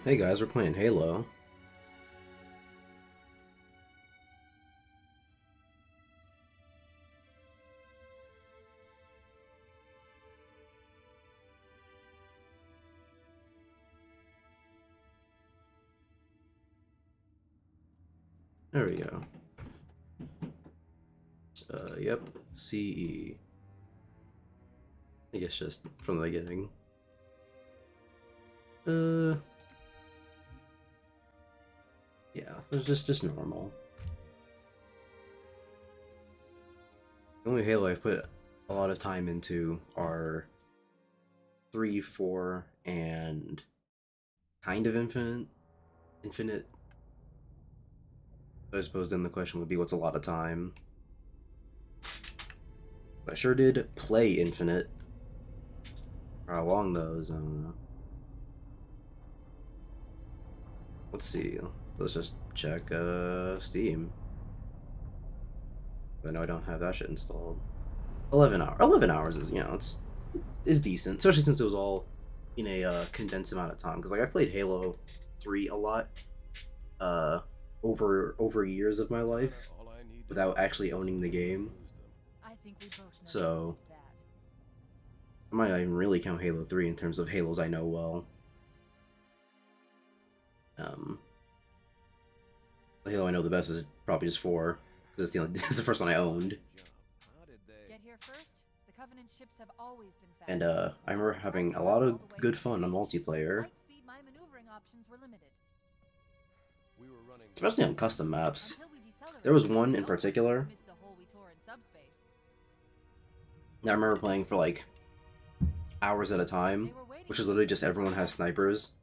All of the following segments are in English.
Hey guys, we're playing Halo. There we go. Yep. CE. I guess just from the beginning. Uh, yeah, it's just normal. The only Halo I've put a lot of time into are 3, 4, and kind of Infinite. Infinite. I suppose then the question would be, what's a lot of time? I sure did play Infinite. For how long those? I don't know. Let's see. Let's just check Steam. But no, I don't have that shit installed. 11 hours is, it's is decent, especially since it was all in a condensed amount of time. Because like I played Halo 3 a lot, uh, over years of my life without actually owning the game. So I might not even really count Halo 3 in terms of Halos I know well. Um, the Halo I know the best is probably just 4 because it's the first one I owned. Get here first. The Covenant ships have always been fast. And I remember having a lot of good fun on multiplayer, Light speed, my maneuvering options were limited. especially on custom maps. Until we decelerated, There was one in nobody particular missed the hole we tore in subspace. that I remember playing for like hours at a time, They were waiting which is for literally us. just everyone has snipers.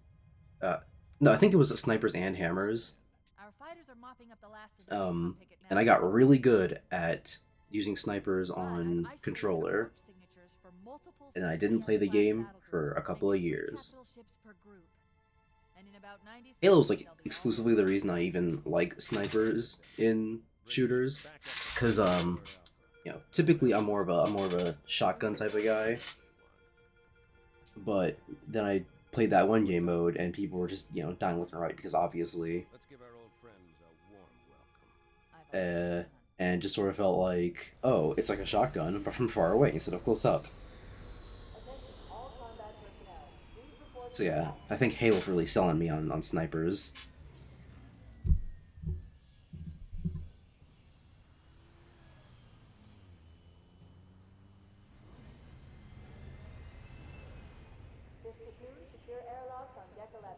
Uh, no, I think it was snipers and hammers. Our fighters are mopping up the last of the recon picket And now. I got really good at using snipers But I've on isolated controller, approach signatures for multiple and I 6 didn't play the class game battle for groups, a couple of making 3 years. capital ships per group. And in about 90 Halo was seconds, like they'll be all exclusively the reason I even like snipers in shooters, because typically I'm more of a shotgun type of guy, but then I played that one game mode and people were just dying left and right because obviously, uh, and just sort of felt like, oh, it's like a shotgun but from far away instead of close up. So yeah, I think Halo's really selling me on snipers.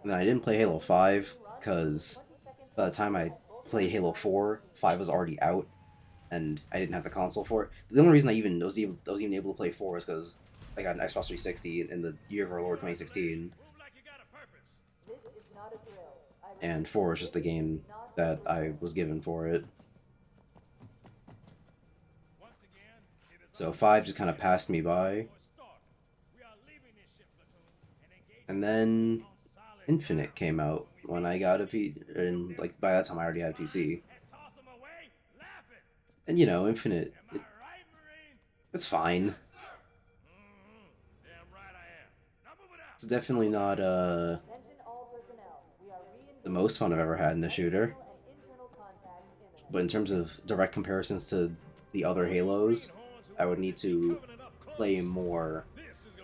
And I didn't play Halo 5 because by the time I played Halo 4, 5 was already out and I didn't have the console for it. The only reason I was even able to play 4 is because I got an Xbox 360 in the year of our Lord 2016, and 4 is just the game that I was given for it. So 5 just kind of passed me by, and then Infinite came out when I got a P, and like by that time I already had a PC. And Infinite, it's fine. It's definitely not the most fun I've ever had in a shooter, but in terms of direct comparisons to the other Halos, I would need to play more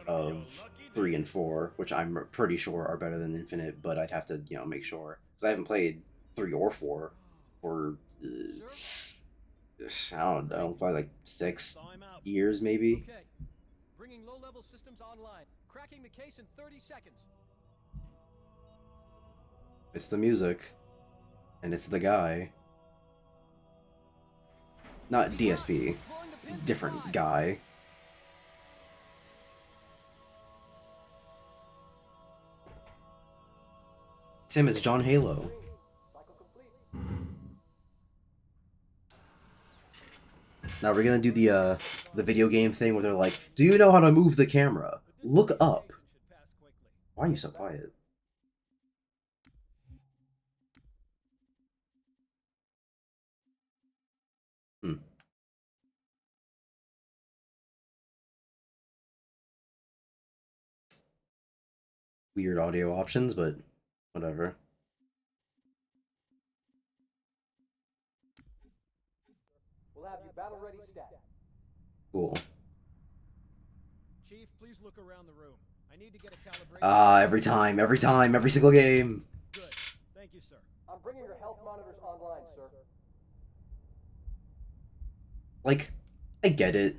of 3 and 4, which I'm pretty sure are better than Infinite, but I'd have to, make sure. Because I haven't played 3 or 4 for, I don't know, probably like 6 years maybe. Okay. Bringing low-level systems online. Cracking the case in 30 seconds. It's the music, and it's the guy. Not DSP, Blowing the pins different inside. guy. Tim, it's John Halo. Now we're gonna do the video game thing where they're like, "Do you know how to move the camera? Look up." Should pass quickly. Why are you so quiet? Hmm. Weird audio options, but Whatever. We'll have you battle ready stat. Cool. Chief, please look around the room. I need to get a calibration. Every time, every single game. Good. Thank you, sir. I'm bringing your health monitors online, sir. Like, I get it.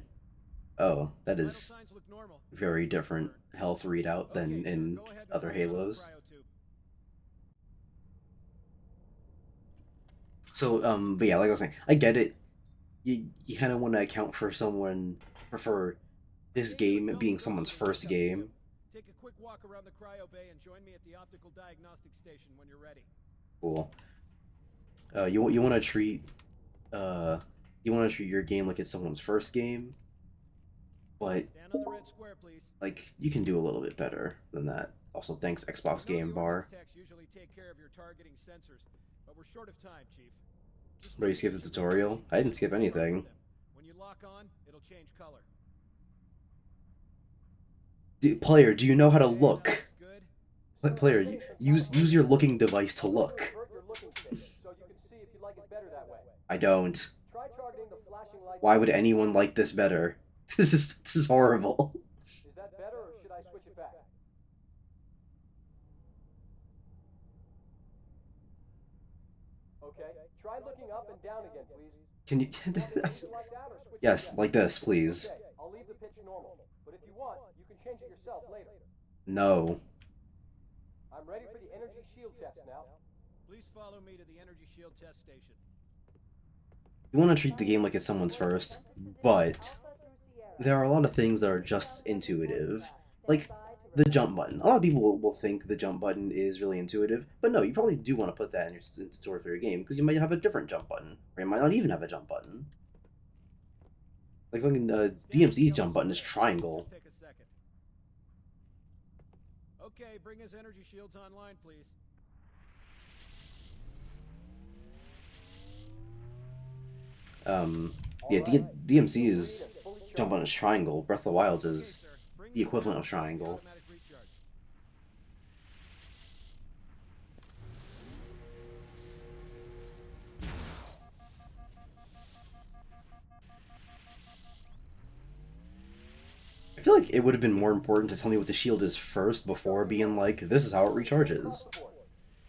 Oh, that Vital is signs look normal. very different health readout than Okay, sir, in go ahead and other put me on the Halos. cryotube. So, but yeah, like I was saying, I get it. You kind of want to account for someone, prefer this game being someone's first game. Take a quick walk around the cryo bay and join me at the optical diagnostic station when you're ready. Cool. You want to treat your game like it's someone's first game, but Stand on the red square, please. like you can do a little bit better than that. Also, thanks Xbox Game Bar. Techs usually take care of your targeting sensors, but we're short of time, Chief. Just Bro, you skipped the tutorial? I didn't skip anything. When you lock on, it'll change color. Player, do you know how to look? Good. Player, use your looking device to look. Invert your looking station so you can see if you like it better that way. I don't. Try targeting the flashing lights. Why would anyone like this better? This is horrible. Is that better or should I switch it back? Okay. Try looking up and down again, please. Can you? Want me to leave it like that or switch it Yes, again? like this, please. Okay, I'll leave the pitch normal. But if you want, you can change it yourself later. No. I'm ready for the energy shield test now. Please follow me to the energy shield test station. You want to treat the game like it's someone's first, but there are a lot of things that are just intuitive. Like the jump button. A lot of people will think the jump button is really intuitive, but no, you probably do want to put that in your store for your game, because you might have a different jump button, or you might not even have a jump button. Like fucking DMC's jump button is triangle. Take a second. Okay, bring his energy shields online, please. Yeah, DMC's jump button is triangle. Breath of the Wild's is the equivalent of triangle. Automatic recharge. I feel like it would have been more important to tell me what the shield is first before being like, this is how it recharges.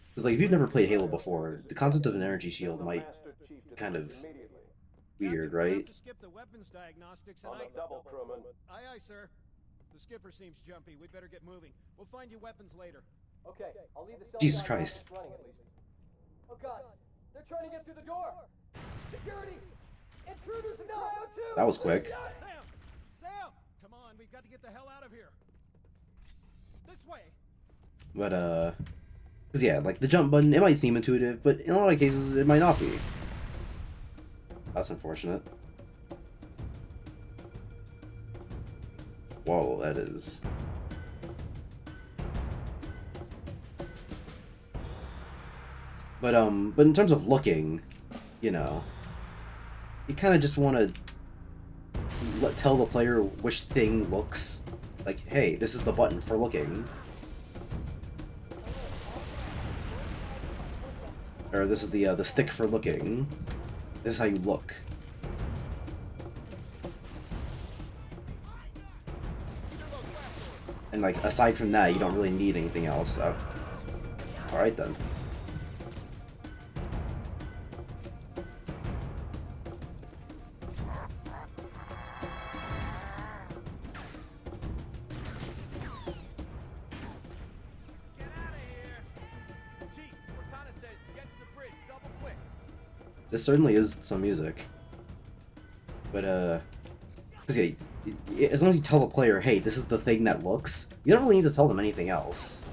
Because like, if you've never played Halo before, the concept of an energy shield might be kind of weird, Captain, we'll have right? to skip the weapons diagnostics and On the double, crewman. Aye, sir. The skipper seems jumpy. We'd better get moving. We'll find you weapons later. Okay, I'll leave the Jesus Christ. running at least. Oh God, they're trying to get through the door. Security! Intruders in the cryo too! That was quick. Sam! Sam! Come on, we've got to get the hell out of here. This way. But, because yeah, like, the jump button, it might seem intuitive, but in a lot of cases, it might not be. That's unfortunate. Whoa, that is... But in terms of looking, you know, you kind of just want to tell the player which thing looks like, hey, this is the button for looking. Or this is the stick for looking. This is how you look. And like, aside from that, you don't really need anything else. Alright then. Get out of here. Chief, Cortana says to get to the bridge, double quick. This certainly is some music. But, because yeah, as long as you tell the player, hey, this is the thing that looks, you don't really need to tell them anything else.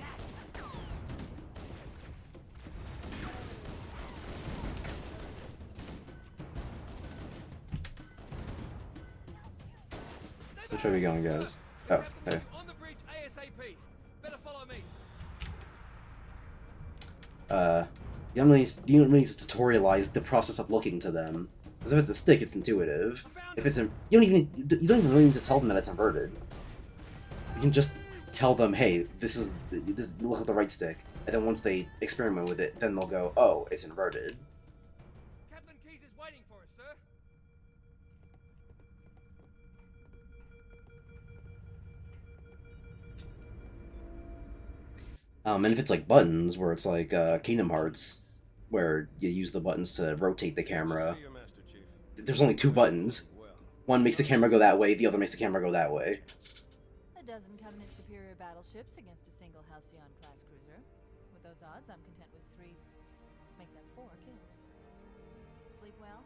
So which way are we going, guys? Oh, okay. On the bridge ASAP. Better follow me. You don't really need to tutorialize the process of looking to them. Because if it's a stick, it's intuitive. If it's you don't even really need to tell them that it's inverted. You can just tell them, hey, this look at the right stick. and then once they experiment with it, then they'll go, oh, it's inverted. Captain Case is waiting for us, sir. And if it's like buttons, where it's like Kingdom Hearts, where you use the buttons to rotate the camera, there's only two buttons. One makes the camera go that way, the other makes the camera go that way. A dozen Covenant superior battleships against a single Halcyon-class cruiser. With those odds, I'm content with 3. Make that 4 kills. Sleep well?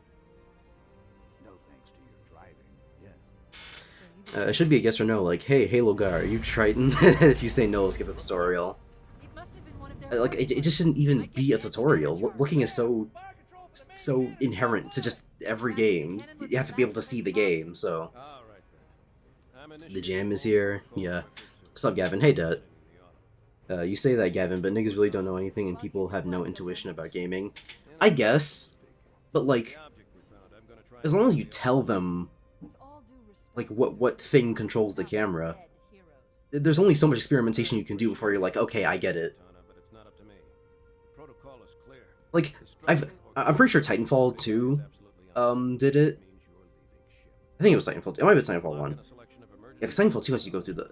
No thanks to your driving, yes. It should be a yes or no, like, hey, Halo guy, are you Triton? If you say no, skip the tutorial. It must have been one of their Like, it just shouldn't even be a tutorial. Looking is so inherent to just every game. You have to be able to see the game, so... The jam is here, yeah. What's up, Gavin? Hey, Dut. You say that, Gavin, but niggas really don't know anything and people have no intuition about gaming. I guess, but like, as long as you tell them, like, what thing controls the camera, there's only so much experimentation you can do before you're like, okay, I get it. Like, I'm pretty sure Titanfall 2, did it. I think it was Titanfall 2. It might have been Titanfall 1. Yeah, because Titanfall 2 has you go through the...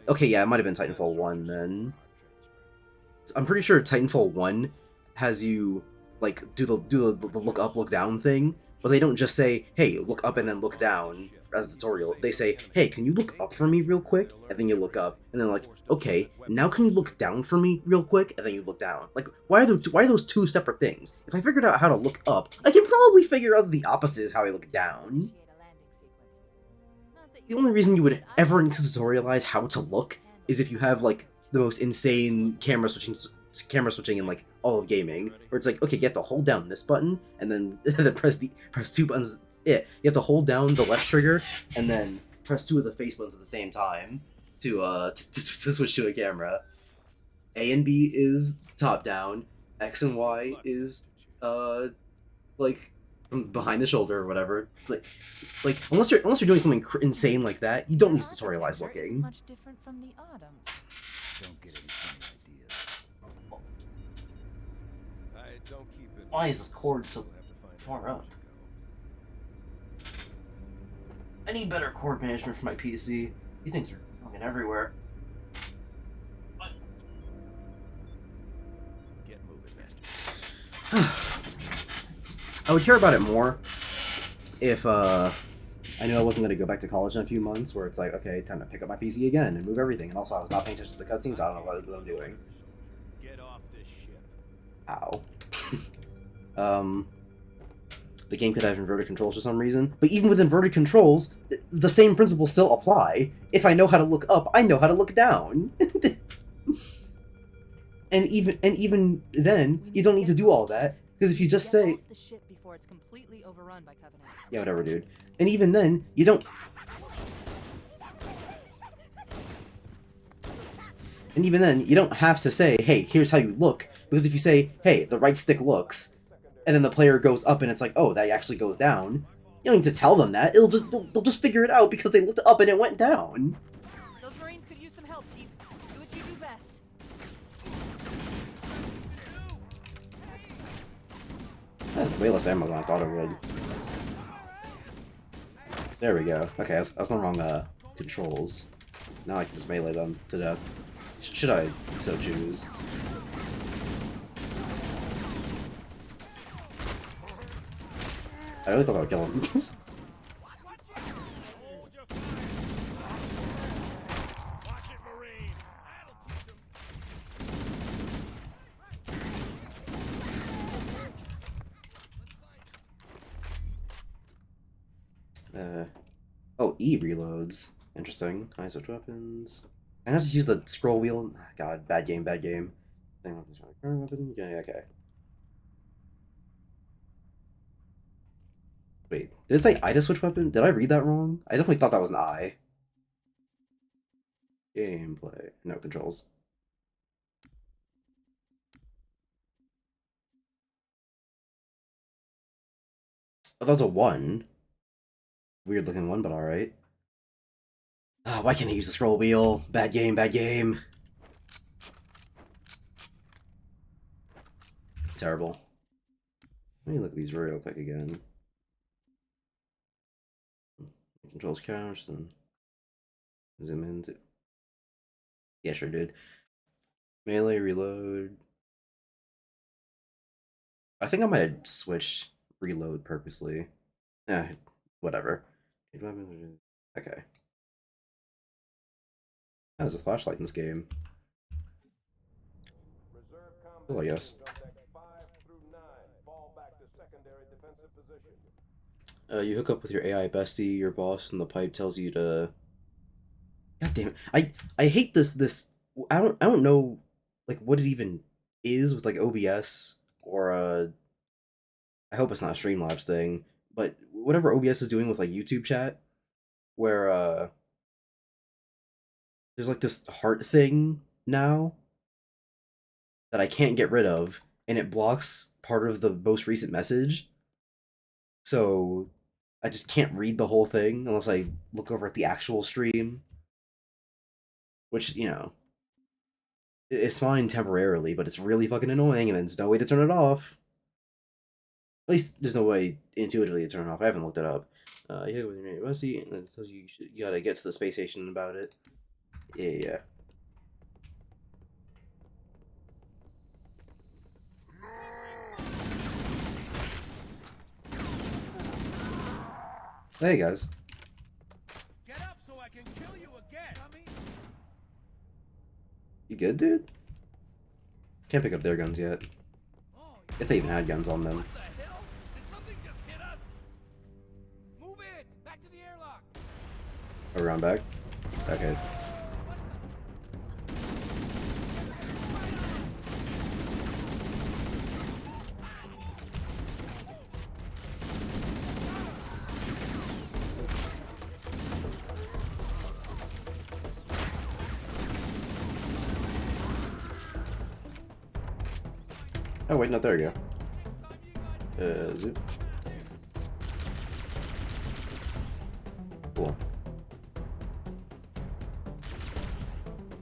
okay, yeah, it might have been Titanfall 1 then. I'm pretty sure Titanfall 1 has you, like, do the look up, look down thing, but they don't just say, hey, look up and then look down as a tutorial. They say, hey, can you look up for me real quick? And then you look up, and then like, okay, now can you look down for me real quick? And then you look down. Like, why are those two separate things? If I figured out how to look up, I can probably figure out the opposite is how I look down. The only reason you would ever need to tutorialize how to look is if you have, like, the most insane camera switching in, like, all of gaming, where it's like, okay, you have to hold down this button, and then, press 2 buttons, you have to hold down the left trigger, and then press 2 of the face buttons at the same time to switch to a camera. A and B is top-down, X and Y is, like, from behind the shoulder or whatever. It's like unless you're doing something insane like that, you don't need to tutorialize looking. Much different from the Autumn. Don't get any funny ideas. Why is this cord so far up? I need better cord management for my PC. These things are fucking everywhere. Get moving, master. I would care about it more if I knew I wasn't going to go back to college in a few months, where it's like, okay, time to pick up my PC again and move everything. And also, I was not paying attention to the cutscenes, so I don't know what I'm doing. Get off this ship. Ow. The game could have inverted controls for some reason, but even with inverted controls, the same principles still apply. If I know how to look up, I know how to look down. and even then, you don't need to do all that, because if you just say... the ship before it's completely overrun by Covenant. Yeah, whatever, dude. And even then, you don't... And even then, you don't have to say, hey, here's how you look, because if you say, hey, the right stick looks, and then the player goes up and it's like, oh, that actually goes down, you don't need to tell them that. They'll just figure it out because they looked up and it went down. Those Marines could use some help, Chief. Do what you do best. That's way less ammo than I thought it would. There we go. Okay, I was on the wrong controls. Now I can just melee them to death. Should I so choose? I really thought that would kill him. Oh, E reloads. Interesting. Can I switch weapons? Can I just use the scroll wheel? God, bad game, bad game. Same weapons, current weapon? Yeah, okay. Wait, did it say I to switch weapon? Did I read that wrong? I definitely thought that was an I. Gameplay. No controls. Oh, that was a 1. Weird looking one, but alright. Why can't I use the scroll wheel? Bad game, bad game. terrible. Let me look at these real quick again. Controls couch, and zoom into. Yeah, sure, dude. Melee, reload. I think I might have switched reload purposely. Eh, whatever. Okay. There's a flashlight in this game. Cool, I guess. You hook up with your AI bestie, your boss, and the pipe tells you to. God damn it! I hate this. I don't know like what it even is with like OBS or I hope it's not a Streamlabs thing, but whatever OBS is doing with like YouTube chat, where there's like this heart thing now that I can't get rid of, and it blocks part of the most recent message. So I just can't read the whole thing unless I look over at the actual stream, which, you know, it's fine temporarily, but it's really fucking annoying, and there's no way to turn it off. At least there's no way intuitively to turn it off. I haven't looked it up. Yeah, with your bestie, and it tells you you gotta get to the space station about it. Yeah. Hey guys. Get up so I can kill you again. You good, dude? Can't pick up their guns yet. If they even had guns on them. What the hell? Did something just hit us? Move it! Back to the airlock! Around back? Okay. Oh wait, no, there you go. Zoop. Cool.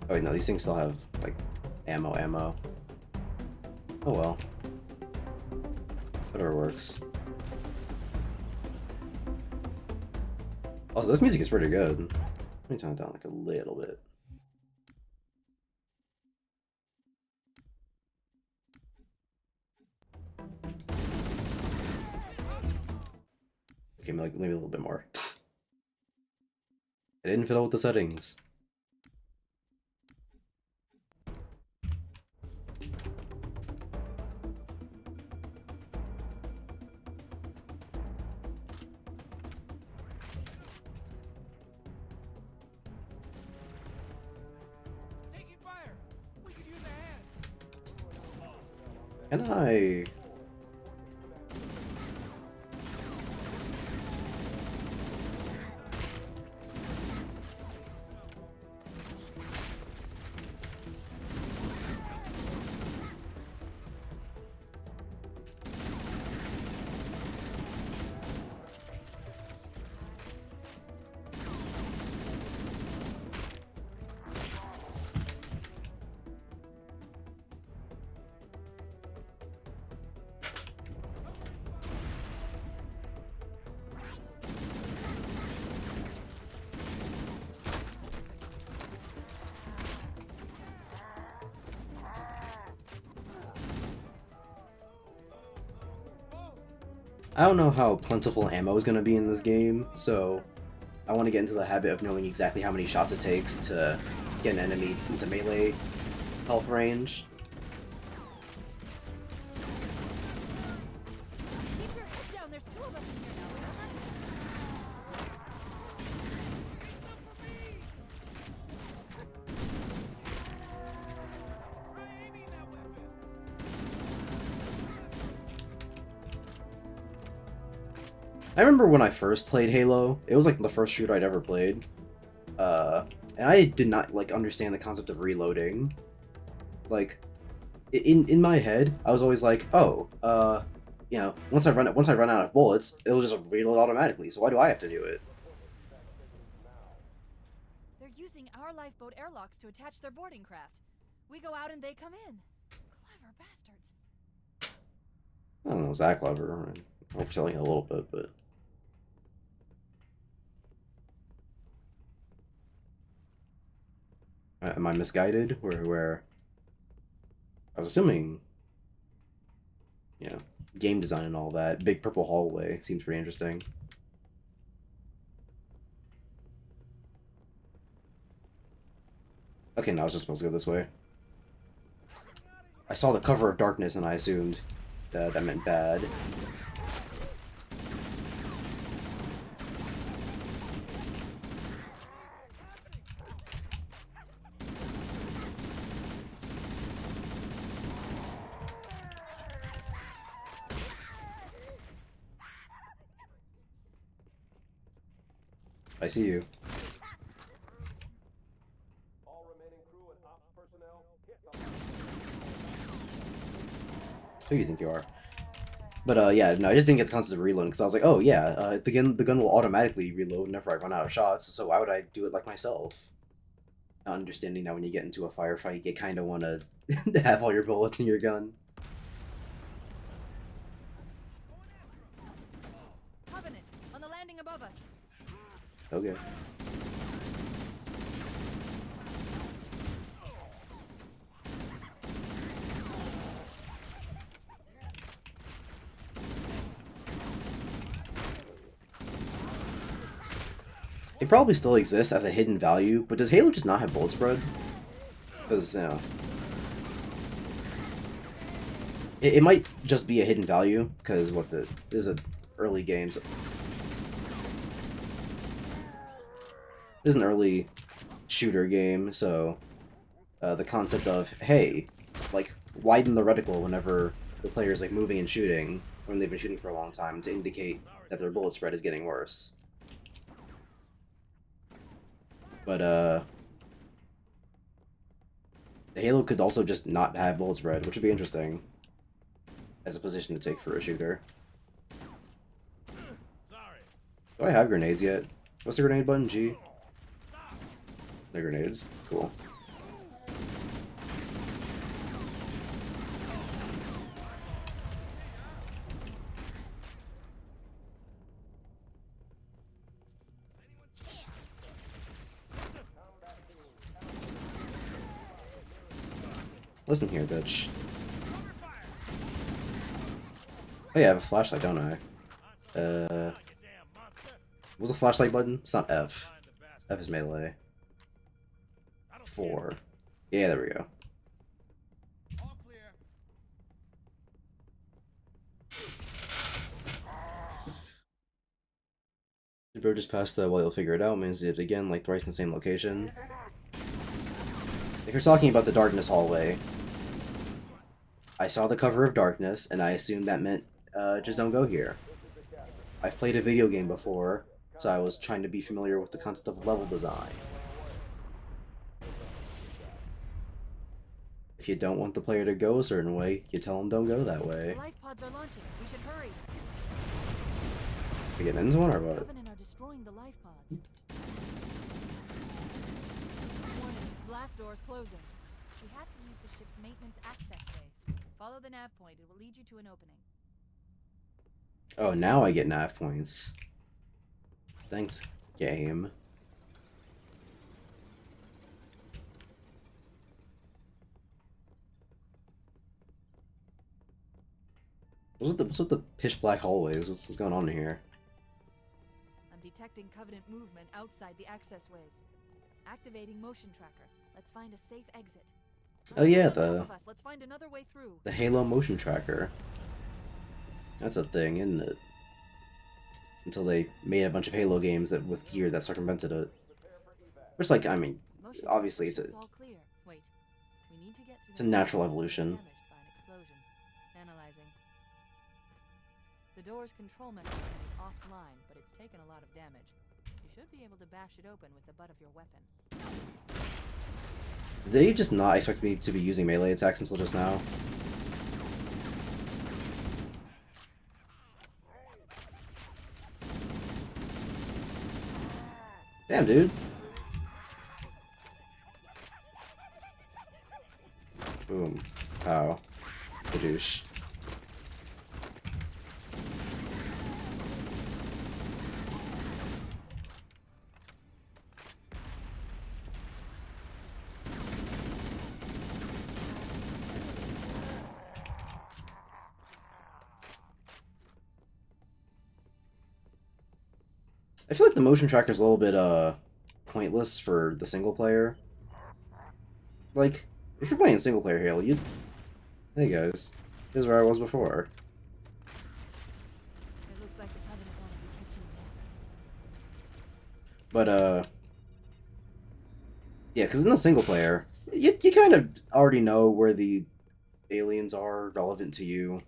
Oh wait, no, these things still have, like, ammo. Oh well. Whatever works. Also, this music is pretty good. Let me turn it down, like, a little bit. Okay, maybe a little bit more. I didn't fiddle with the settings. Taking fire! We could use a hand! Can I... I don't know how plentiful ammo is going to be in this game, so I want to get into the habit of knowing exactly how many shots it takes to get an enemy into melee health range. Keep your head down. There's two of us in here now, remember? Try aiming that weapon! I remember when I first played Halo, it was like the first shooter I'd ever played. And I did not like understand the concept of reloading. Like, in my head, I was always like, oh, you know, once I run out of bullets, it'll just reload automatically. So why do I have to do it? They're using our lifeboat airlocks to attach their boarding craft. We go out and they come in. Clever bastards. I don't know, it's that clever. I'm overselling it a little bit, but am I misguided? Where I was assuming, you know, game design and all that. Big purple hallway seems pretty interesting. Okay, now I was just supposed to go this way. I saw the cover of darkness and I assumed that meant bad. I see you. All remaining crew and ops personnel, hit Who do you think you are? But yeah, no, I just didn't get the concept of reloading because I was like, oh yeah, the gun will automatically reload whenever I run out of shots. So why would I do it like myself? Not understanding that when you get into a firefight, you kind of want to have all your bullets in your gun. Covenant, on the landing above us. Okay. It probably still exists as a hidden value, but does Halo just not have bullet spread? Because, you know, it might just be a hidden value, because this is an early game. This is an early shooter game, so the concept of, hey, like, widen the reticle whenever the player's like moving and shooting, when they've been shooting for a long time, to indicate that their bullet spread is getting worse. But, the Halo could also just not have bullet spread, which would be interesting as a position to take for a shooter. Do I have grenades yet? What's the grenade button? G? No grenades. Cool. Listen here, bitch. Oh yeah, I have a flashlight, don't I? What's the flashlight button? It's not F. F is melee. 4. Yeah, there we go. The bro just passed the well, you'll figure it out, means it again, like thrice in the same location. If you're talking about the darkness hallway, I saw the cover of darkness, and I assumed that meant, just don't go here. I've played a video game before, so I was trying to be familiar with the concept of level design. If you don't want the player to go a certain way, you tell them don't go that way. The life pods are launching. We should hurry. We getting into one or what? Covenant are destroying the life pods. Warning, blast doors closing. We have to use the ship's maintenance access ways. Follow the nav point. It will lead you to an opening. Oh, now I get nav points. Thanks, game. What's with the pitch black hallways? What's going on here? I'm detecting Covenant movement outside the access ways. Activating motion tracker. Let's find a safe exit. Oh yeah, Let's find another way through. the Halo motion tracker. That's a thing, isn't it? Until they made a bunch of Halo games that with gear that circumvented it. Which, like, I mean, Motion obviously it's tracker a is all clear. Wait. We need to get through it's a the natural door evolution. damaged by an explosion. Analyzing. The door's control mechanism is offline, but it's taken a lot of damage. You should be able to bash it open with the butt of your weapon. Did they just not expect me to be using melee attacks until just now? Damn, dude. Boom. Pow. Badoosh. I feel like the motion tracker is a little bit pointless for the single player. Like, if you're playing single player Halo, you hey guys, this is where I was before. It looks like the Covenant wanted to catch you again. But yeah, because in the single player, you kind of already know where the aliens are relevant to you.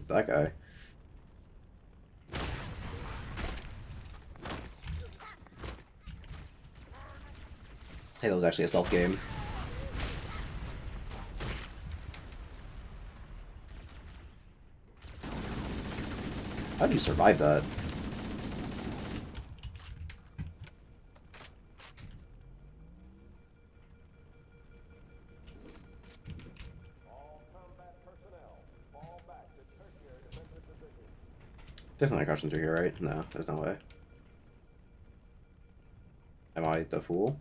That guy. Hey, that was actually a stealth game. How did you survive that? Definitely not crouching through here, right? No, there's no way. Am I the fool?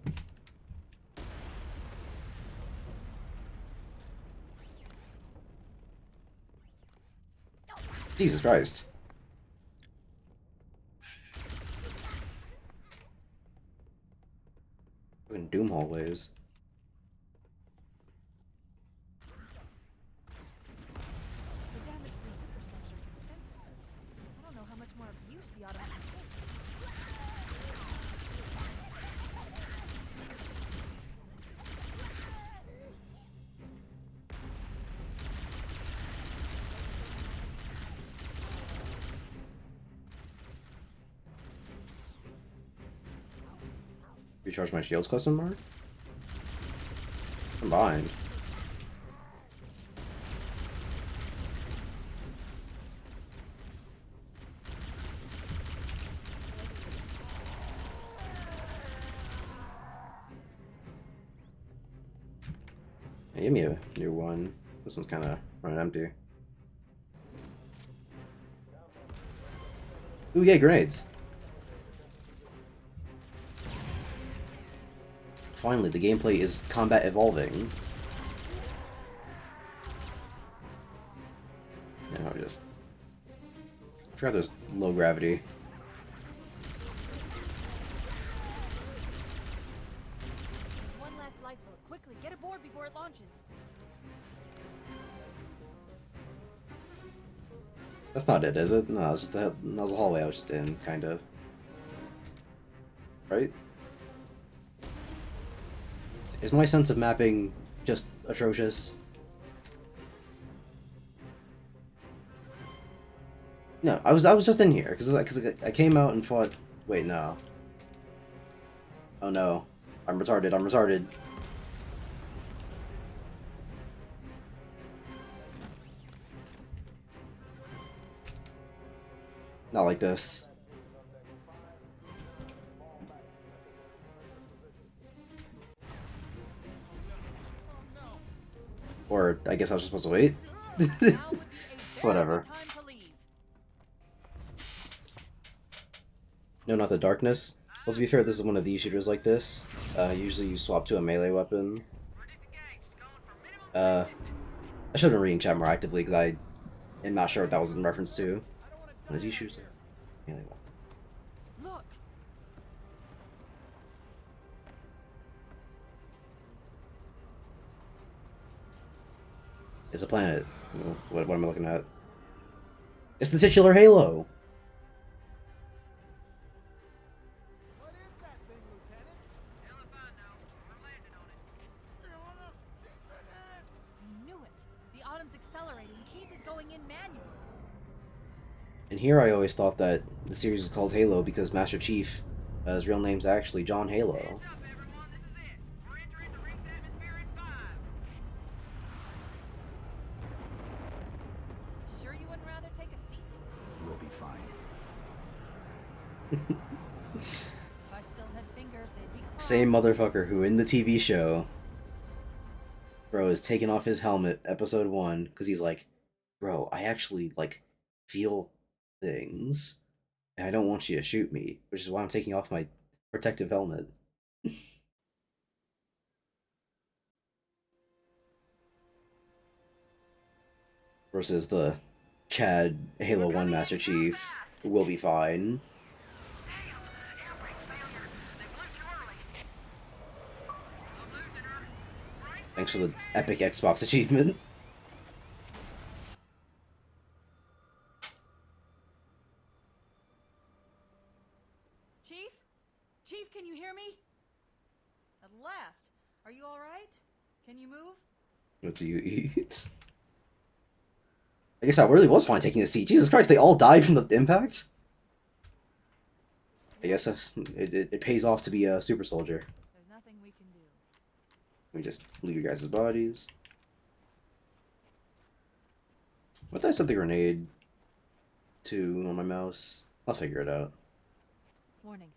Jesus Christ. Fucking Doom hallways. The damage to the superstructure is extensive. I don't know how much more abuse the Autumn can take. Recharge my shields, question mark? Combined. Hey, give me a new one. This one's kind of running empty. Ooh, yay, grenades. Finally, the gameplay is combat evolving. Now just... I forgot there's low gravity. One last lifeboat. Quickly, get aboard before it launches. That's not it, is it? No, it's just that was a hallway I was just in, kind of. Right? Is my sense of mapping just atrocious? No, I was just in here because I came out and fought. Wait, no. Oh no, I'm retarded. I'm retarded. Not like this. Or I guess I was just supposed to wait. Now would be a very Whatever. good time to leave. No, not the darkness. Well, to be fair, this is one of these shooters like this. Usually you swap to a melee weapon. I should have been reading chat more actively because I am not sure what that was in reference to. One of these shooters are melee weapon. Look, It's a planet. What am I looking at? It's the titular Halo! What is that thing, Lieutenant? Hell if I know. We're landing on it. Ilana, she's been hit! I knew it. The Autumn's accelerating. Keys is going in manual. And here I always thought that the series is called Halo because Master Chief, his real name's actually John Halo. Hands up, everyone. This is it. We're entering the ring's atmosphere in 5. Sure you wouldn't rather take a seat? We'll be fine. If I still had fingers, they'd be crossed. Same motherfucker who in the TV show, bro, is taking off his helmet, episode 1, because he's like, bro, I actually, like, feel things, and I don't want you to shoot me, which is why I'm taking off my protective helmet. Versus the Chad, Halo 1 Master Chief, will be fine. Thanks for the epic Xbox achievement. Chief? Chief, can you hear me? At last. Are you alright? Can you move? What do you eat? I guess I really was fine taking a seat. Jesus Christ, they all died from the impact? I guess it pays off to be a super soldier. There's nothing we can do. Let me just leave your guys' bodies. What did I set the grenade to on my mouse? I'll figure it out. Warning.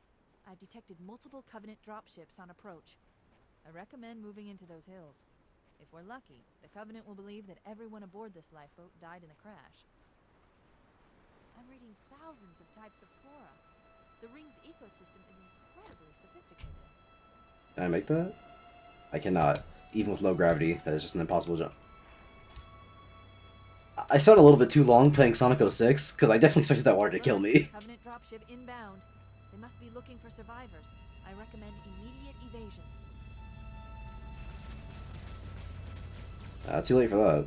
I've detected multiple Covenant dropships on approach. I recommend moving into those hills. If we're lucky, the Covenant will believe that everyone aboard this lifeboat died in the crash. I'm reading thousands of types of flora. The ring's ecosystem is incredibly sophisticated. Can I make that? I cannot. Even with low gravity, that is just an impossible jump. I spent a little bit too long playing Sonic 06, because I definitely expected that water to kill me. Covenant dropship inbound. They must be looking for survivors. I recommend immediate evasion. Too late for that.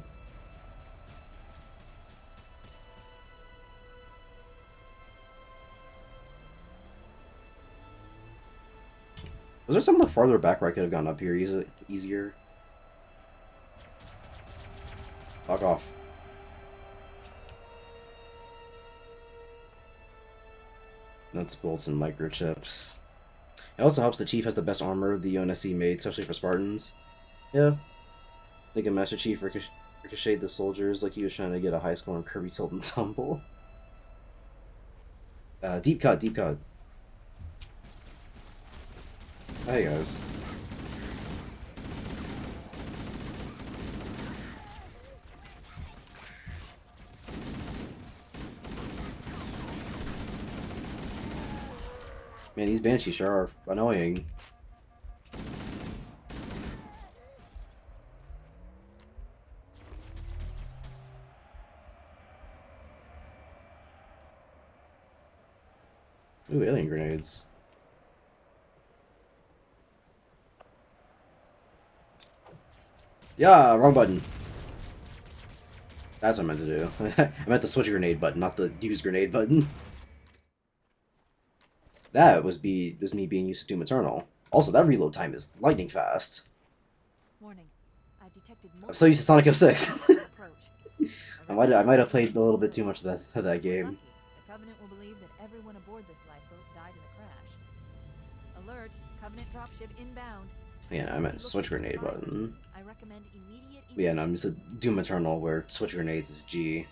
Was there somewhere farther back where I could have gone up here easier? Fuck off. Nuts, bolts, and microchips. It also helps the Chief has the best armor the UNSC made, especially for Spartans. Yeah. I think a Master Chief ricocheted the soldiers like he was trying to get a high score on Kirby Tilt and Tumble. Deep cut, deep cut. Hey guys. Man, these Banshees sure are annoying. Ooh, alien grenades. Yeah, wrong button. That's what I meant to do. I meant the switch grenade button, not the use grenade button. That was me being used to Doom Eternal. Also, that reload time is lightning fast. Warning. I've detected I'm so used to Sonic 06. approach. I might have played a little bit too much of that game. The Covenant will believe that everyone aboard this lifeboat died in the crash. Alert! Covenant dropship inbound. Yeah, I meant switch grenade button. I recommend immediate. Yeah, no, I'm used to Doom Eternal where switch grenades is G.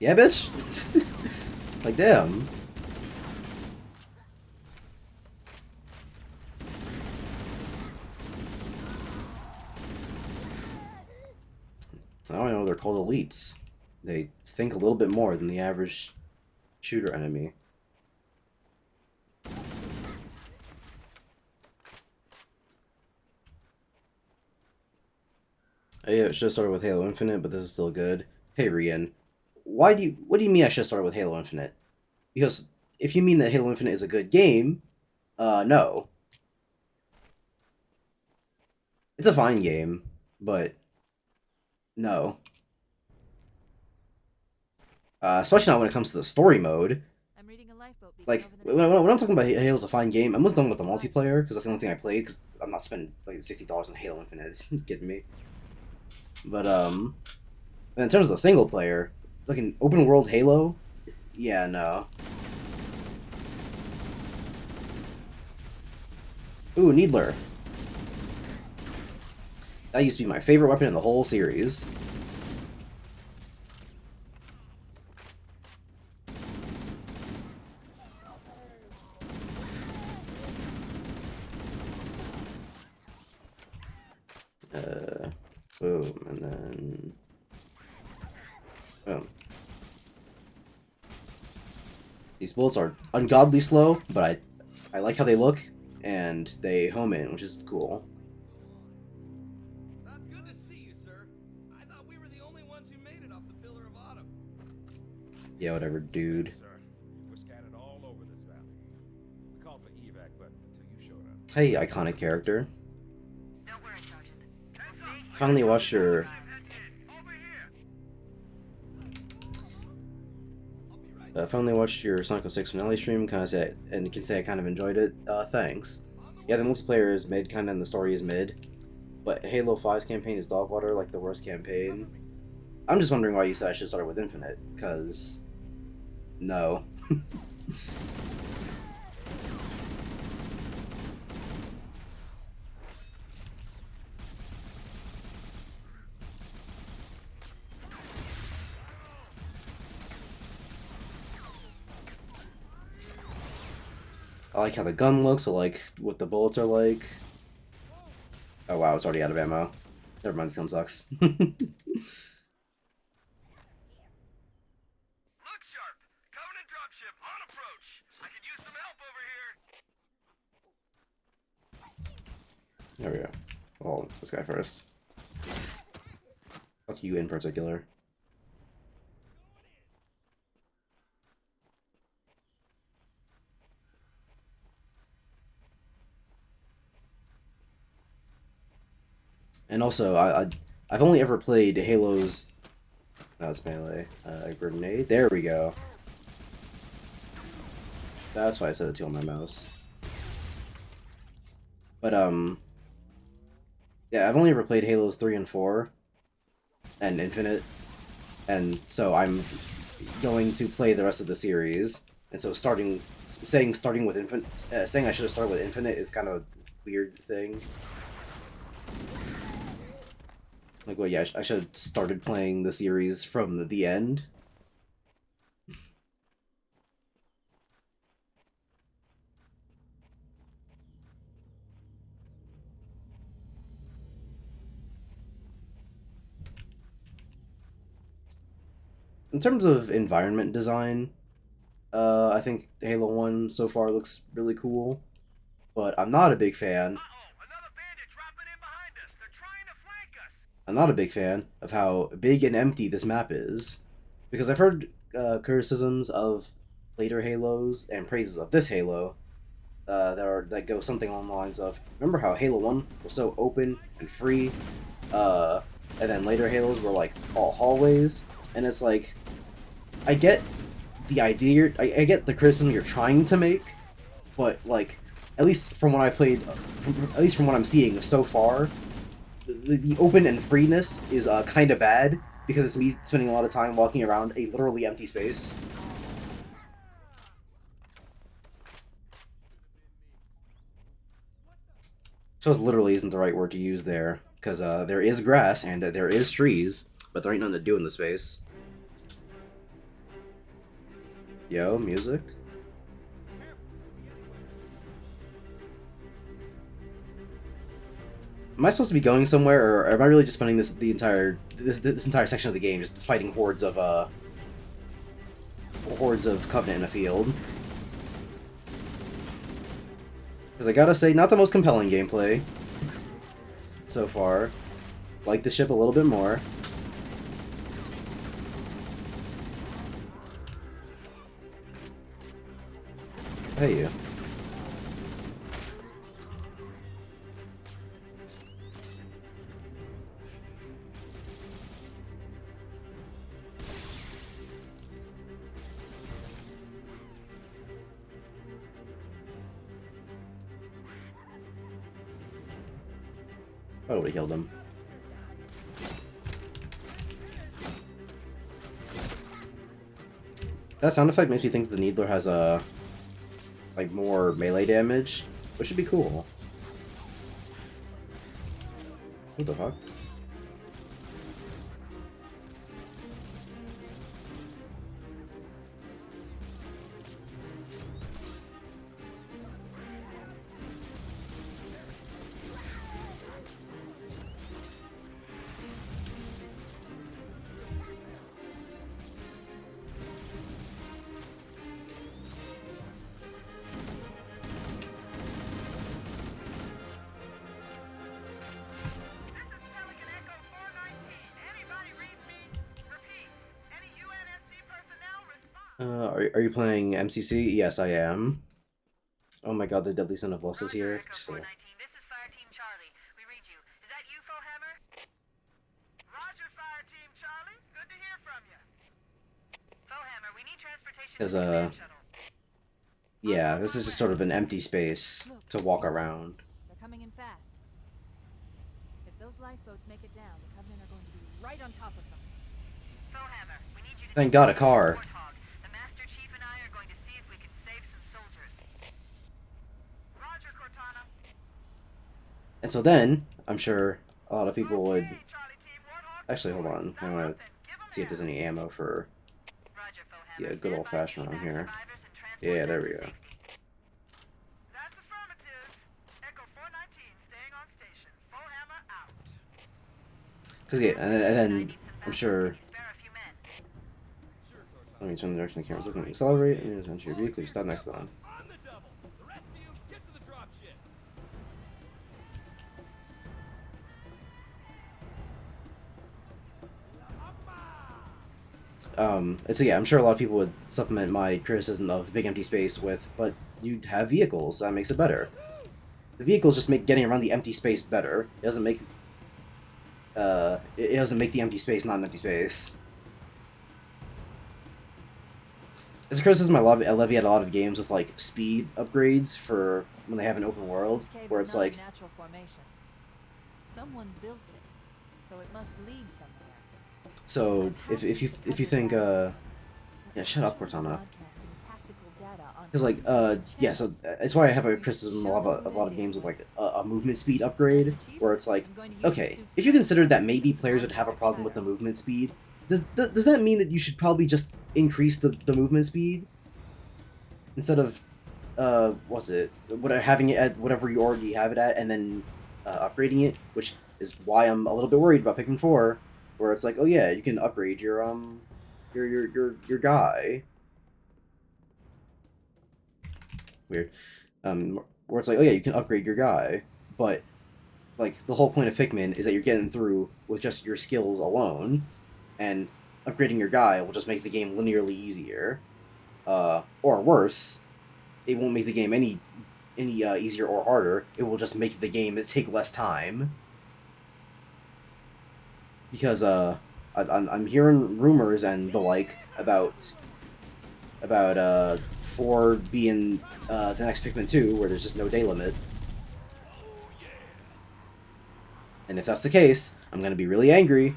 Yeah, bitch? Like, damn. Now I know they're called elites. They think a little bit more than the average shooter enemy. Yeah, it should have started with Halo Infinite, but this is still good. Hey, Rian. What do you mean I should have started with Halo Infinite? Because if you mean that Halo Infinite is a good game, no. It's a fine game, but no. Especially not when it comes to the story mode. I'm reading a lifeboat. Like, when I'm talking about Halo's a fine game, I'm just done with the multiplayer, because that's the only thing I played, because I'm not spending like $60 on Halo Infinite. You kidding me? But, in terms of the single player, like an open world Halo, yeah, no. Ooh, Needler. That used to be my favorite weapon in the whole series. Boom, and then... Boom. These bullets are ungodly slow, but I like how they look, and they home in, which is cool. Good to see you, sir. I thought we were the only ones who made it off the Pillar of Autumn. Yeah, whatever, dude. Yes, sir. We're scattered all over this valley. We called for evac, but until you showed up. Hey, iconic character. Don't worry, Sergeant. Finally watched your... finally watched your Sonic 06 finale stream, kind of say, and can say I kind of enjoyed it. Thanks. Yeah, the multiplayer is mid, kind of, and the story is mid. But Halo 5's campaign is dog water, like the worst campaign. I'm just wondering why you said I should start with Infinite, because... No. I like how the gun looks, I like what the bullets are like. Oh wow, it's already out of ammo. Never mind, this gun sucks. Look sharp! Covenant dropship on approach! I could use some help over here! There we go. Well, this guy first. Fuck you in particular. And also, I've only ever played Halo's... No, it's melee. Grenade? There we go. That's why I said it too on my mouse. But, yeah, I've only ever played Halos 3 and 4. And Infinite. And so I'm going to play the rest of the series. And so saying with Infinite... saying I should have started with Infinite is kind of a weird thing. Like, well, yeah, I should have started playing the series from the end. In terms of environment design, I think Halo 1 so far looks really cool. But I'm not a big fan... I'm not a big fan of how big and empty this map is, because I've heard criticisms of later Halos and praises of this Halo that go something along the lines of, remember how Halo 1 was so open and free, and then later Halos were like all hallways, and it's like, I get the idea, I get the criticism you're trying to make, but like, at least from what I've played, at least from what I'm seeing so far, the open and freeness is kind of bad, because it's me spending a lot of time walking around a literally empty space. Suppose literally isn't the right word to use there, because there is grass and there is trees, but there ain't nothing to do in the space. Yo, music? Am I supposed to be going somewhere, or am I really just spending this entire section of the game just fighting hordes of Covenant in a field? Because I gotta say, not the most compelling gameplay so far. Like the ship a little bit more. Hey, you. Probably killed him. That sound effect makes me think the Needler has like more melee damage, which should be cool. What the fuck? Are you playing MCC? Yes, I am. Oh my god, the Deadly Son of Lust is here. So. This is Fire Team Charlie. We read you. Is that you, Fohammer? Roger, Fire Team Charlie. Good to hear from you. Fohammer, we need transportation to the command shuttle. Yeah, this is just sort of an empty space to walk around. They're coming in fast. If those lifeboats make it down, the Covenant are going to be right on top of them. Fohammer, we need you to Thank God, a car. The Master Chief and I are going to see if we can save some soldiers. Roger, Cortana. And so then, I'm sure a lot of people would... Actually, hold on. I want to see if there's any ammo for... Yeah, good old-fashioned around here. Yeah, there we go. That's affirmative. Echo 419 staying on station. Fohammer out. Because, yeah, and then I'm sure... Let me turn the direction of the camera's looking. Accelerate and attention your vehicle. Stop next to them. On the double. The rest of you, get to the dropship. So yeah, I'm sure a lot of people would supplement my criticism of big empty space with, but you have vehicles, that makes it better. The vehicles just make getting around the empty space better. It doesn't make it doesn't make the empty space not an empty space. It's a criticism I levy at a lot of games with like speed upgrades for when they have an open world, This cave where is it's not a like, natural formation. Someone built it, so it must lead somewhere. so if you think yeah, shut up, Cortana. Because like yeah, so that's why I have a criticism of a lot of games with like a movement speed upgrade, where it's like, okay, if you consider that maybe players would have a problem with the movement speed, does that mean that you should probably just increase the movement speed instead of having it at whatever you already have it at and then upgrading it, which is why I'm a little bit worried about Pikmin 4, where it's like, oh yeah, you can upgrade your guy. Weird. Where it's like, oh yeah, you can upgrade your guy, but like the whole point of Pikmin is that you're getting through with just your skills alone, and upgrading your guy will just make the game linearly easier, or worse, it won't make the game any easier or harder. It will just make the game take less time. Because I'm hearing rumors and the like about 4 being the next Pikmin 2, where there's just no day limit. And if that's the case, I'm gonna be really angry.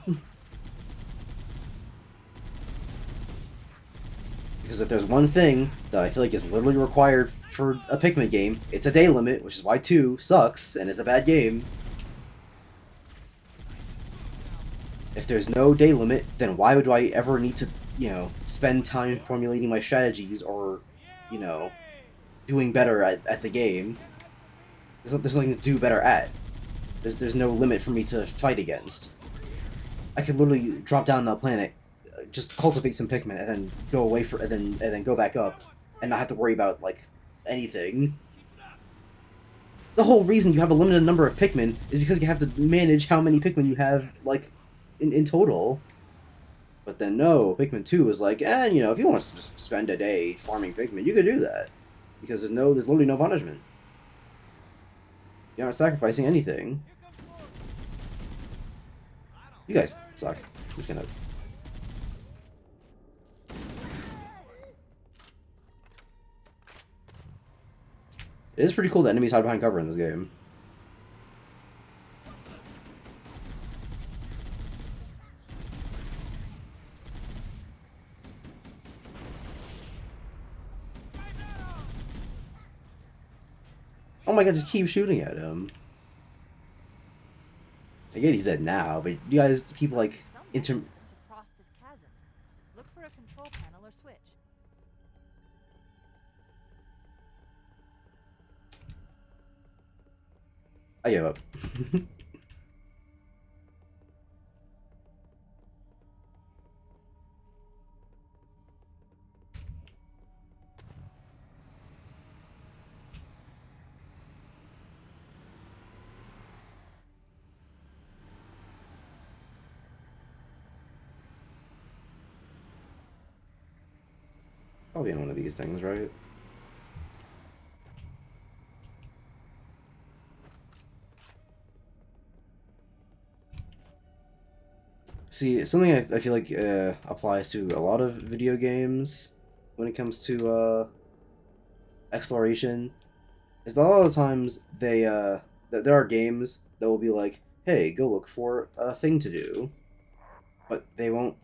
Because if there's one thing that I feel like is literally required for a Pikmin game, it's a day limit, which is why 2 sucks and is a bad game. If there's no day limit, then why would I ever need to, spend time formulating my strategies or, doing better at the game? There's nothing to do better at. There's no limit for me to fight against. I could literally drop down the planet, just cultivate some Pikmin, and then go away and then go back up, and not have to worry about like anything. The whole reason you have a limited number of Pikmin is because you have to manage how many Pikmin you have, like, in total. But then no, Pikmin 2 is like, if you want to just spend a day farming Pikmin, you could do that. Because there's literally no punishment. You're not sacrificing anything. You guys suck. I'm just gonna... It is pretty cool that enemies hide behind cover in this game. Oh my god, just keep shooting at him. I get he's dead now, but you guys keep like Some inter. mechanism to cross this chasm. Look for a control panel or switch. I give up. Probably on one of these things, right? See, something I feel like applies to a lot of video games when it comes to exploration is that a lot of the times there are games that will be like, hey, go look for a thing to do, but they won't.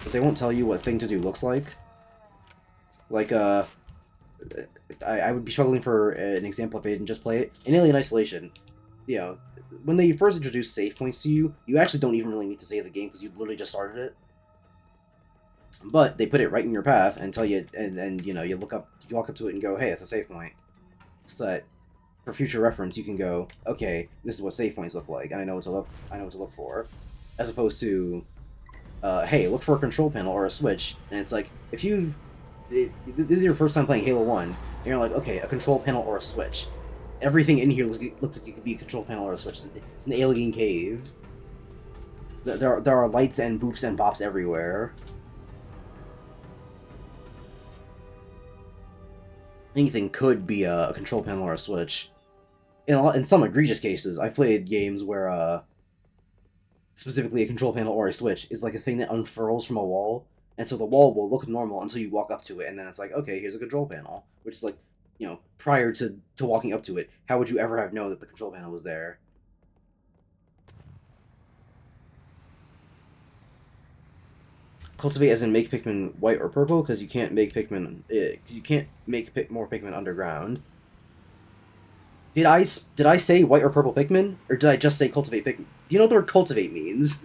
But they won't tell you what thing to do looks like. Like, I would be struggling for an example if I didn't just play it. In Alien Isolation, you know, when they first introduce save points to you, you actually don't even really need to save the game because you literally just started it. But they put it right in your path and tell you, and you know, you walk up to it and go, hey, it's a save point. So that for future reference, you can go, okay, this is what save points look like, and I know what to look for, as opposed to, hey, look for a control panel or a switch, and it's like if this is your first time playing Halo 1, and you're like, okay, a control panel or a switch. Everything in here looks like it could be a control panel or a switch. It's an alien cave. There are lights and boops and bops everywhere. Anything could be a control panel or a switch. In some egregious cases, I've played games where specifically a control panel or a switch is like a thing that unfurls from a wall, and so the wall will look normal until you walk up to it, and then it's like, okay, here's a control panel, which is like, you know, prior to walking up to it, how would you ever have known that the control panel was there? Cultivate as in make Pikmin white or purple, because you can't make Pikmin, more Pikmin underground. Did I say white or purple Pikmin, or did I just say cultivate Pikmin? Do you know what the word cultivate means?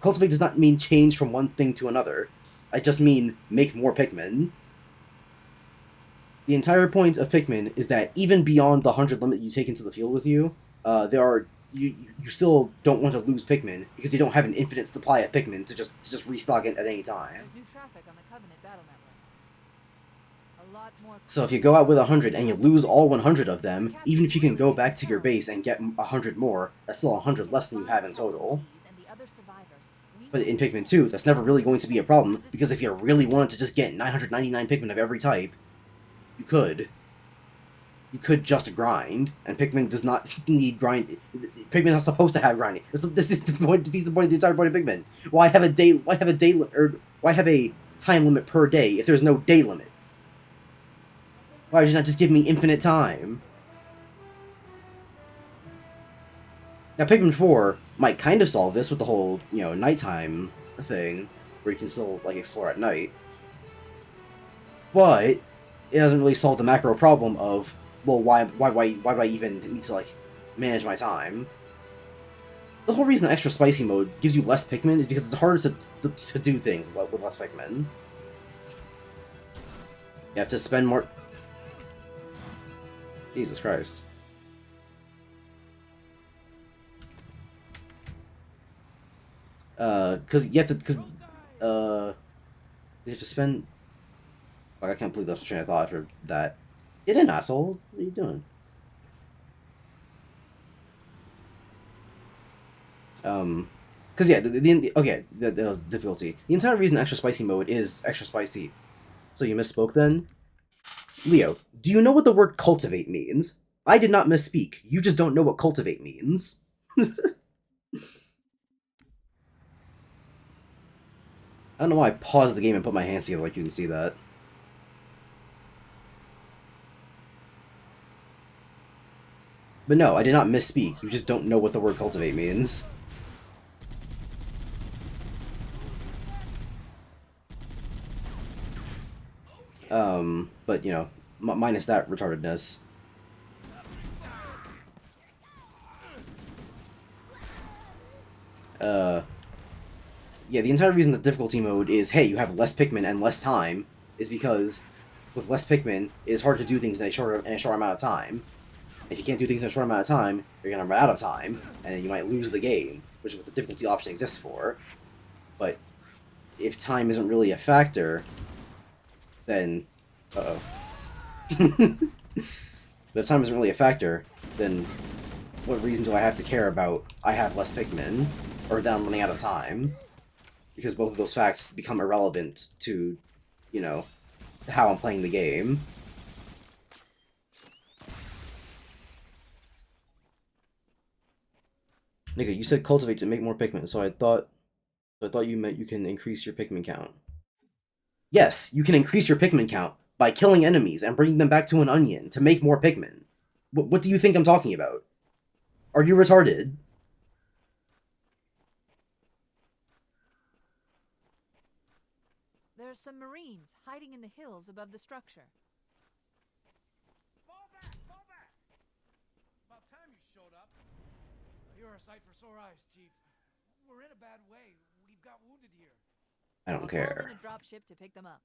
Cultivate does not mean change from one thing to another. I just mean make more Pikmin. The entire point of Pikmin is that even beyond the 100 limit you take into the field with you, you still don't want to lose Pikmin because you don't have an infinite supply of Pikmin to just restock it at any time. There's new traffic on the Covenant battle network. A lot more. So if you go out with 100 and you lose all 100 of them, even if you can go back to your base and get 100 more, that's still 100 less than you have in total. But in Pikmin 2, that's never really going to be a problem, because if you really wanted to just get 999 Pikmin of every type, you could. You could just grind, and Pikmin does not need grind. Pikmin is supposed to have grinding. This is the point. Defeats the point of the entire point of Pikmin. Why have a time limit per day if there's no day limit? Why would you not just give me infinite time? Now, Pikmin 4 might kind of solve this with the whole, you know, nighttime thing, where you can still, like, explore at night. But it doesn't really solve the macro problem of, well, why do I even need to, like, manage my time? The whole reason Extra Spicy mode gives you less Pikmin is because it's harder to do things with less Pikmin. You have to spend more... Jesus Christ. You have to spend... Like, I can't believe that's the train of thought after that. Get in, asshole. What are you doing? Because, yeah, that was difficulty. The entire reason Extra Spicy mode is extra spicy. So you misspoke then? Leo, do you know what the word cultivate means? I did not misspeak. You just don't know what cultivate means. I don't know why I paused the game and put my hands together like you didn't see that. But no, I did not misspeak. You just don't know what the word cultivate means. But, you know, minus that retardedness. Yeah, the entire reason the difficulty mode is, hey, you have less Pikmin and less time, is because with less Pikmin, it is hard to do things in a short amount of time. If you can't do things in a short amount of time, you're gonna run out of time, and then you might lose the game, which is what the difficulty option exists for. But if time isn't really a factor, then... uh-oh. But if time isn't really a factor, then what reason do I have to care about I have less Pikmin, or that I'm running out of time? Because both of those facts become irrelevant to, you know, how I'm playing the game. Nigga, you said cultivate to make more Pikmin, so I thought you meant you can increase your Pikmin count. Yes, you can increase your Pikmin count by killing enemies and bringing them back to an onion to make more Pikmin. What do you think I'm talking about? Are you retarded? There are some Marines hiding in the hills above the structure. Fall back! Fall back! About time you showed up. You're a sight for sore eyes, Chief. We're in a bad way. We've got wounded here. I don't I'll care. call in a dropship to pick them up.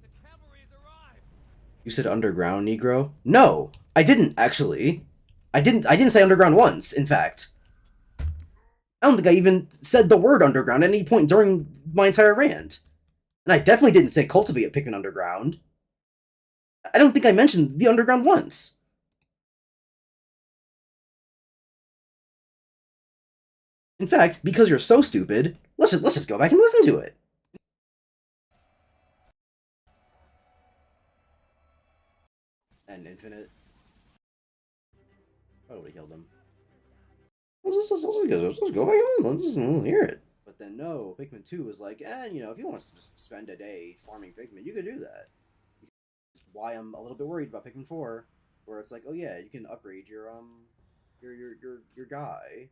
The cavalry's arrived. You said underground, Negro? No! I didn't, actually. I didn't say underground once, in fact. I don't think I even said the word underground at any point during my entire rant. And I definitely didn't say cultivate Pikmin underground. I don't think I mentioned the underground once. In fact, because you're so stupid, let's just go back and listen to it. And Infinite. Probably killed him. Let's go back and let's hear it. But then no, Pikmin 2 was like, you know, if you want to spend a day farming Pikmin, you could do that. That's why I'm a little bit worried about Pikmin 4, where it's like, oh yeah, you can upgrade your guy.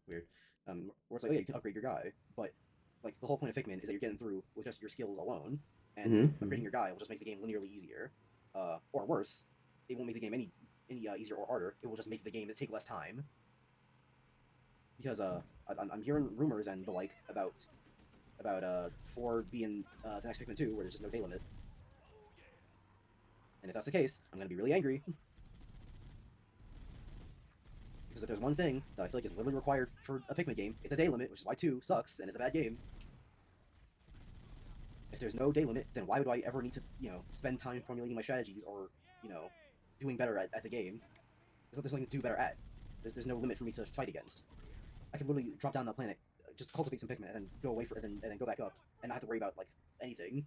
Weird. Where it's like, oh yeah, you can upgrade your guy, but like the whole point of Pikmin is that you're getting through with just your skills alone, and upgrading your guy will just make the game linearly easier, or worse, it won't make the game any easier or harder. It will just make the game take less time. Because I'm hearing rumors and the like about 4 being the next Pikmin 2, where there's just no day limit. And if that's the case, I'm gonna be really angry. Because if there's one thing that I feel like is literally required for a Pikmin game, it's a day limit, which is why 2 sucks and is a bad game. If there's no day limit, then why would I ever need to, you know, spend time formulating my strategies or, you know, doing better at the game? There's something to do better at. There's no limit for me to fight against. I could literally drop down that planet, just cultivate some Pikmin, and then go away for, and then go back up, and not have to worry about like anything.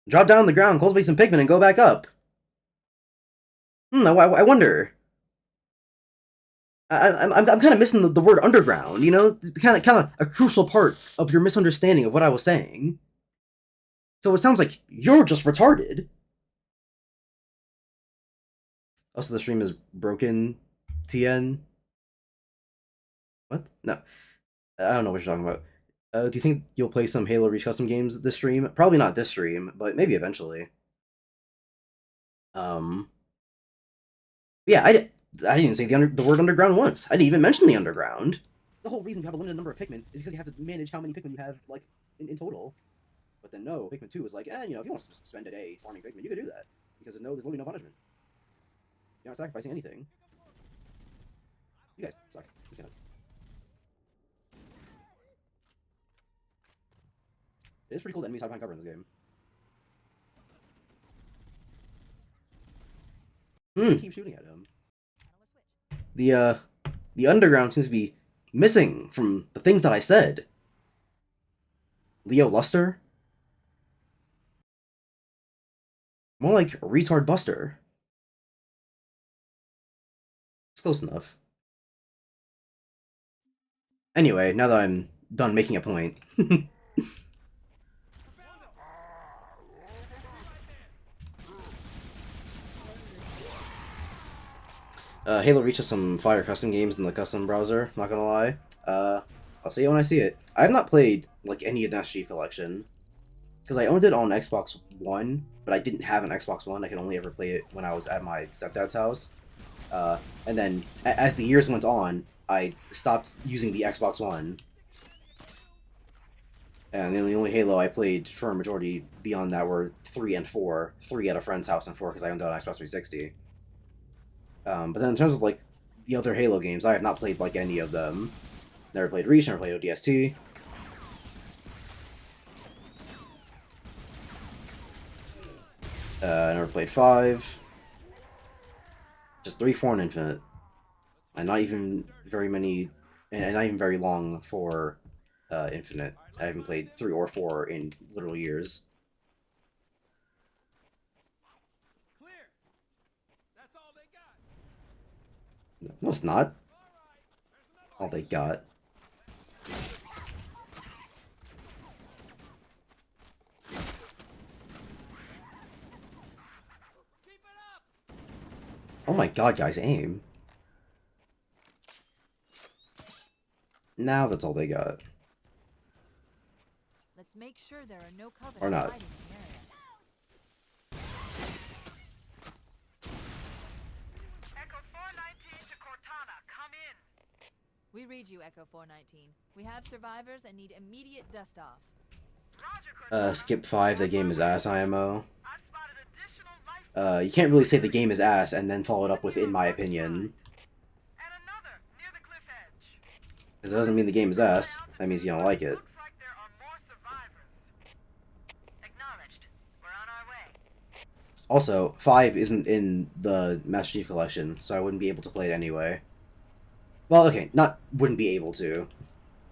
Drop down on the ground, cultivate some Pikmin, and go back up. I wonder. I'm kind of missing the word underground. You know, it's kind of a crucial part of your misunderstanding of what I was saying. So it sounds like you're just retarded. Also, the stream is broken. TN. What? No. I don't know what you're talking about. Do you think you'll play some Halo Reach custom games this stream? Probably not this stream, but maybe eventually. Yeah, I didn't say the word underground once. I didn't even mention the underground. The whole reason you have a limited number of Pikmin is because you have to manage how many Pikmin you have, like, in total. But then no, Pikmin 2 is like, you know, if you want to spend a day farming Pikmin, you can do that. Because there's literally no punishment. You're not sacrificing anything. You guys suck. You cannot. It is pretty cool that enemies hide behind cover in this game. Keep shooting at him. The underground seems to be missing from the things that I said. Leo Luster? More like Retard Buster. It's close enough. Anyway, now that I'm done making a point. Halo Reach has some fire custom games in the custom browser, not gonna lie. I'll see it when I see it. I have not played, like, any of Master Chief Collection. because I owned it on Xbox One, but I didn't have an Xbox One. I could only ever play it when I was at my stepdad's house. And then as the years went on, I stopped using the Xbox One. And the only Halo I played for a majority beyond that were 3 and 4. 3 at a friend's house and 4 because I owned it on Xbox 360. But then in terms of like the other Halo games, I have not played like any of them. Never played Reach, never played ODST. Never played 5. Just 3, 4, and Infinite. And not even very many, and not even very long for Infinite. I haven't played 3 or 4 in literal years. Clear. That's all they got. No, it's not. All they got. Oh my god, guys, aim. Now that's all they got. Let's make sure there are no Covenant Or not. fighting in the area. Echo 419 to Cortana. Come in. We read you, Echo 419. We have survivors and need immediate dust off. Roger, Cortana. Skip 5, the game is ass, IMO. I've spotted additional life You can't really say the game is ass and then follow it up with, in my opinion. and another near the cliff edge. Because it doesn't mean the game is ass. That means you don't like it. Looks like there are more survivors. Acknowledged. We're on our way. Also, 5 isn't in the Master Chief Collection, so I wouldn't be able to play it anyway. Well, okay, not wouldn't be able to.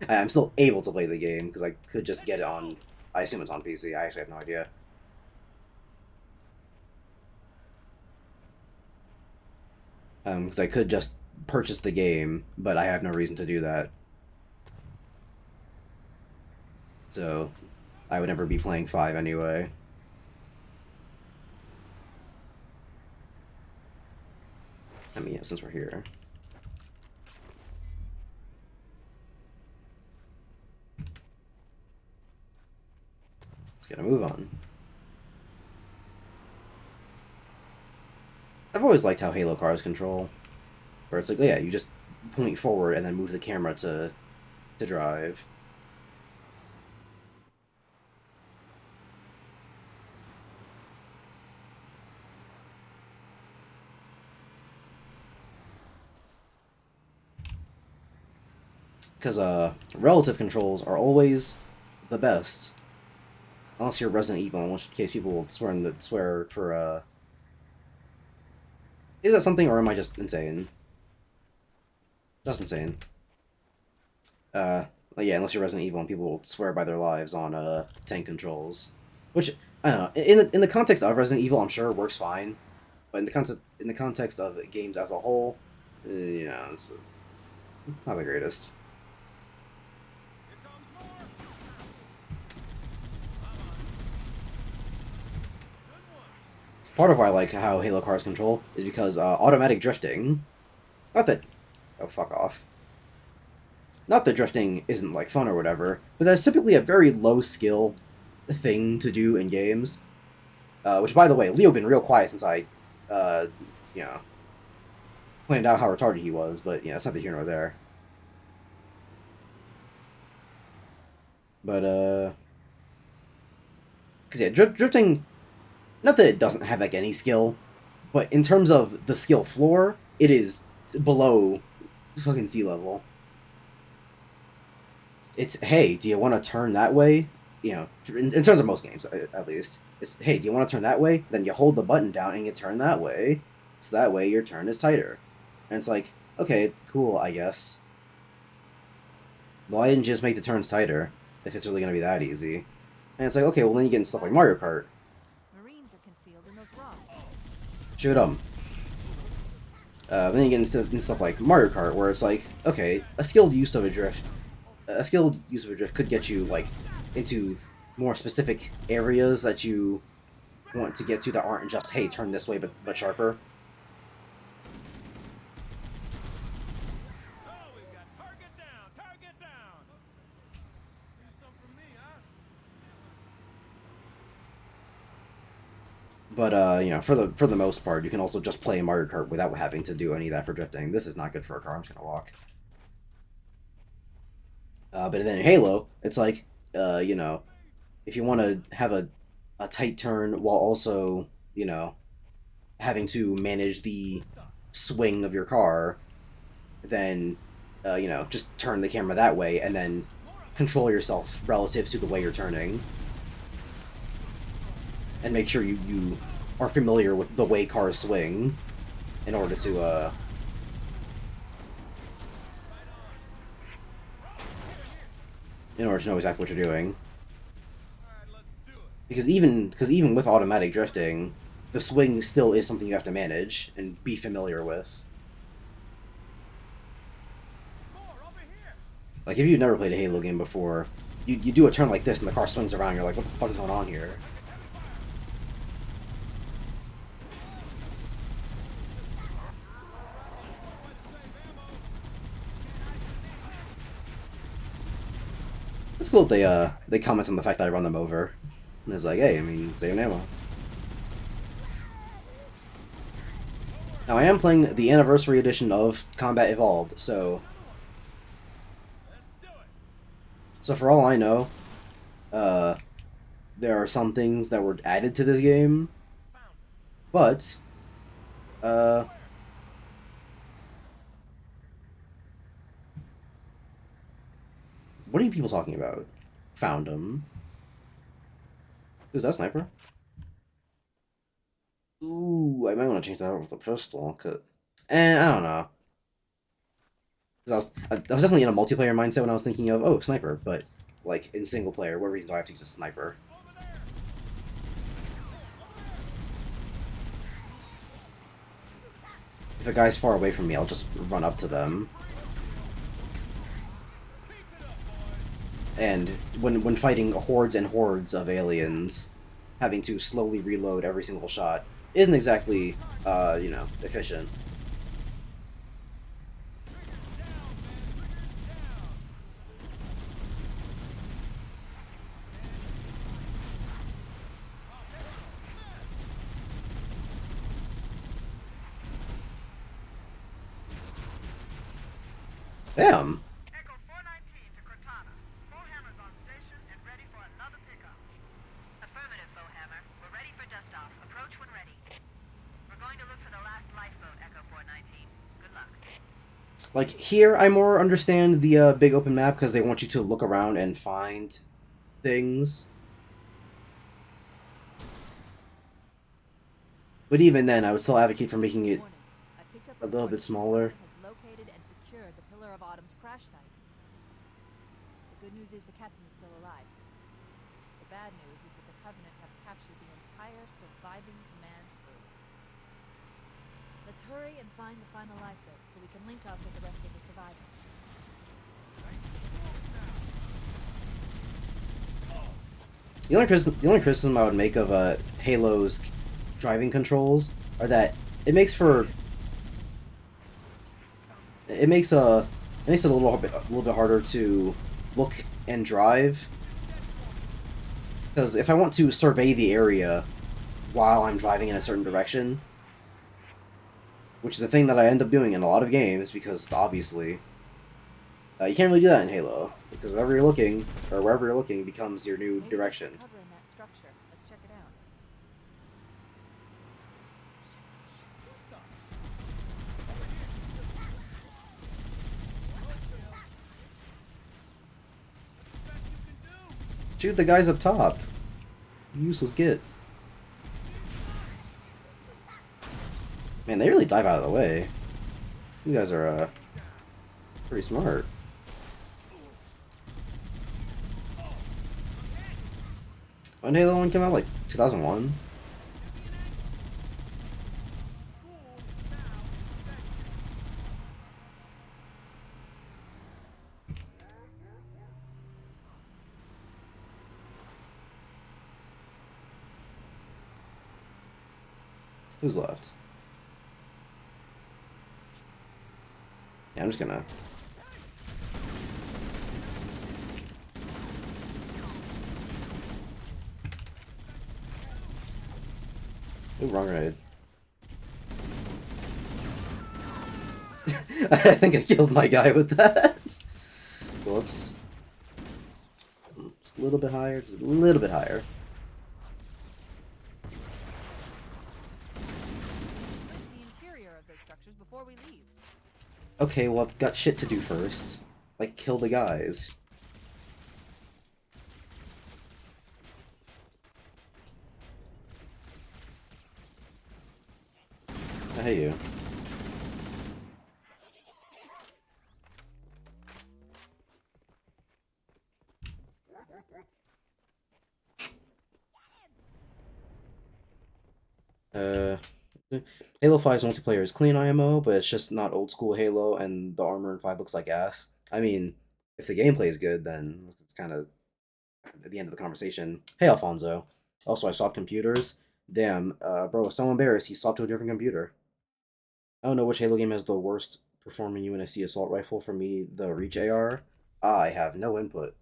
I'm still able to play the game, because I could just get it on... I assume it's on PC, I actually have no idea. Because I could just purchase the game, but I have no reason to do that. So, I would never be playing 5 anyway. I mean, yeah, since we're here. Let's get a move on. I've always liked how Halo cars control. Where it's like, oh yeah, you just point forward and then move the camera to drive. Because relative controls are always the best. Unless you're Resident Evil, in which case people will swear for Is that something, or am I just insane? Just insane. Yeah, unless you're Resident Evil and people will swear by their lives on tank controls, which I don't know. In the context of Resident Evil, I'm sure it works fine, but in the context of games as a whole, yeah, it's not the greatest. Part of why I like how Halo cars control is because automatic drifting. Not that. Oh, fuck off. Not that drifting isn't like fun or whatever, but that's typically a very low skill thing to do in games. Which, by the way, Leo been real quiet since I, you know, pointed out how retarded he was, but yeah, it's not the here nor there. But because yeah, drifting. Not that it doesn't have like any skill, but in terms of the skill floor, it is below fucking sea level. It's, hey, do you want to turn that way? You know, in terms of most games, at least. It's, hey, do you want to turn that way? Then you hold the button down and you turn that way, so that way your turn is tighter. And it's like, okay, cool, I guess. Why didn't you just make the turns tighter, if it's really going to be that easy? And it's like, okay, well then you get into stuff like Mario Kart. Shoot 'em. Then you get into stuff like Mario Kart, where it's like, okay, a skilled use of a drift could get you like into more specific areas that you want to get to that aren't just, hey, turn this way but sharper. Oh, we've got target down, target down. Do some for me, huh? But you know, for the most part, you can also just play Mario Kart without having to do any of that for drifting. This is not good for a car. I'm just gonna walk. But then in Halo, it's like, you know, if you want to have a tight turn while also, you know, having to manage the swing of your car, then, you know, just turn the camera that way and then control yourself relative to the way you're turning. And make sure you are familiar with the way cars swing in order to, know exactly what you're doing. Because even with automatic drifting, the swing still is something you have to manage and be familiar with. Like, if you've never played a Halo game before, you do a turn like this and the car swings around, you're like, what the fuck is going on here? It's cool that they comment on the fact that I run them over. And it's like, hey, I mean, save ammo. Now, I am playing the Anniversary Edition of Combat Evolved, so for all I know, there are some things that were added to this game, but, what are you people talking about? Found him. Is that sniper? Ooh, I might want to change that over with the pistol, cause, I don't know. I was definitely in a multiplayer mindset when I was thinking of, oh, sniper, but, like, in single player, what reason do I have to use a sniper? If a guy's far away from me, I'll just run up to them. And when fighting hordes and hordes of aliens, having to slowly reload every single shot isn't exactly, you know, efficient. Damn. Echo 419 to Cortana. Foehammer's on station and ready for another pickup. Affirmative, Foehammer. We're ready for dust-off. Approach when ready. We're going to look for the last lifeboat, Echo 419. Good luck. Like, here I more understand the big open map because they want you to look around and find things. But even then, I would still advocate for making it a little bit smaller. Of Autumn's crash site. The good news is the captain is still alive. The bad news is that the Covenant have captured the entire surviving command crew. Let's hurry and find the final lifeboat so we can link up with the rest of the survivors. The only criticism I would make of Halo's driving controls are that it makes it a little bit harder to look and drive. Because if I want to survey the area while I'm driving in a certain direction, which is a thing that I end up doing in a lot of games, because obviously you can't really do that in Halo, because wherever you're looking becomes your new direction. Let's check it out. Shoot the guys up top. Useless git. Man, they really dive out of the way. You guys are, pretty smart. When did Halo 1 came out? Like, 2001? Who's left? Yeah, I'm just gonna... Ooh, wrong grenade. I think I killed my guy with that. Whoops. Just a little bit higher, just a little bit higher. Search the interior of those structures before we leave. Okay, well, I've got shit to do first. Like, kill the guys. I hate you. Halo 5's multiplayer is clean IMO, but it's just not old school Halo, and the armor in 5 looks like ass. I mean, if the gameplay is good, then it's kind of at the end of the conversation. Hey, Alfonso. Also, I swapped computers. Damn, bro was so embarrassed he swapped to a different computer. I don't know which Halo game has the worst performing UNSC assault rifle. For me, the Reach AR. I have no input.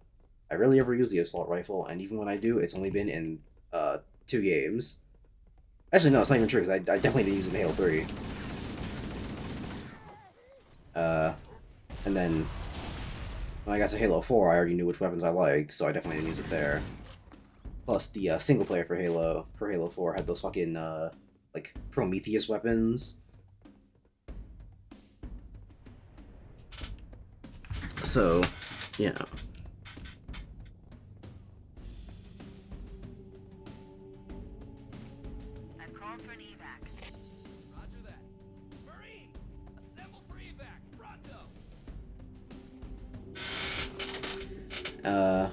I rarely ever use the assault rifle, and even when I do, it's only been in 2 games. Actually, no, it's not even true, because I definitely didn't use it in Halo 3. And then, when I got to Halo 4, I already knew which weapons I liked, so I definitely didn't use it there. Plus, the single player for Halo 4 had those fucking, like, Prometheus weapons. So, yeah. I've called for an evac. Roger that. Marines, assemble for evac. Pronto.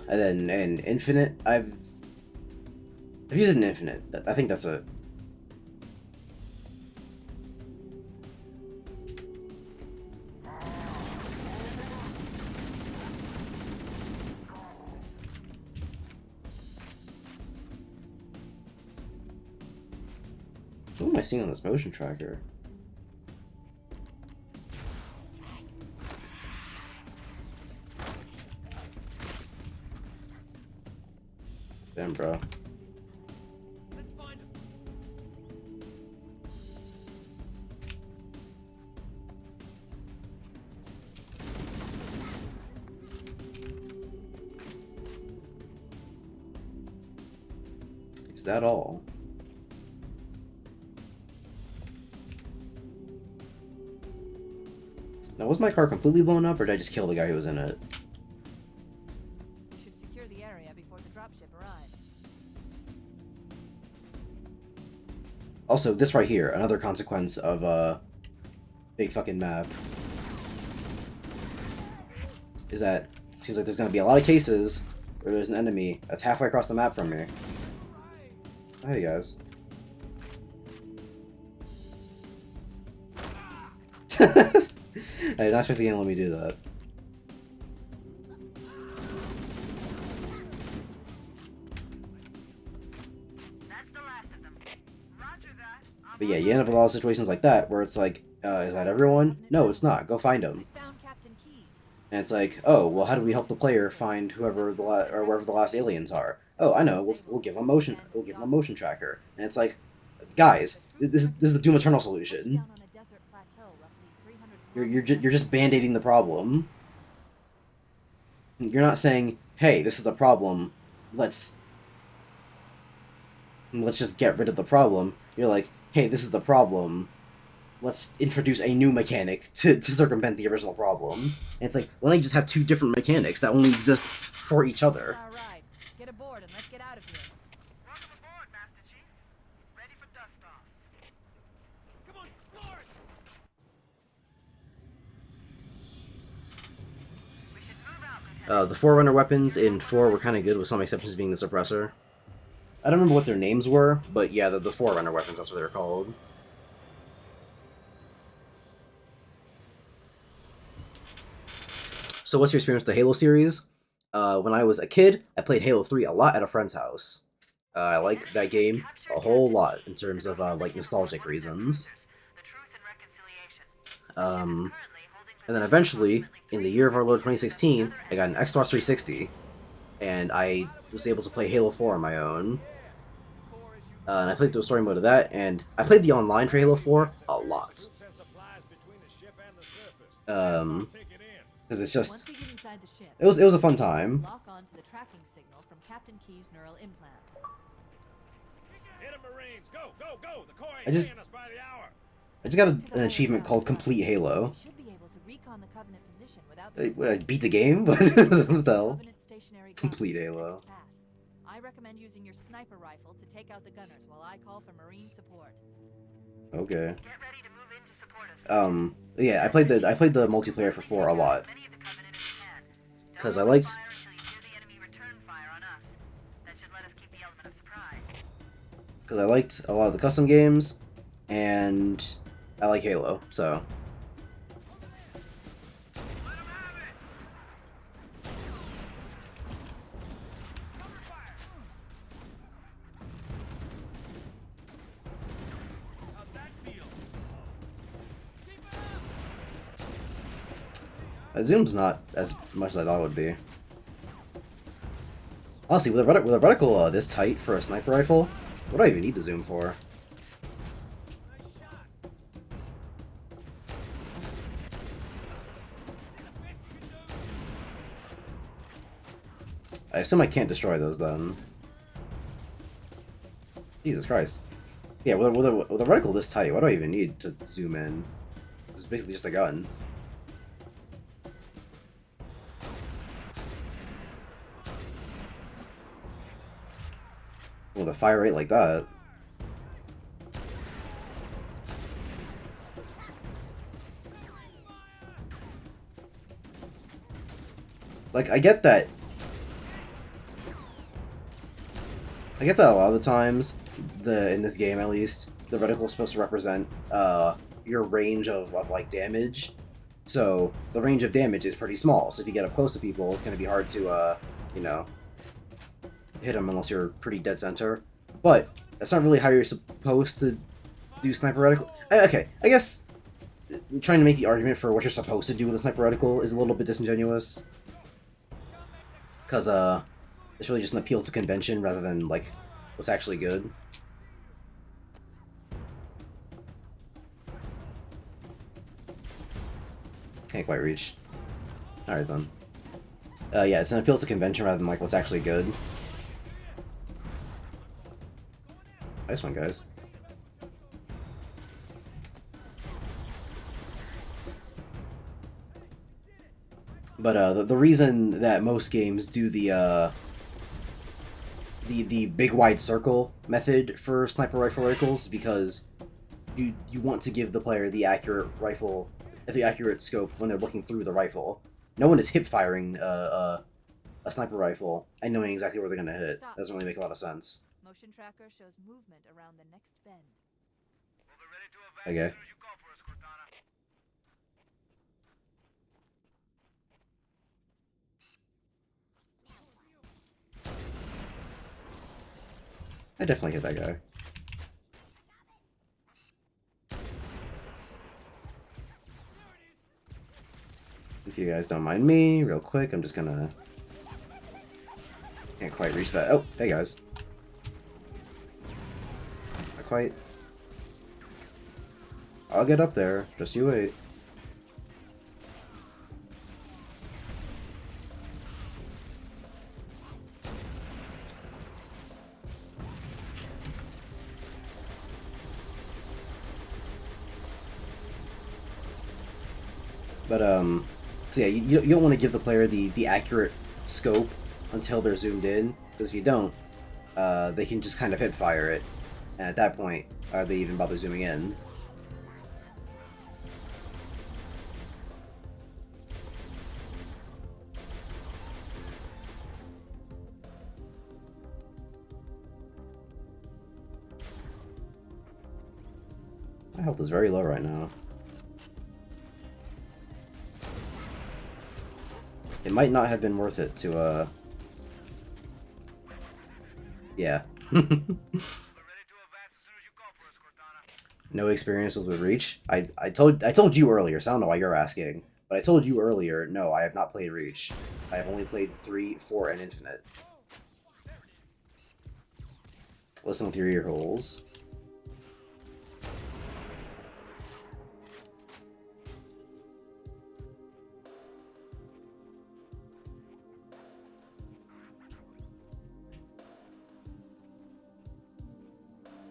And then in Infinite, I've used it in Infinite. I think that's it. What am I seeing on this motion tracker? Damn, bro. Let's find him. Is that all? Now, was my car completely blown up, or did I just kill the guy who was in it? We should secure the area before the dropship arrives. Also, this right here, another consequence of big fucking map, is that it seems like there's gonna be a lot of cases where there's an enemy that's halfway across the map from me. Hey guys. I did not expect the game to let me do that. That's the last of them. Roger that. But yeah, you end up with a lot of situations like that where it's like, is that everyone? No, it's not. Go find them. I found Captain Keyes. And it's like, oh, well, how do we help the player find whoever or wherever the last aliens are? Oh, I know. We'll give them a motion tracker. And it's like, guys, this is the Doom Eternal solution. Down on a desert plateau, roughly 300 You're just band-aiding the problem. You're not saying, hey, this is the problem. Let's just get rid of the problem. You're like, hey, this is the problem. Let's introduce a new mechanic to circumvent the original problem. And it's like, why don't you just have 2 different mechanics that only exist for each other? All right, get aboard and let's get out of here. Welcome aboard, Master Chief. Ready for dust off. Come on, score it. We should move out, Lieutenant. The Forerunner weapons in 4 were kind of good, with some exceptions being the Suppressor. I don't remember what their names were, but yeah, the Forerunner weapons, that's what they were called. So what's your experience with the Halo series? When I was a kid, I played Halo 3 a lot at a friend's house. I like that game a whole lot in terms of like nostalgic reasons. The truth and reconciliation. And then eventually, in the year of our Lord 2016, I got an Xbox 360, and I was able to play Halo 4 on my own. Core as you And I played through the story mode of that, and I played the online for Halo 4 a lot. Because it's Once just we get inside the ship, it was a fun time. lock on to the tracking signal from Captain Key's neural implants. Hit 'em, Marines! Go, go, go! The core I ain't just- paying us by the hour. I just got an achievement called Complete Halo. We should be able to recon the Covenant position without What, I beat the game? What the hell? Covenant stationary guns Complete in the Halo. next pass. I recommend using your sniper rifle to take out the gunners while I call for Marine support. Okay. Get ready to move in to support us. Yeah, I played the multiplayer for 4 a lot. Many of the Covenant if you can. Don't 'Cause I open liked- fire until you hear the enemy return fire on us. That should let us keep the element of surprise. Because I liked a lot of the custom games, and I like Halo, so. Let 'em have it! Cover fire! How'd that feel? Keep it up! The zoom's not as much as I thought it would be. Honestly, with a reticle this tight for a sniper rifle, what do I even need the zoom for? Nice shot! Did the best you can do! I assume I can't destroy those then. Jesus Christ. Yeah, with a reticle this tight, what do I even need to zoom in? It's basically just a gun. With a fire rate like that. Like, I get that a lot of the times, in this game at least, the reticle is supposed to represent your range of like damage. So the range of damage is pretty small. So if you get up close to people, it's going to be hard to you know, hit them unless you're pretty dead center. But that's not really how you're supposed to do sniper reticle. Okay, I guess trying to make the argument for what you're supposed to do with a sniper reticle is a little bit disingenuous. Because it's really just an appeal to convention rather than like what's actually good. Can't quite reach. Alright then. Yeah, it's an appeal to convention rather than like what's actually good. Nice one, guys. But the reason that most games do the big wide circle method for sniper rifle reticles is because you want to give the player the accurate scope when they're looking through the rifle. No one is hip firing a sniper rifle and knowing exactly where they're gonna hit. Stop. Doesn't really make a lot of sense. Motion tracker shows movement around the next bend. We'll be ready to evac Okay. as soon as you call for us, Cortana. I definitely hit that guy. If you guys don't mind me, real quick, I'm just gonna... Can't quite reach that. Oh, hey guys. Not quite. I'll get up there. Just you wait. But, so yeah, you don't want to give the player the accurate scope until they're zoomed in, because if you don't, they can just kind of hip fire it, and at that point, are they even bother zooming in? My health is very low right now. It might not have been worth it to, yeah. We're ready to evac as soon as you call for us, Cortana. No experiences with Reach? I told you earlier, so I don't know why you're asking. But I told you earlier, no, I have not played Reach. I have only played 3, 4, and Infinite. Listen with your ear holes.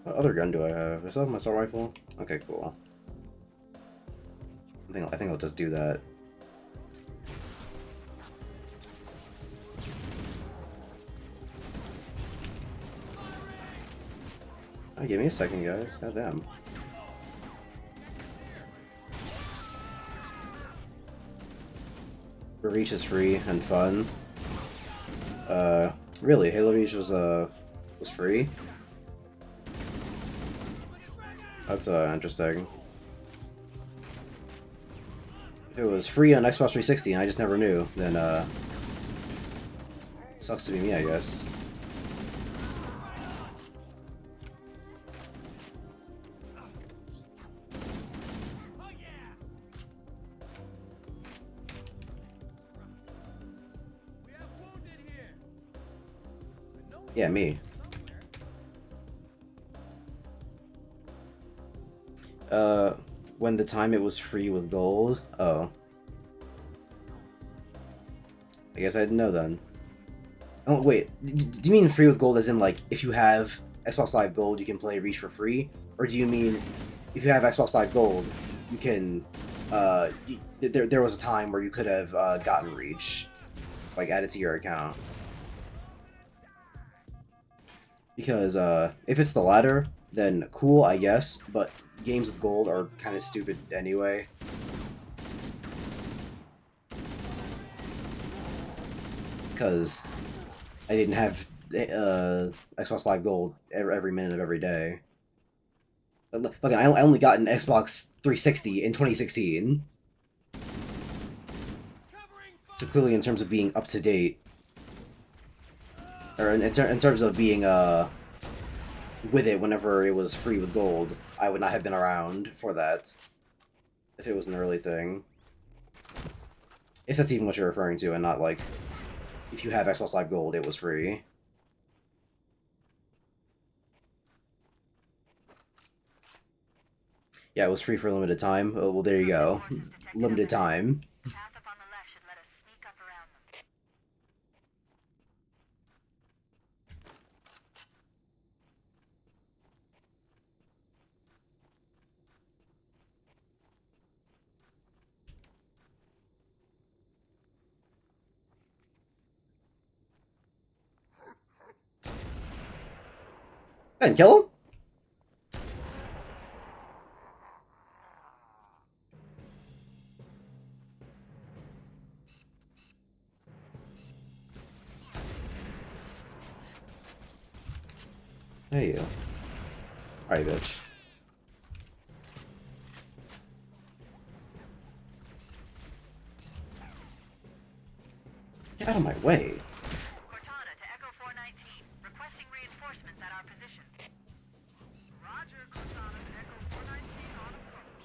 What other gun do I have? I still have my assault rifle? Okay, cool. I think I'll just do that. Oh, give me a second, guys. God damn. Reach is free and fun. Really, Halo Reach was free? That's interesting. If it was free on Xbox 360 and I just never knew, then sucks to be me, I guess. Yeah, me. When the time it was free with gold? Oh. I guess I didn't know then. Oh, wait. Do you mean free with gold as in, like, if you have Xbox Live Gold, you can play Reach for free? Or do you mean, if you have Xbox Live Gold, you can, there was a time where you could have, gotten Reach, like, added to your account? Because, if it's the latter, then cool, I guess, but games with gold are kind of stupid anyway. Because I didn't have Xbox Live Gold every minute of every day. Look, I only got an Xbox 360 in 2016. So clearly in terms of being up to date, or in terms of being with it whenever it was free with gold, I would not have been around for that if it was an early thing. If that's even what you're referring to, and not like, if you have Xbox Live Gold, it was free. Yeah, it was free for a limited time. Oh, well, there you go. Limited time. Path up on the left should let us sneak up around them. And kill him? Hey, you. Alright, bitch. Get out of my way. Cortana to Echo 419. Requesting reinforcements at our position. Roger, Cortana to Echo 419 on approach.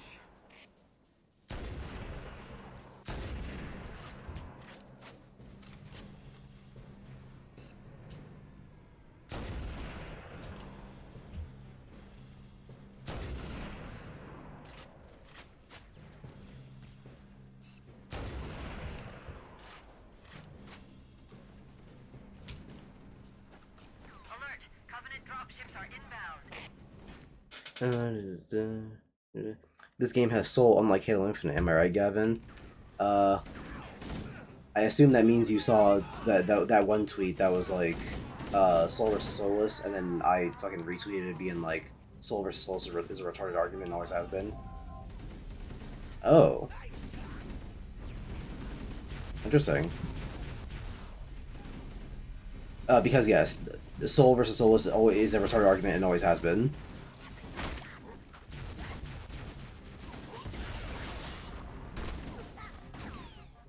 Alert! Covenant dropships are inbound. This game has soul, unlike Halo Infinite. Am I right, Gavin? I assume that means you saw that one tweet that was like, soul versus soulless, and then I fucking retweeted it being like, soul versus soulless is a retarded argument and always has been. Oh. Interesting. Because yes, soul versus soulless always is a retarded argument and always has been.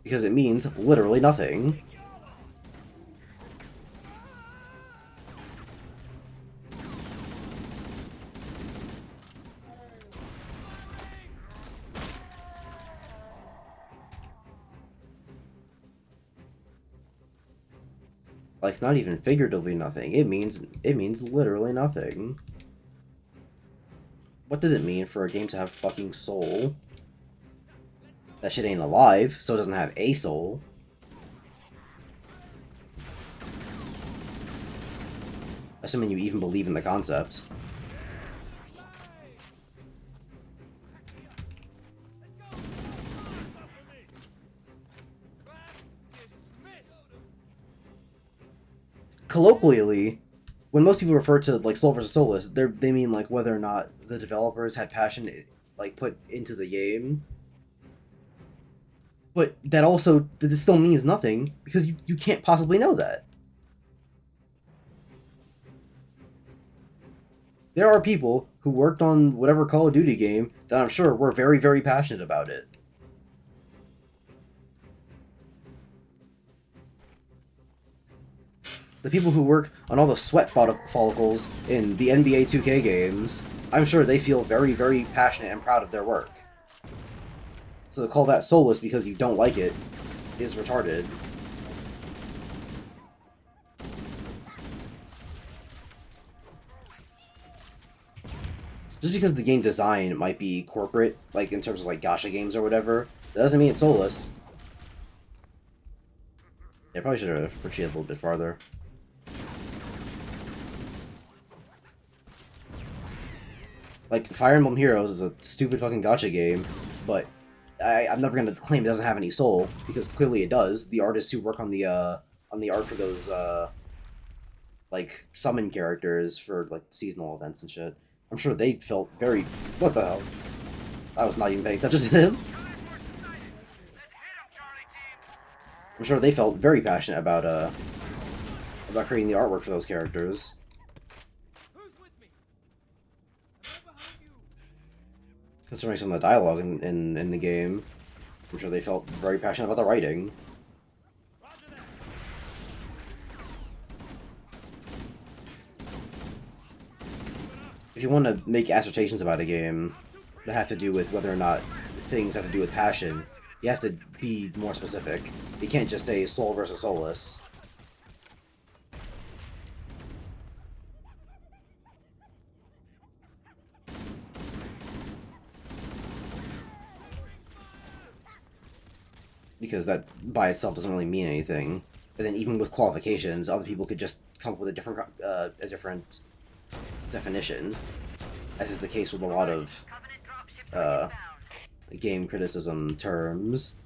Because it means literally nothing. Like, not even figuratively nothing. It means literally nothing. What does it mean for a game to have fucking soul? That shit ain't alive, so it doesn't have a soul. Assuming you even believe in the concept. Colloquially, when most people refer to like soul versus soulless, they mean like whether or not the developers had passion like put into the game. But that also this still means nothing because you can't possibly know that. There are people who worked on whatever Call of Duty game that I'm sure were very, very passionate about it. The people who work on all the sweat follicles in the NBA 2K games, I'm sure they feel very, very passionate and proud of their work. So to call that soulless because you don't like it is retarded. Just because the game design might be corporate, like in terms of like gacha games or whatever, that doesn't mean it's soulless. Yeah, I probably should have retreated a little bit farther. Like, Fire Emblem Heroes is a stupid fucking gacha game, but I'm never gonna claim it doesn't have any soul, because clearly it does. The artists who work on the art for those, like, summon characters for, like, seasonal events and shit, I'm sure they felt very... What the hell? I was not even paying attention to him. I'm sure they felt very passionate about creating the artwork for those characters. Considering some of the dialogue in the game, I'm sure they felt very passionate about the writing. If you want to make assertions about a game that have to do with whether or not things have to do with passion, you have to be more specific. You can't just say soul versus soulless. Because that by itself doesn't really mean anything. And then even with qualifications, other people could just come up with a different definition, as is the case with a lot of game criticism terms,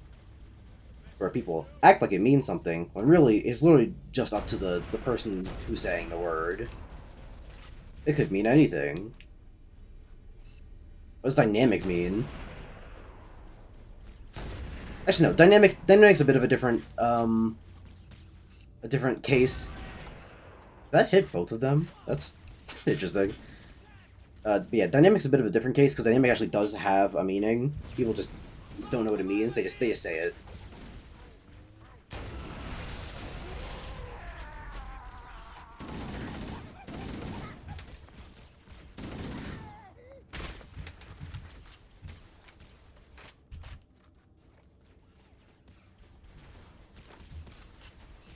where people act like it means something, when really it's literally just up to the person who's saying the word. It could mean anything. What does dynamic mean? Actually, no. Dynamic's a bit of a different case. That hit both of them. That's interesting. But yeah, dynamic's a bit of a different case because dynamic actually does have a meaning. People just don't know what it means. They just say it.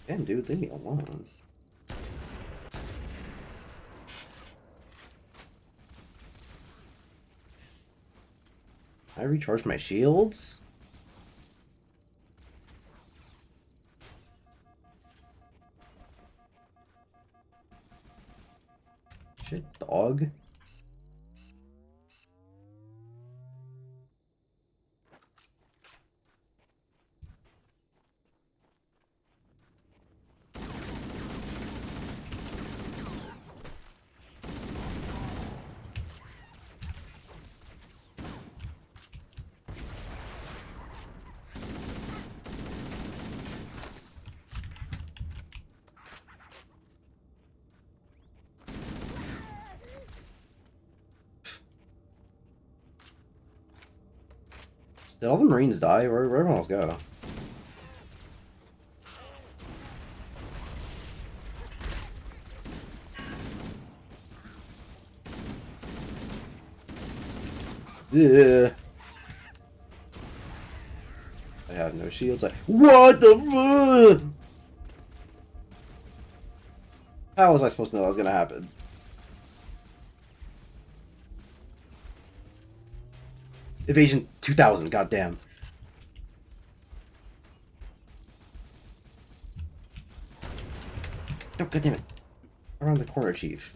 Damn, dude, leave me alone. I recharge my shields? Shit, dog. Did all the Marines die? Where'd everyone else go? Yeah. I have no shields. What the fuck? How was I supposed to know that was gonna happen? Evasion 2000, goddamn. Oh, goddamn it. Around the corner, Chief.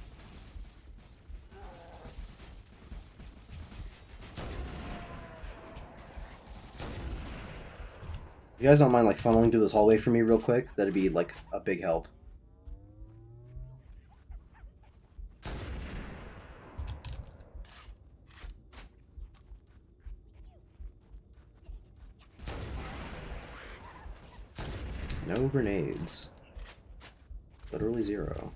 You guys don't mind, like, funneling through this hallway for me real quick? That'd be, like, a big help. No grenades. Literally 0.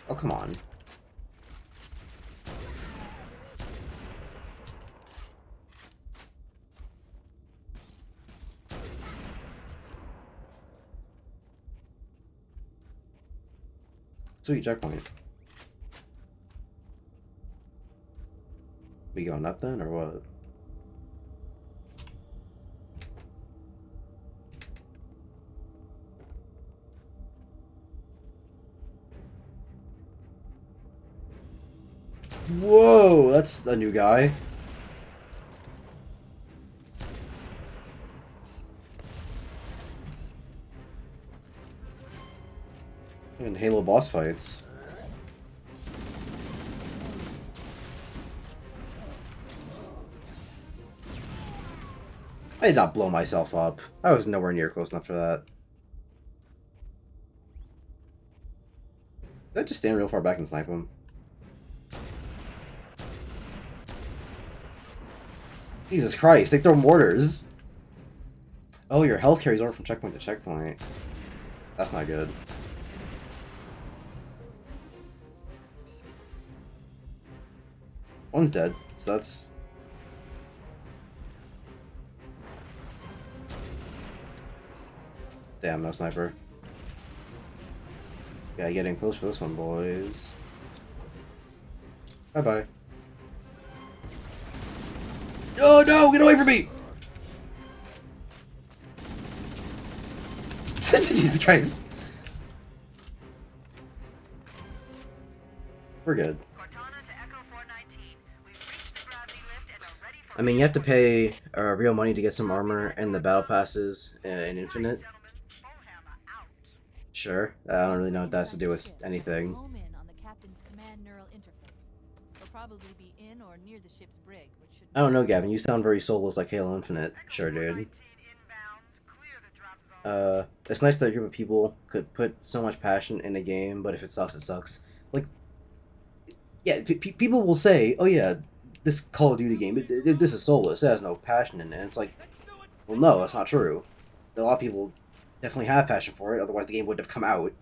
Oh, come on. Sweet, checkpoint. We going up then, or what? Whoa, that's a new guy. In Halo boss fights. I did not blow myself up. I was nowhere near close enough for that. Did I just stand real far back and snipe him? Jesus Christ, they throw mortars! Oh, your health carries over from checkpoint to checkpoint. That's not good. One's dead, so that's... Damn, no sniper. Gotta get in close for this one, boys. Bye-bye. Oh no, get away from me! Jesus Christ. We're good. I mean, you have to pay real money to get some armor and the battle passes in Infinite. Sure, I don't really know what that has to do with anything. Home in on the captain's command neural interface. They'll probably be in or near the ship's brig, which should... I don't know, Gavin. You sound very soulless like Halo Infinite. Sure, dude. It's nice that a group of people could put so much passion in a game, but if it sucks, it sucks. Like, yeah, people will say, oh yeah, this Call of Duty game, this is soulless, it has no passion in it. And it's like, well, no, that's not true. A lot of people definitely have passion for it, otherwise the game wouldn't have come out.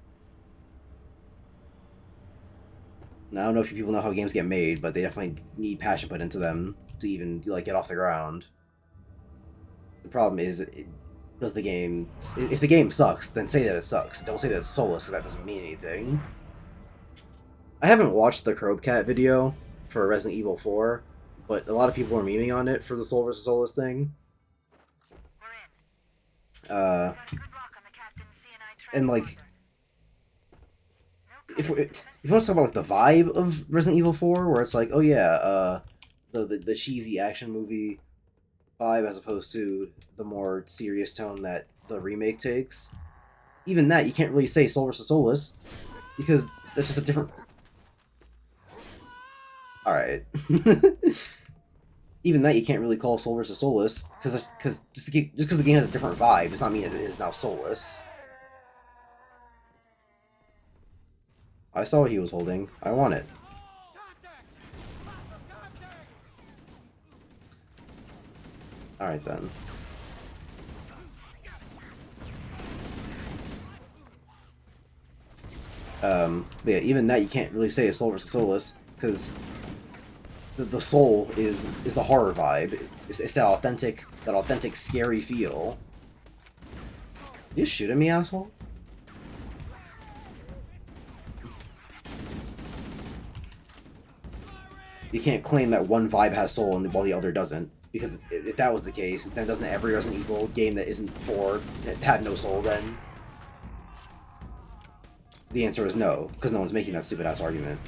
Now, I don't know if you people know how games get made, but they definitely need passion put into them to even, like, get off the ground. The problem is, does the game... If the game sucks, then say that it sucks. Don't say that it's soulless, because that doesn't mean anything. I haven't watched the Crowcat video for Resident Evil 4, but a lot of people are memeing on it for the soul versus soulless thing. And, like... If you want to talk about, like, the vibe of Resident Evil 4, where it's like, oh yeah, the cheesy action movie vibe as opposed to the more serious tone that the remake takes, even that, you can't really say soul versus soulless, because that's just a different... Alright. Even that you can't really call soul versus soulless, because just because the game has a different vibe does not mean it is now soulless. I saw what he was holding. I want it. Alright then. But yeah, even that you can't really say is soul versus soulless, because the soul is the horror vibe. It's that authentic scary feel. You shoot at me, asshole? You can't claim that one vibe has soul and while the other doesn't. Because if that was the case, then doesn't every Resident Evil game that isn't 4 have no soul then? The answer is no, because no one's making that stupid-ass argument.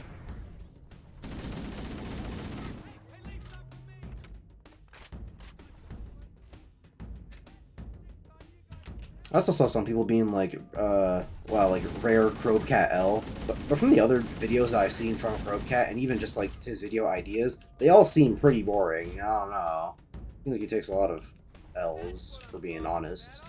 I also saw some people being like, wow, like, rare Crobecat L. But from the other videos that I've seen from Crobecat, and even just, like, his video ideas, they all seem pretty boring. I don't know. Seems like he takes a lot of L's, for being honest.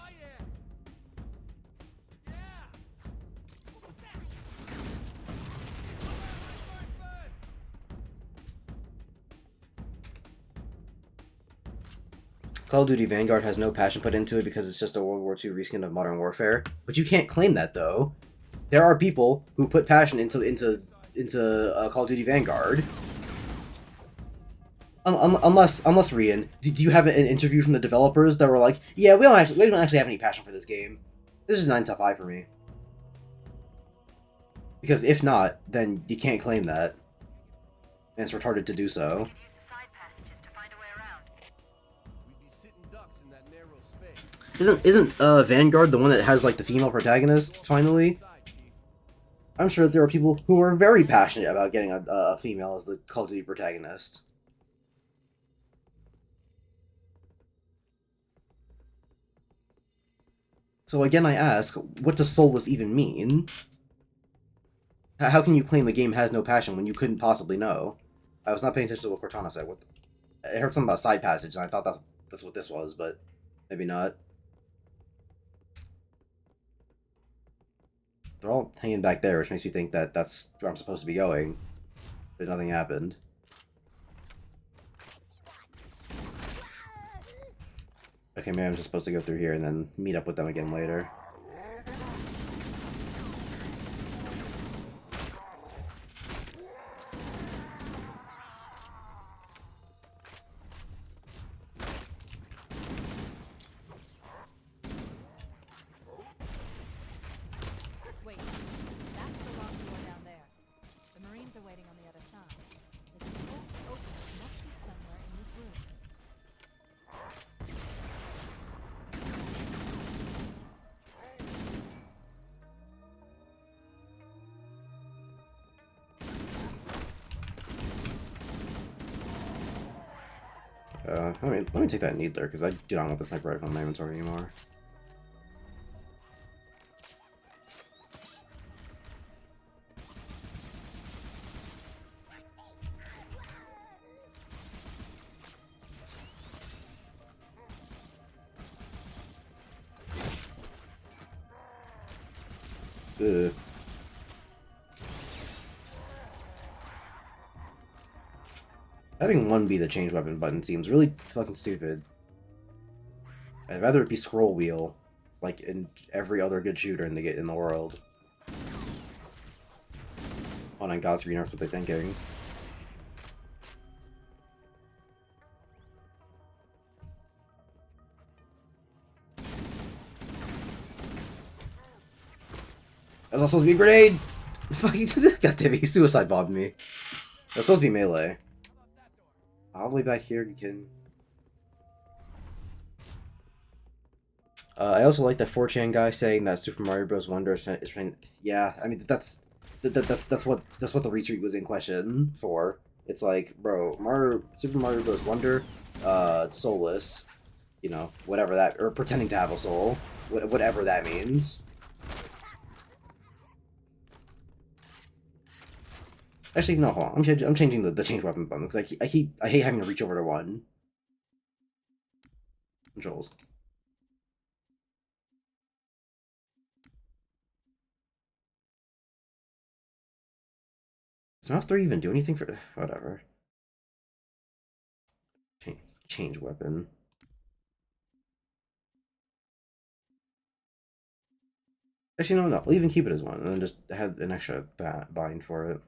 Call of Duty Vanguard has no passion put into it because it's just a World War II reskin of Modern Warfare. But you can't claim that, though. There are people who put passion into Call of Duty Vanguard. Unless Rian, do you have an interview from the developers that were like, yeah, we don't actually have any passion for this game. This is 9 to 5 for me. Because if not, then you can't claim that. And it's retarded to do so. Isn't Vanguard the one that has, like, the female protagonist, finally? I'm sure that there are people who are very passionate about getting a female as the Call of Duty protagonist. So again I ask, what does soulless even mean? How can you claim the game has no passion when you couldn't possibly know? I was not paying attention to what Cortana said. I heard something about side passage, and I thought that's what this was, but maybe not. They're all hanging back there, which makes me think that that's where I'm supposed to be going. But nothing happened. Okay, maybe I'm just supposed to go through here and then meet up with them again later. Wait, that's the locked door down there. The Marines are waiting on the other side. It's supposed to open. It must be somewhere in this room. Let me take that needler, because I do not want the sniper rifle in my inventory anymore. Ugh. Having one be the change weapon button seems really fucking stupid. I'd rather it be scroll wheel, like in every other good shooter in the world. Oh, on God's green earth, what they're thinking. That was not supposed to be a grenade! Fucking God damn it, he suicide bombed me. That's supposed to be melee. All the way back here, you can. I also like that 4chan guy saying that Super Mario Bros. Wonder is yeah, I mean that's what the retweet was in question for. It's like, bro, Super Mario Bros. Wonder, soulless, you know, whatever that, or pretending to have a soul, whatever that means. Actually, no, hold on. I'm changing the change weapon button because I hate having to reach over to one. Controls. Does mouse 3 even do anything for whatever? Change weapon. Actually, no, I'll even keep it as one, and then just have an extra bind for it.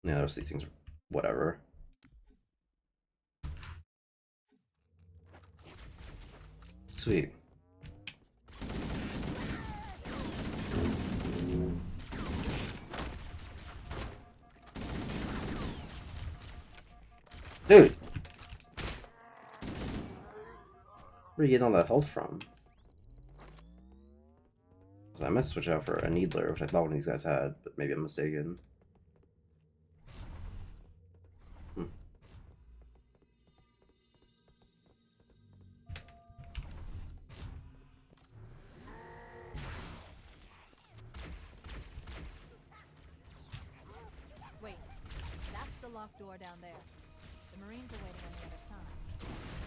Yeah, those these things, whatever. Sweet. Dude! Where are you getting all that health from? So I meant to switch out for a Needler, which I thought one of these guys had, but maybe I'm mistaken. Hmm. Wait, that's the locked door down there. The Marines are waiting on the other side. The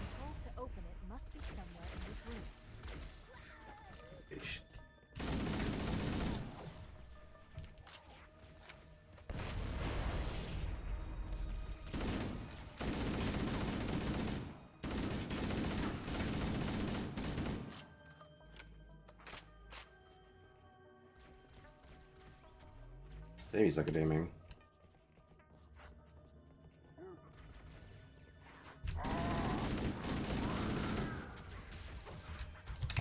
controls to open it must be somewhere in this room. Ish. He's like a daming.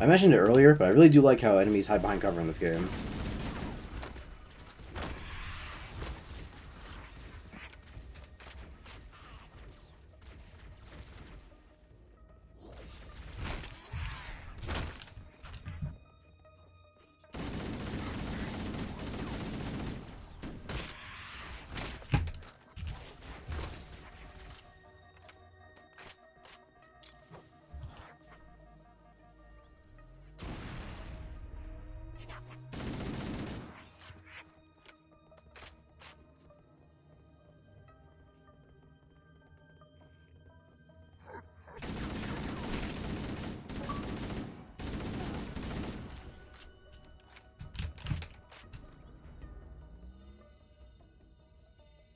I mentioned it earlier, but I really do like how enemies hide behind cover in this game.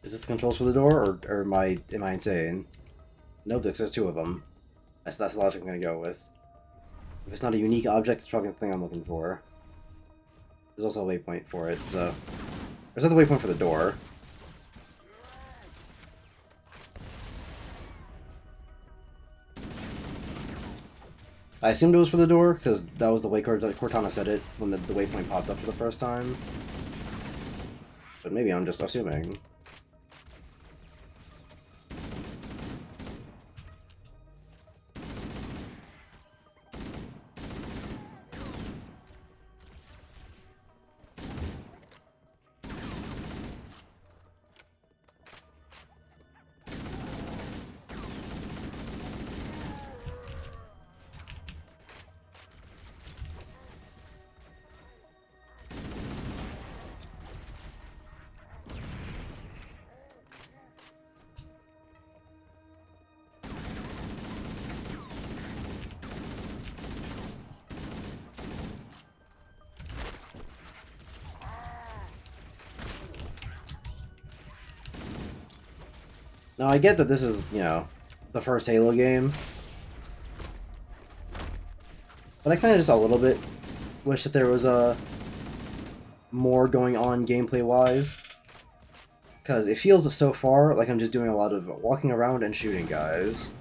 Is this the controls for the door, or am I insane? Nope, there's two of them. That's the logic I'm gonna go with. If it's not a unique object, it's probably the thing I'm looking for. There's also a waypoint for it, so... There's another waypoint for the door. I assumed it was for the door, because that was the way Cortana said it when the waypoint popped up for the first time. But maybe I'm just assuming. Now, I get that this is, you know, the first Halo game. But I kind of just a little bit wish that there was more going on gameplay-wise. Because it feels so far like I'm just doing a lot of walking around and shooting guys.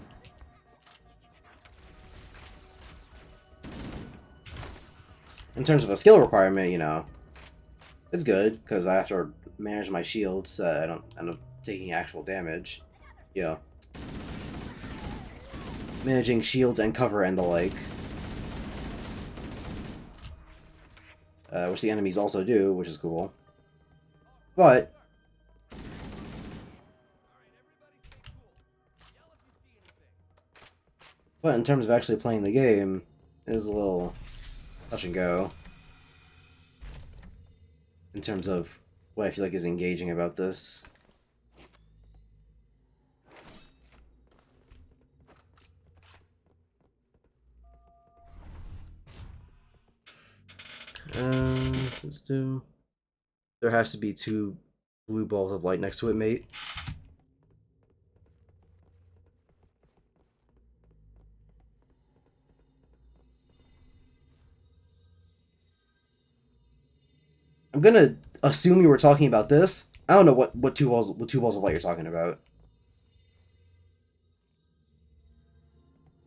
In terms of a skill requirement, you know, it's good, because I have to manage my shields so I don't end up taking actual damage. Yeah. Managing shields and cover and the like. Which the enemies also do, which is cool. But... in terms of actually playing the game, it is a little touch and go. In terms of what I feel like is engaging about this. There has to be 2 blue balls of light next to it, mate. I'm gonna assume you were talking about this. I don't know what two balls of light you're talking about.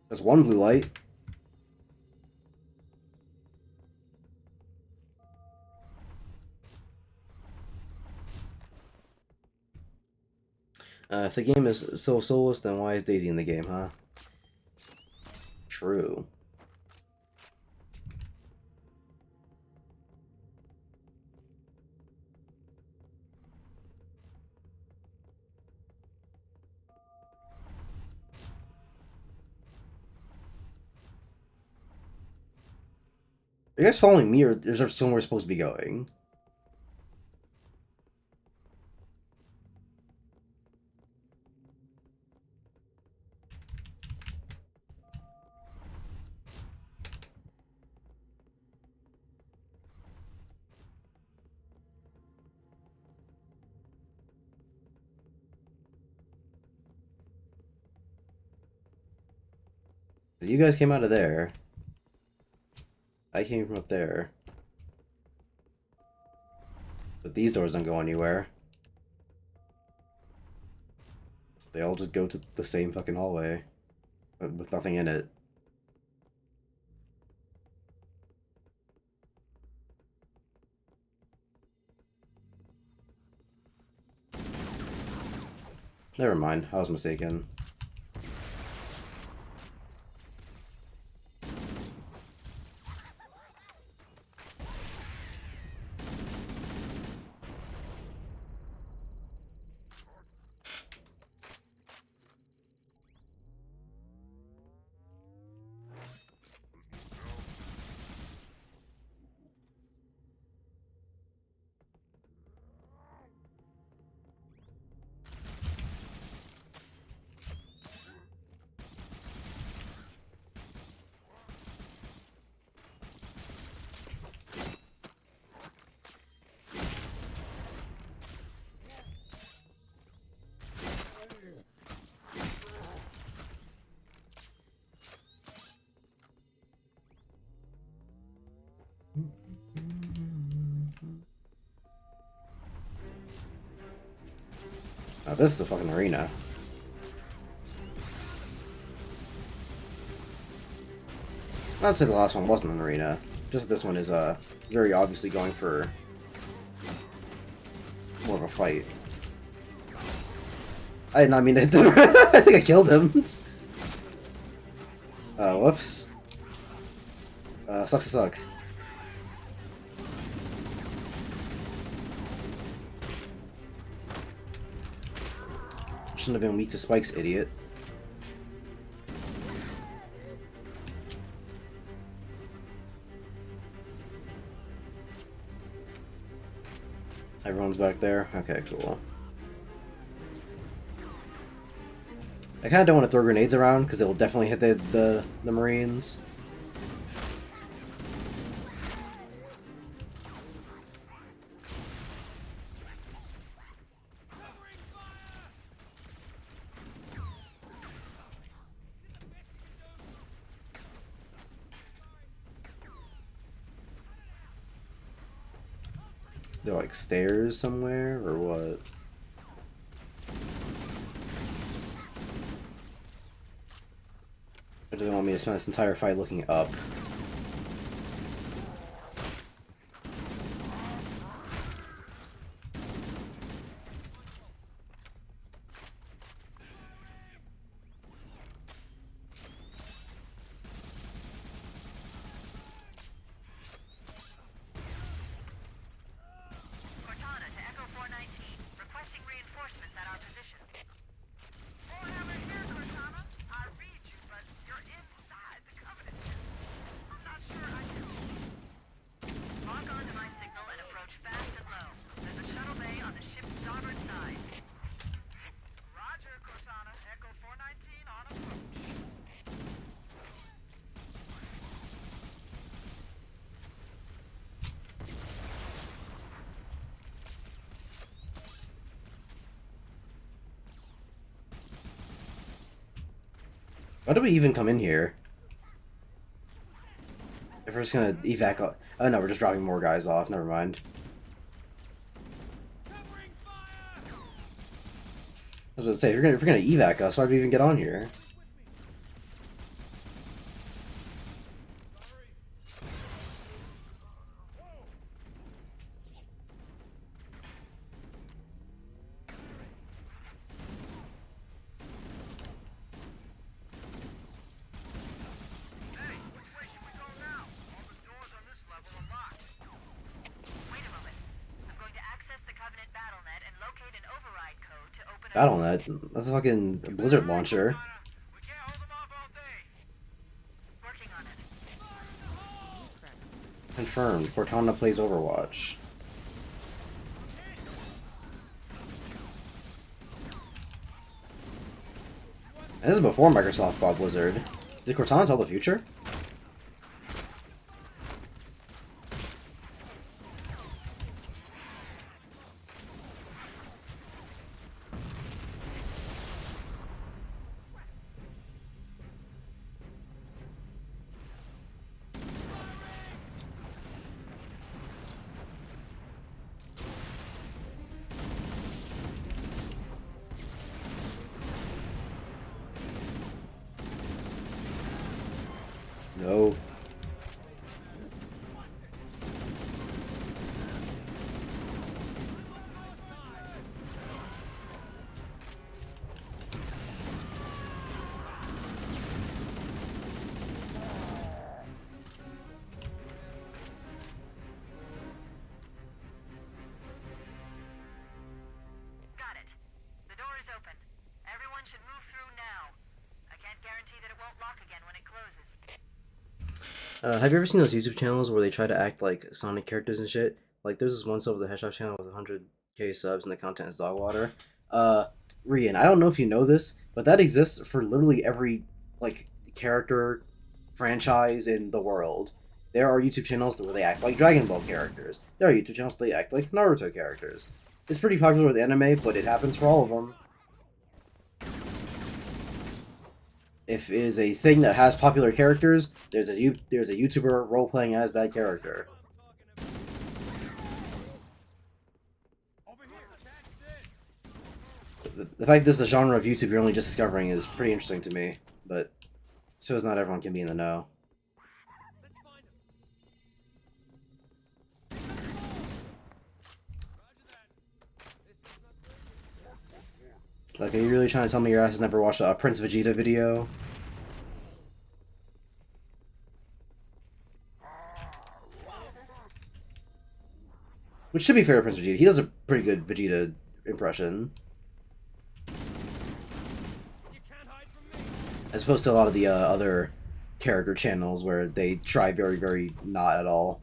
There's 1 blue light. If the game is so soulless, then why is Daisy in the game, huh? True. Are you guys following me, or is there somewhere we're supposed to be going? You guys came out of there. I came from up there. But these doors don't go anywhere. They all just go to the same fucking hallway. But with nothing in it. Never mind, I was mistaken. Oh, this is a fucking arena. I'd say the last one wasn't an arena. Just this one is very obviously going for more of a fight. I did not mean to hit them. I think I killed him. Whoops. Sucks to suck. Shouldn't have been weak to spikes, idiot. Everyone's back there? Okay, cool. I kinda don't want to throw grenades around, because it will definitely hit the Marines. They're like stairs somewhere, or what? Or do they want me to spend this entire fight looking up? Cortana to Echo 419. Requesting reinforcements at our position. Warhammer here, Cortana. I read you, but you're inside the Covenant ship. I'm not sure I do. Lock on to my signal and approach fast and low. There's a shuttle bay on the ship's starboard side. Roger, Cortana. Echo 419 on approach. Why do we even come in here? If we're just gonna evac out. Oh no, we're just dropping more guys off, never mind. I was gonna say, if we're gonna evac us, why do we even get on here? Battle.net? That's a fucking Blizzard launcher. We can't hold them off all day. Working on it. Confirmed. Cortana plays Overwatch. This is before Microsoft bought Blizzard. Did Cortana tell the future? No. Got it. The door is open. Everyone should move through now. I can't guarantee that it won't lock again when it closes. Have you ever seen those YouTube channels where they try to act like Sonic characters and shit? Like, there's this one Silver the Hedgehog channel with 100k subs and the content is dog water. Rian, I don't know if you know this, but that exists for literally every, like, character franchise in the world. There are YouTube channels where they act like Dragon Ball characters. There are YouTube channels where they act like Naruto characters. It's pretty popular with anime, but it happens for all of them. If it is a thing that has popular characters, there's a YouTuber role-playing as that character. The fact this is a genre of YouTube you're only just discovering is pretty interesting to me, but so as not everyone can be in the know. Like, are you really trying to tell me your ass has never watched a Prince Vegeta video? Which, to be fair to Prince Vegeta, he does a pretty good Vegeta impression. As opposed to a lot of the other character channels where they try very, very not at all.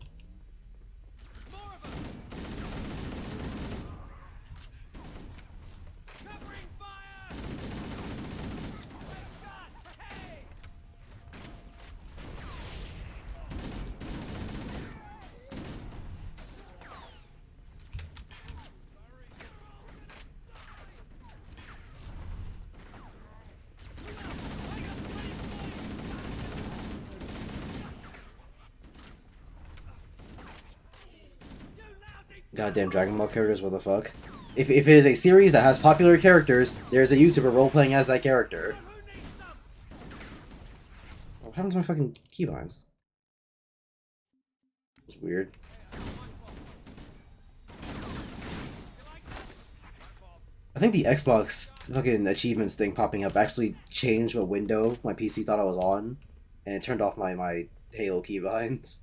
Goddamn Dragon Ball characters, what the fuck? If it is a series that has popular characters, there's a YouTuber role-playing as that character. What happened to my fucking keybinds? It's weird. I think the Xbox fucking achievements thing popping up actually changed what window my PC thought I was on, and it turned off my Halo keybinds.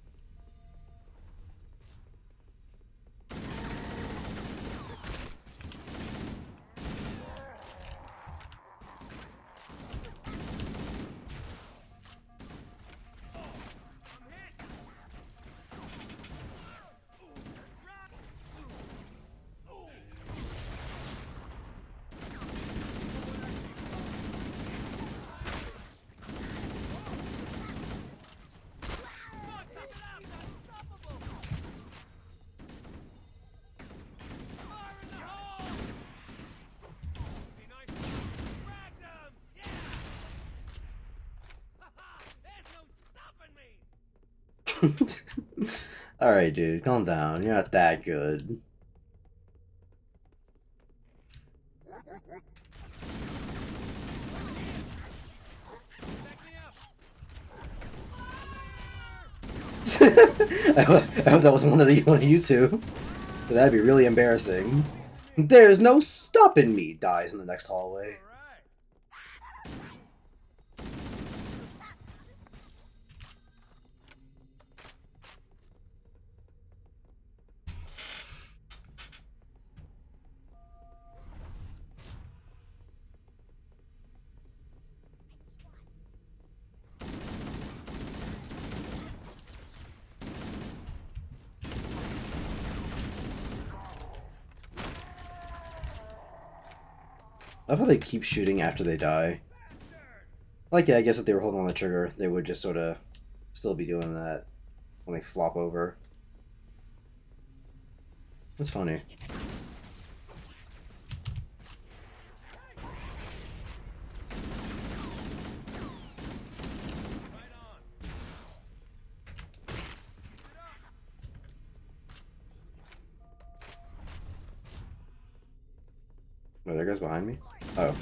Alright, dude, calm down. You're not that good. I hope that wasn't one of you two. That'd be really embarrassing. There's no stopping me, dies in the next hallway. I love how they keep shooting after they die. Like, yeah, I guess if they were holding on the trigger, they would just sort of still be doing that when they flop over. That's funny. Oh, there goes behind me? Oh.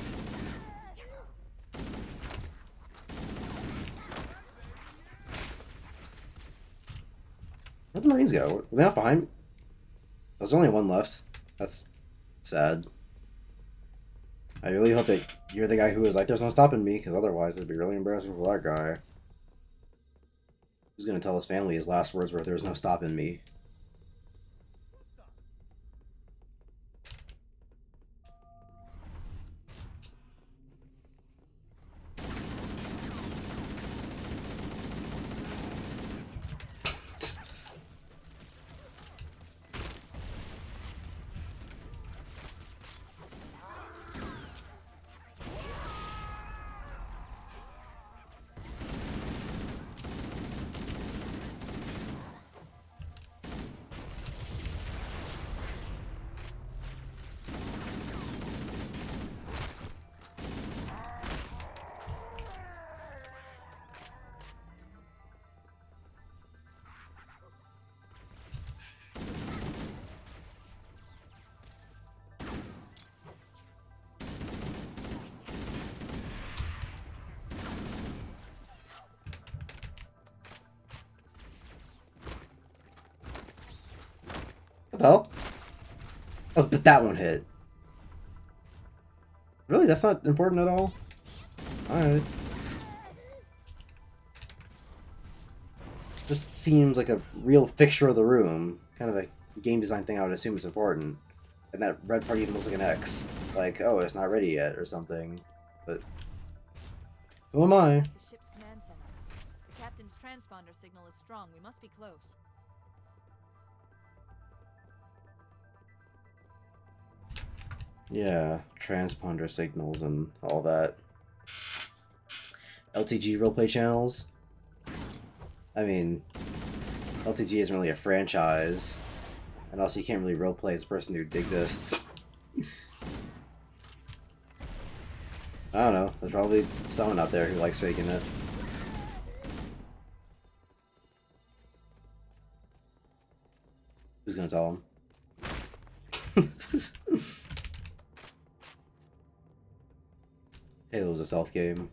Where'd the Marines go? Were they not behind me? There's only one left. That's sad. I really hope that you're the guy who is like, there's no stopping me, because otherwise it'd be really embarrassing for that guy. Who's gonna tell his family his last words were, there's no stopping me? What the hell? Oh, but that one hit. Really? That's not important at all? Alright. Just seems like a real fixture of the room. Kind of a game design thing I would assume is important. And that red part even looks like an X. Like, oh, it's not ready yet or something. But who am I? The ship's command center. The captain's transponder signal is strong. We must be close. Yeah, transponder signals and all that. LTG roleplay channels. I mean, LTG isn't really a franchise. And also you can't really roleplay as a person who exists. I don't know, there's probably someone out there who likes faking it. Who's gonna tell him? Halo's a stealth game.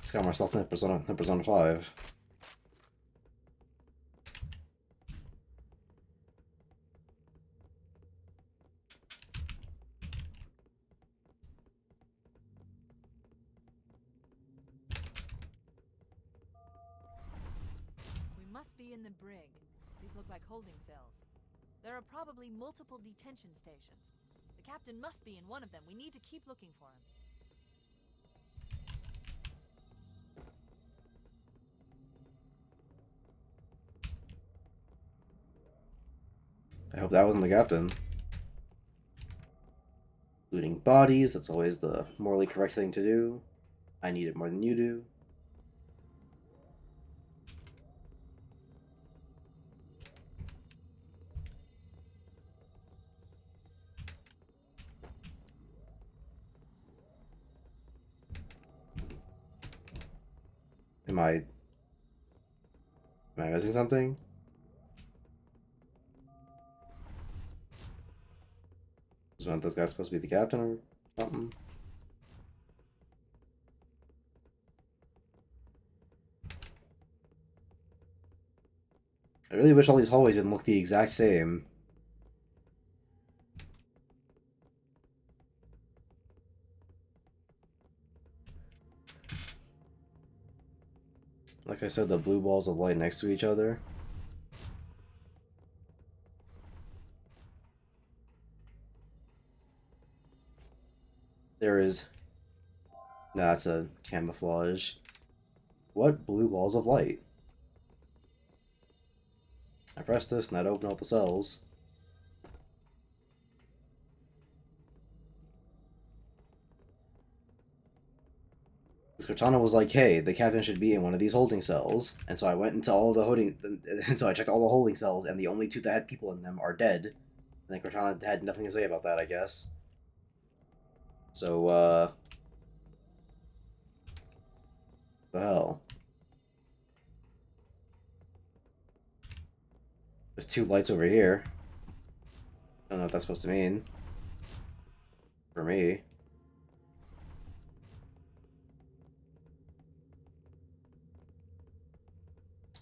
It's got more stealth than Persona 5. We must be in the brig. These look like holding cells. There are probably multiple detention stations. The captain must be in one of them. We need to keep looking for him. I hope that wasn't the captain. Looting bodies, that's always the morally correct thing to do. I need it more than you do. Am I missing something? Was one of those guys supposed to be the captain or something? I really wish all these hallways didn't look the exact same. Like I said, the blue balls of light next to each other. There is... No, that's a camouflage. What blue balls of light? I pressed this and that opened all the cells. Because Cortana was like, hey, the captain should be in one of these holding cells. And so I went into all the holding... And so I checked all the holding cells, and the only 2 that had people in them are dead. And then Cortana had nothing to say about that, I guess. So, the hell? There's 2 lights over here. I don't know what that's supposed to mean. For me.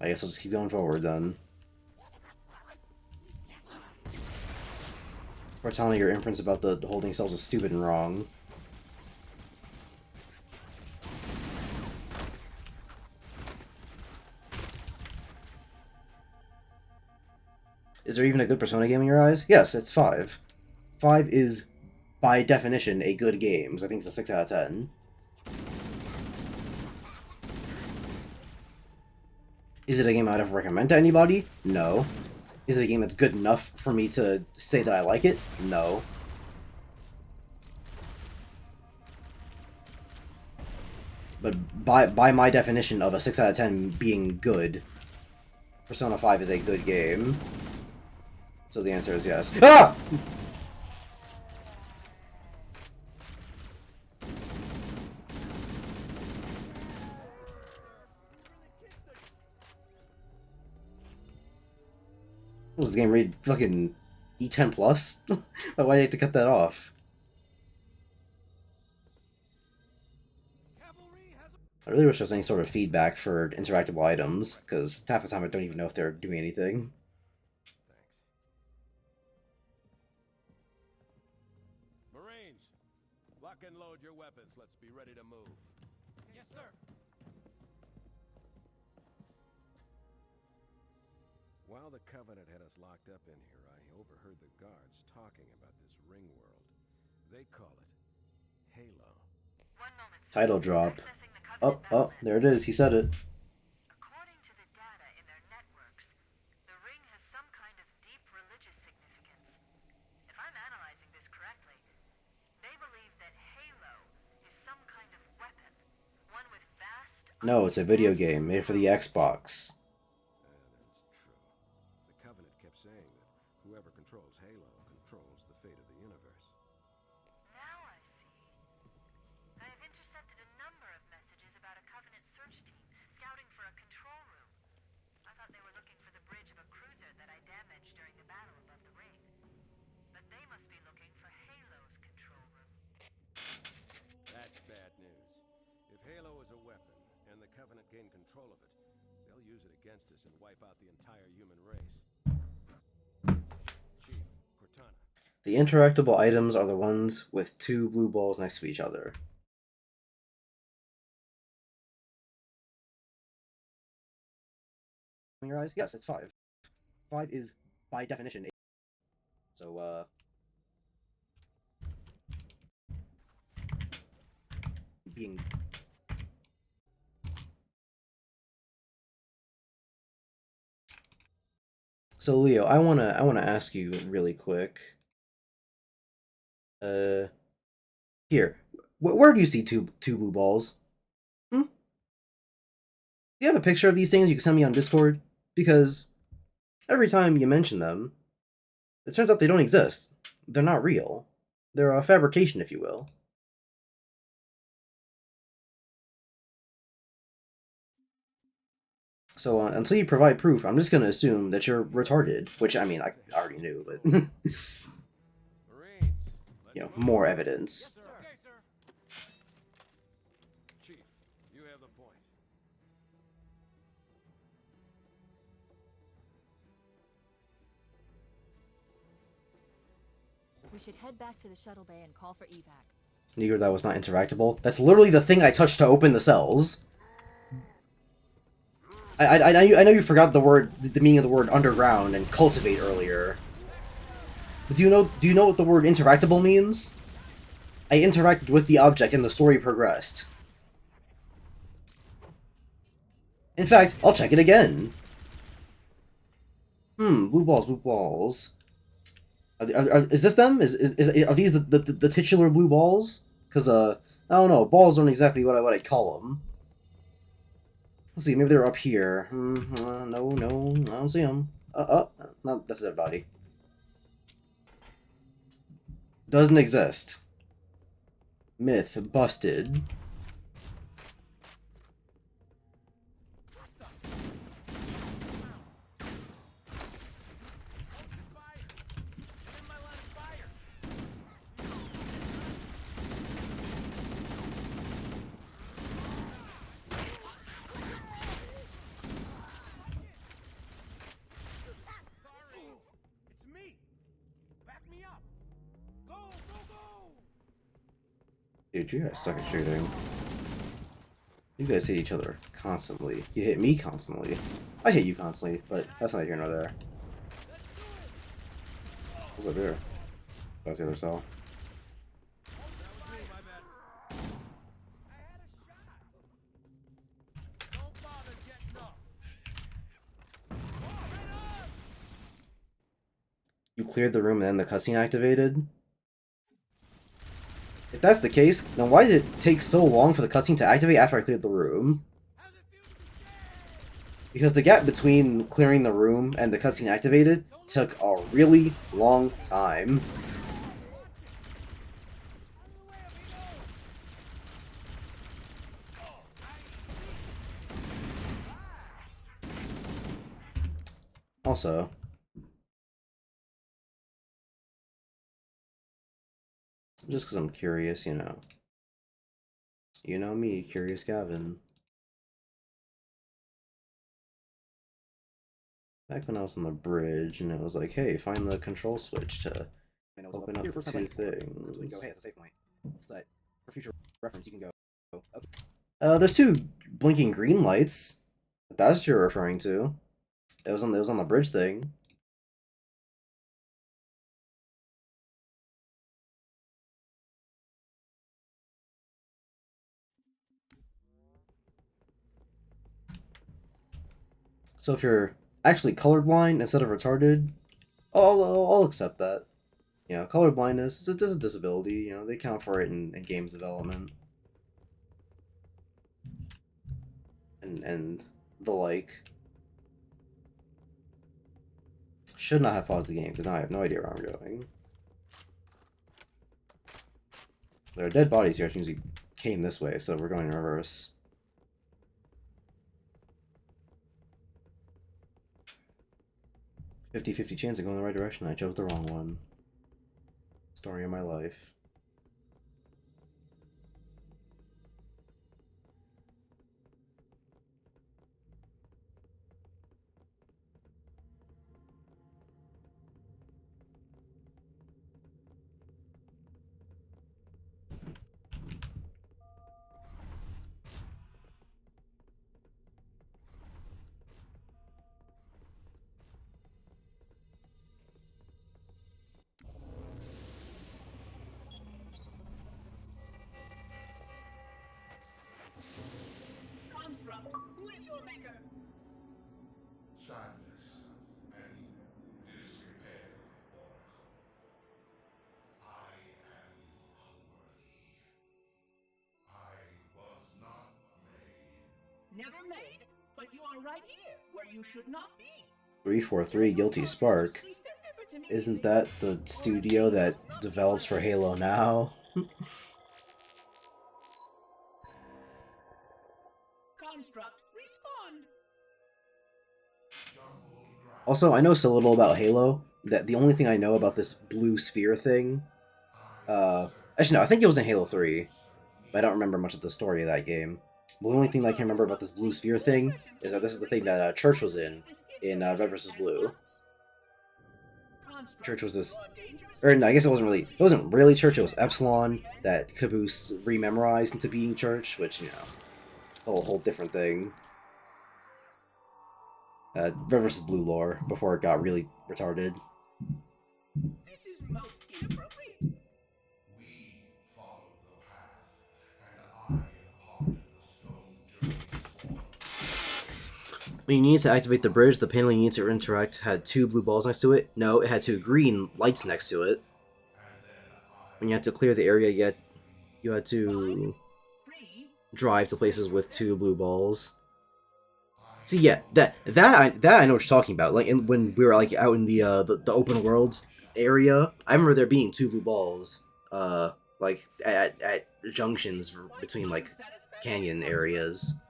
I guess I'll just keep going forward then. Cortana, your inference about the holding cells is stupid and wrong. Is there even a good Persona game in your eyes? Yes, it's 5. 5 is, by definition, a good game. So I think it's a 6 out of 10. Is it a game I'd ever recommend to anybody? No. Is it a game that's good enough for me to say that I like it? No. But by my definition of a 6 out of 10 being good, Persona 5 is a good game. So the answer is yes. Ah! Was this game read fucking E10 plus? Why do I have to cut that off? I really wish there was any sort of feedback for interactable items, because half the time I don't even know if they're doing anything. Marines, lock and load your weapons. Let's be ready to move. Yes, sir. While the Covenant had us locked up in here, I overheard the guards talking about this ring world. They call it Halo. 1 moment, sir. Title drop. Accessing the Covenant Oh, there it is. He said it. According to the data in their networks, the ring has some kind of deep religious significance. If I'm analyzing this correctly, they believe that Halo is some kind of weapon, one with vast... No, it's a video game made for the Xbox. That's true. The Covenant kept saying that whoever controls Halo controls the fate of the universe. Now I see. I have intercepted a number of messages about a Covenant search team scouting for a control room. I thought they were looking for the bridge of a cruiser that I damaged during the battle above the ring. But they must be looking for Halo's control room. That's bad news. If Halo is a weapon, and the Covenant gain control of it, they'll use it against us and wipe out the entire human race. Chief, Cortana. The interactable items are the ones with 2 blue balls next to each other. In your eyes? Yes, it's 5. 5 is, by definition, a... So, being... So, Leo, I wanna ask you really quick. Here. Where do you see two blue balls? Hmm? Do you have a picture of these things you can send me on Discord? Because every time you mention them, it turns out they don't exist. They're not real. They're a fabrication, if you will. So until you provide proof, I'm just gonna assume that you're retarded. Which, I mean, I already knew, but... Marines, you know, more evidence. Okay, sir. Chief, you have the point. We should head back to the shuttle bay and call for evac. Neither that was not interactable. That's literally the thing I touched to open the cells. I know you forgot the meaning of the word underground and cultivate earlier. But do you know what the word interactable means? I interacted with the object and the story progressed. In fact, I'll check it again. Blue balls, blue balls. Is this them? Are these the titular blue balls? Because I don't know. Balls aren't exactly what I'd call them. Let's see. Maybe they're up here. No, no, I don't see them. No, that's their body. Doesn't exist. Myth busted. Dude, you guys suck at shooting. You guys hit each other constantly. You hit me constantly. I hit you constantly, but that's not here nor there. What's up here? That's the other cell. You cleared the room and then the cutscene activated? If that's the case, then why did it take so long for the cutscene to activate after I cleared the room? Because the gap between clearing the room and the cutscene activated took a really long time. Also, just because I'm curious, you know. You know me, Curious Gavin. Back when I was on the bridge, and it was like, hey, find the control switch to open up two things. Hey, that's a save point. So that for future reference, you can go. Okay. There's two blinking green lights. That's what you're referring to. It was on the bridge thing. So if you're actually colorblind instead of retarded, I'll accept that. You know, color blindness is a disability. You know, they count for it in games development and the like. Should not have paused the game because now I have no idea where I'm going. There are dead bodies here, which means we came this way, so we're going in reverse. "50-50 chance of going the right direction. I chose the wrong one." Story of my life. Who is your maker? Sadness and disrepair, Oracle. I am unworthy. I was not made. Never made, but you are right here, where you should not be. 343 Guilty Spark. Isn't that the studio that develops for Halo now? Construct, respond. Also, I know so little about Halo that the only thing I know about this blue sphere thing, actually no, I think it was in Halo 3, but I don't remember much of the story of that game. The only thing that I can remember about this blue sphere thing is that this is the thing that Church was in Red vs. Blue. Church was this, or no, I guess it wasn't really Church, it was Epsilon that Caboose rememorized into being Church, which, you know, a whole different thing. Red vs. Blue lore, before it got really retarded. This is most inappropriate. We followed the path, and I parted the stone journey's water. When you need to activate the bridge, the panel you need to interact had two blue balls next to it. No, it had two green lights next to it. When you had to clear the area, you had to drive to places with 2 blue balls. See, yeah, that I know what you're talking about. Like, when we were like out in the open world area, I remember there being 2 blue balls, like at junctions between like canyon areas.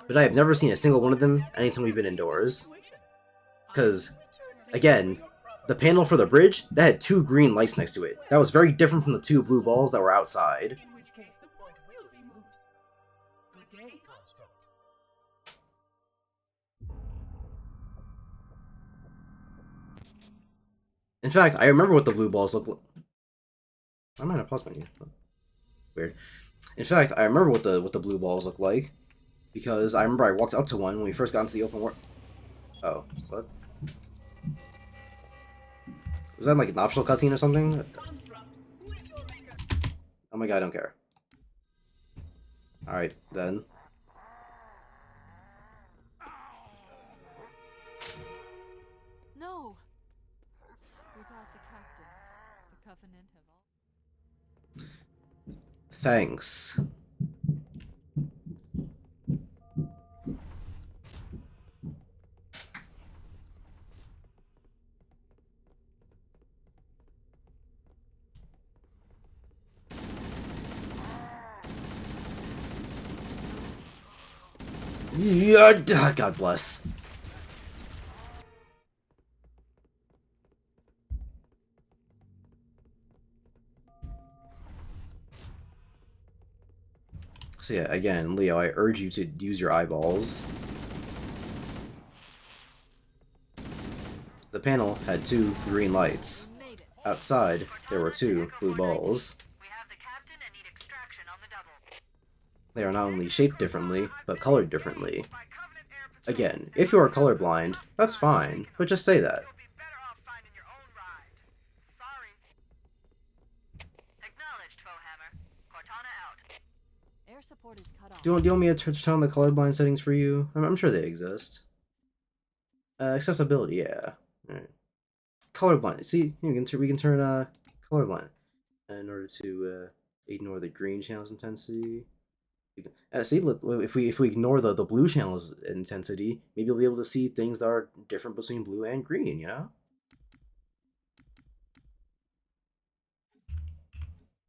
But I have never seen a single one of them anytime we've been indoors. Because, again, the panel for the bridge, that had 2 green lights next to it. That was very different from the 2 blue balls that were outside. In which case the point will be moot. Good day, Construct. In fact, I remember what the blue balls look like. I might have paused menu. Weird. In fact, I remember what the blue balls look like, because I remember I walked up to one when we first got into the open world. Oh, what? Was that like an optional cutscene or something? Oh my god, I don't care. Alright, then. No! Without the captain, the Covenant have all... Thanks. Yeah, God bless. So yeah, again, Leo, I urge you to use your eyeballs. The panel had 2 green lights. Outside, there were 2 blue balls. We have the captain and need extraction on the double. They are not only shaped differently, but colored differently. Again, if you are colorblind, that's fine, but just say that. You'll be better off finding your own ride. Sorry. Acknowledged, Foehammer. Cortana out. Air support is cut off. Do you want me to turn on the colorblind settings for you? I'm sure they exist. Accessibility, yeah. Alright. Colorblind. See, we can turn colorblind in order to ignore the green channel's intensity. See, if we ignore the blue channel's intensity, maybe you'll be able to see things that are different between blue and green. You know.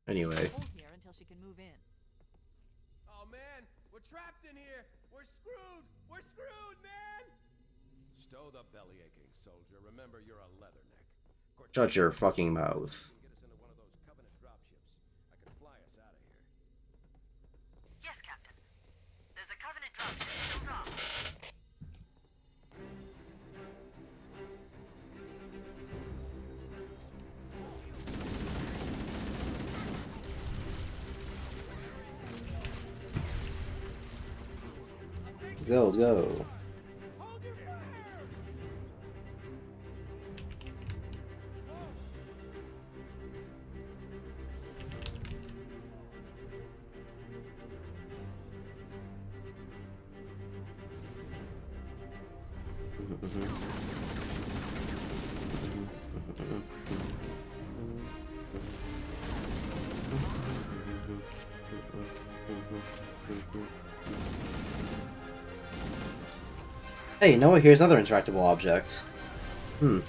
Anyway. Hold here until she can move in. Oh man, we're trapped in here. We're screwed. We're screwed, man. Stow the belly aching, soldier. Remember, you're a leatherneck. Shut your fucking mouth. Get us into one of those Covenant dropships. I can fly us out of here. Yes, Captain. There's a Covenant dropship still off. Let's go. Let's go. Hold your fire. Hey, Noah, here's another interactable object. Blue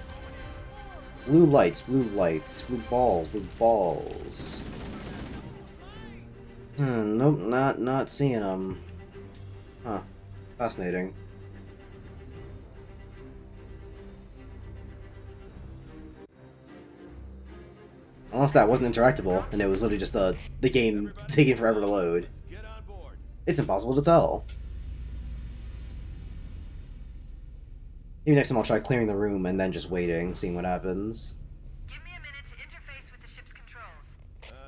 lights, blue balls, blue balls. Nope, not seeing them. Huh. Fascinating. Unless that wasn't interactable, and it was literally just the game taking forever to load. Get on board. It's impossible to tell. Maybe next time I'll try clearing the room and then just waiting, seeing what happens. Give me a minute to interface with the ship's controls.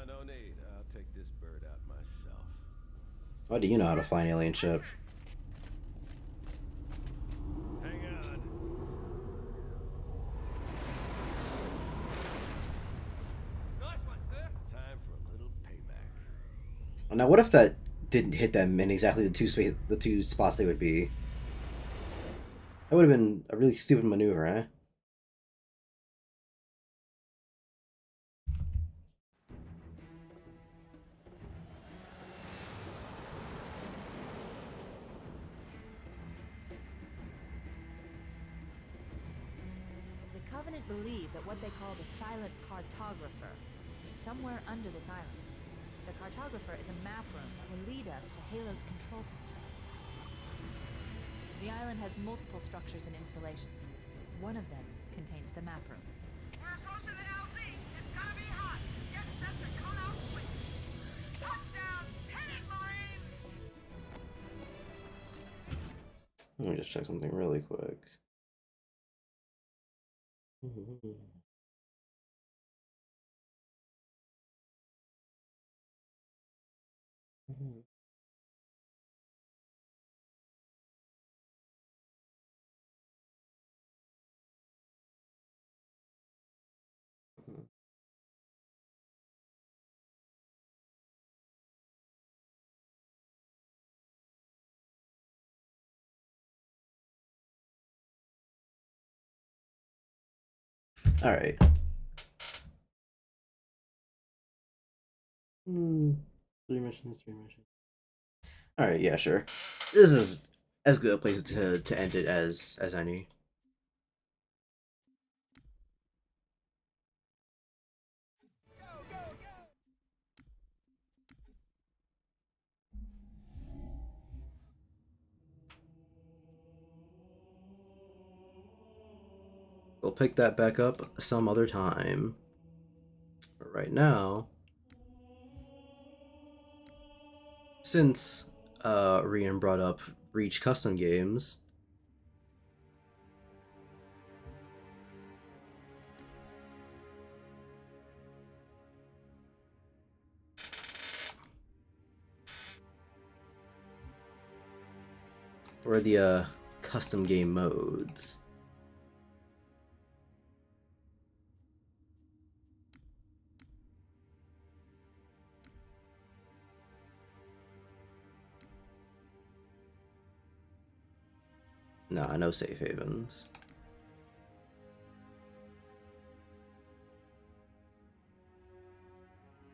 No need. I'll take this bird out myself. Why do you know how to fly an alien ship? Hang on. Nice one, sir. Time for a little payback. Now, what if that didn't hit them in exactly the two spots they would be? That would have been a really stupid maneuver, eh? Covenant believe that what they call the silent cartographer is somewhere under this island. The cartographer is a map room that will lead us to Halo's control center. The island has multiple structures and installations. One of them contains the map room. We're approaching the LZ. It's gonna be hot. Get set to come out quick. Touchdown! Hit it, Marines! Let me just check something really quick. All right. Three missions. All right, yeah, sure. This is as good a place to end it as any. We'll pick that back up some other time. But right now, since Rian brought up Reach custom games, or the custom game modes. Nah, no safe havens.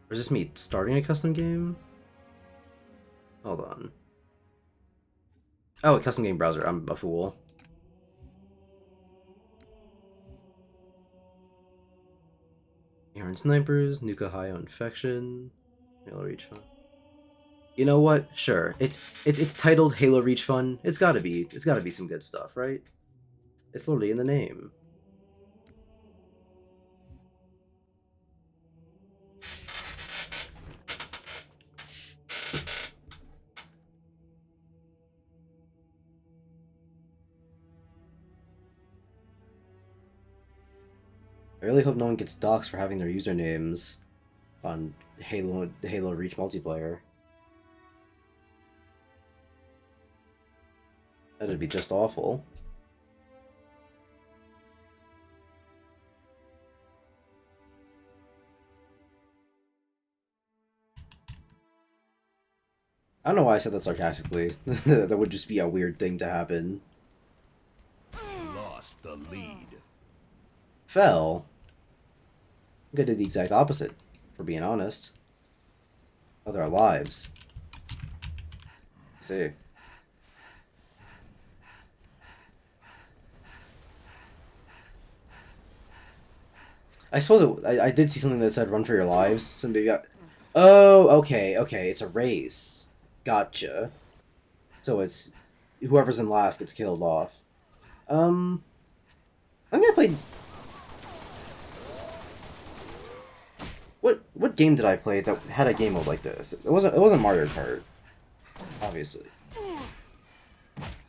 Or is this me starting a custom game? Hold on. Oh, a custom game browser. I'm a fool. Iron Snipers, Nuka Hio Infection, Halo Reach Fun. You know what? Sure. It's titled Halo Reach Fun. It's gotta be some good stuff, right? It's literally in the name. I really hope no one gets doxxed for having their usernames on Halo Reach multiplayer. That'd be just awful. I don't know why I said that sarcastically. That would just be a weird thing to happen. Lost the lead. Fell. I think I did the exact opposite, for being honest. Oh, they're lives. Let's see. I suppose I did see something that said "run for your lives." Somebody got. Oh, okay. It's a race. Gotcha. So it's whoever's in last gets killed off. I'm gonna play. What game did I play that had a game mode like this? It wasn't Mario Kart, obviously.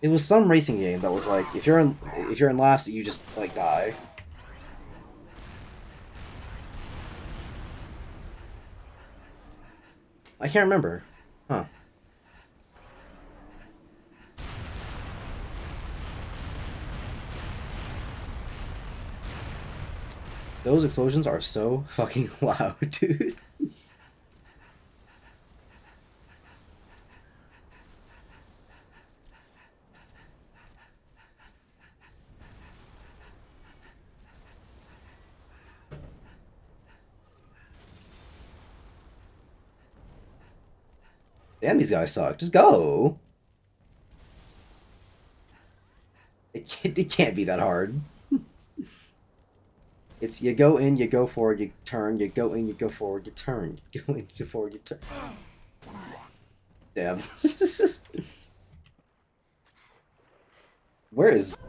It was some racing game that was like if you're in last, you just like die. I can't remember. Huh. Those explosions are so fucking loud, dude. Damn, these guys suck. Just go. It can't be that hard. It's you go in, you go forward, you turn, you go in, you go forward, you turn, you go in, you go forward, you turn. Damn. Where is...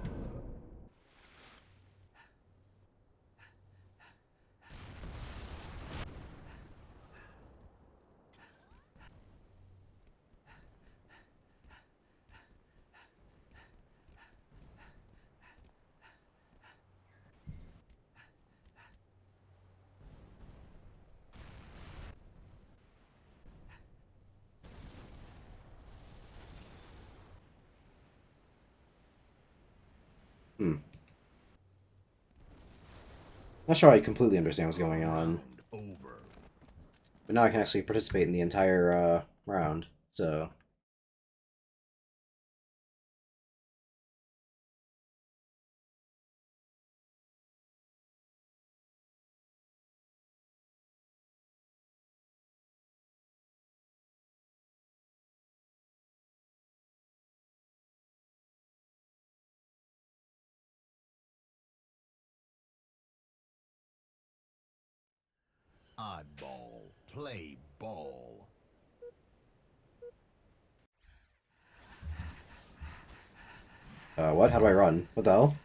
Not sure I completely understand what's going on. But now I can actually participate in the entire round, so... Oddball, play ball. What? How do I run? What the hell?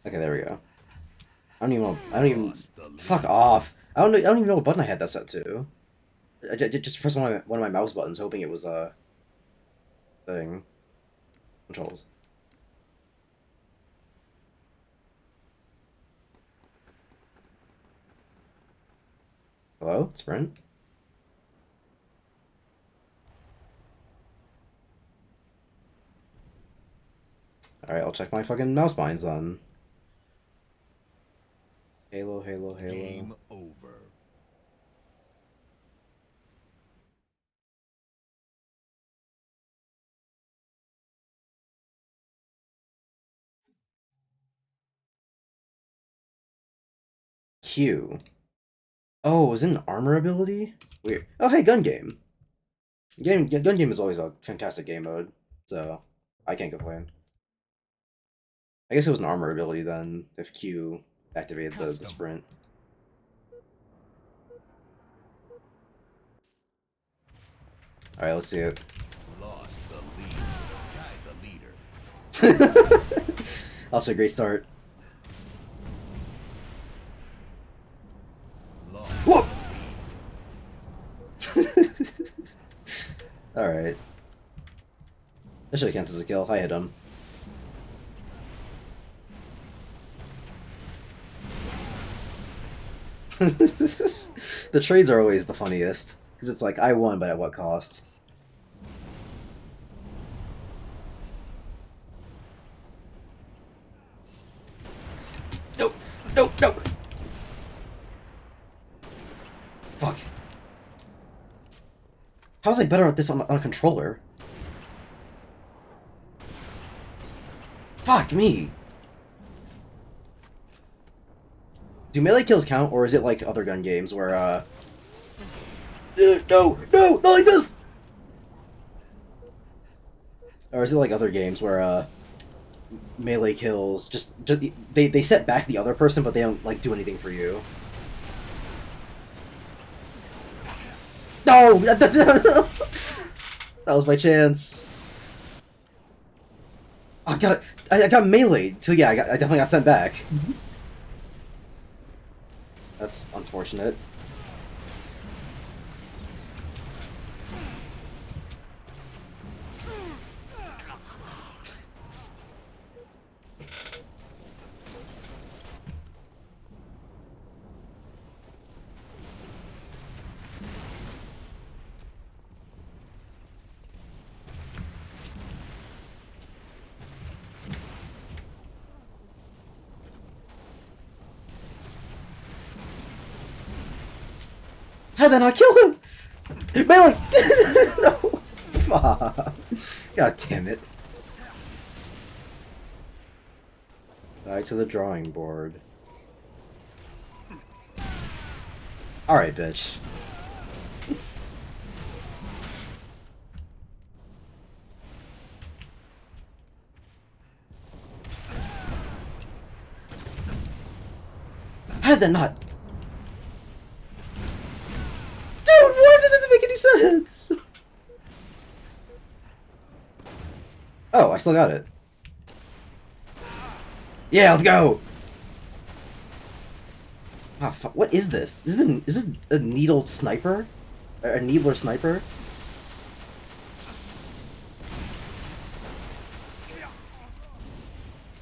Okay, there we go. I don't even... Fuck off! I don't even know what button I had that set to. I just pressed one of my mouse buttons, hoping it was a... thing. Controls. Hello? Sprint? Alright, I'll check my fucking mouse binds then. Halo, Halo, Halo. Game over. Q. Oh, is it an armor ability? Weird. Oh, hey, gun game. Gun game is always a fantastic game mode, so I can't complain. I guess it was an armor ability then, if Q activated the sprint. Alright, let's see it. Lost the lead. Tied the leader. Off to a great start. Whoa! Alright. That should have counted as a kill. I hit him. The trades are always the funniest. Because it's like, I won, but at what cost? No! No! No! Fuck. How was I better at this on a controller? Fuck me! Do melee kills count, or is it like other gun games where, no! No! Not like this! Or is it like other games where, melee kills just they set back the other person, but they don't, like, do anything for you? No! That was my chance. I got meleeed, so yeah, I definitely got sent back. That's unfortunate. How did I kill him? Melee! No! Fuck. God damn it. Back to the drawing board. Alright, bitch. had that not? Dude, what? That doesn't make any sense! Oh, I still got it. Yeah, let's go! Ah, fuck. What is this? Is this a needle sniper? A needler sniper?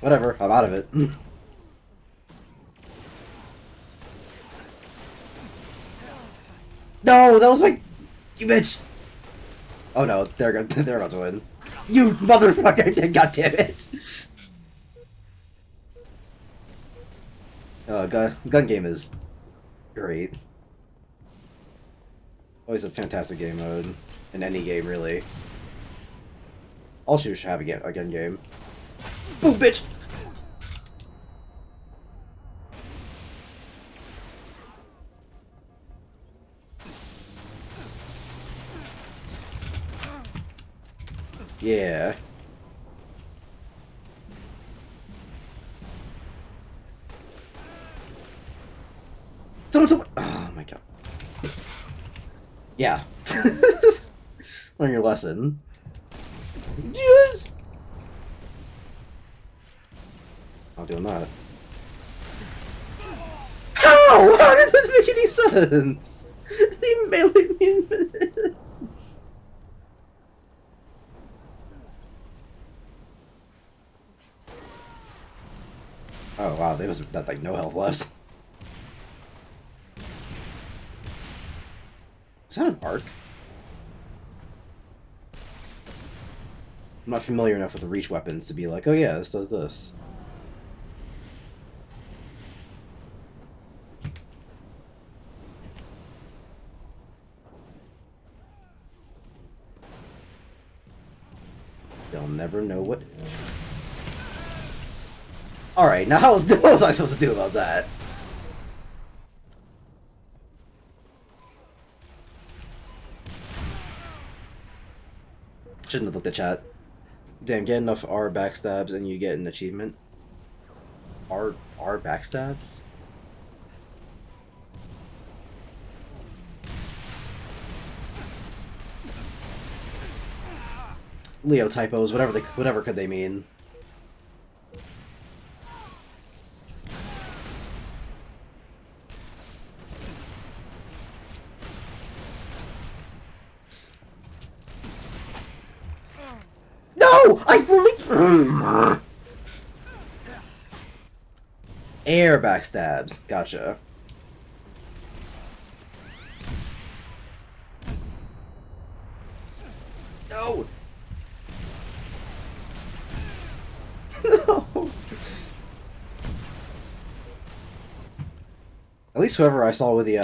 Whatever, I'm out of it. No, that was my... You bitch! Oh no, they're about to win. You motherfucker! God damn it! Gun game is great. Always a fantastic game mode. In any game, really. All shooters should have a gun game. Boom, bitch! Yeah. Someone! Oh my god. Yeah. Learn your lesson. Yes! I'm doing that. How? How did this make any sense? He meleeed me in a minute. Oh wow, they must have had like no health left. Is that an arc? I'm not familiar enough with the reach weapons to be like, oh yeah, this does this. They'll never know what... Alright, now what was I supposed to do about that? Shouldn't have looked at chat. Damn, get enough R backstabs and you get an achievement. R backstabs? Leo typos, whatever could they mean. No! I believe... Air backstabs. Gotcha. No! No! At least whoever I saw with the,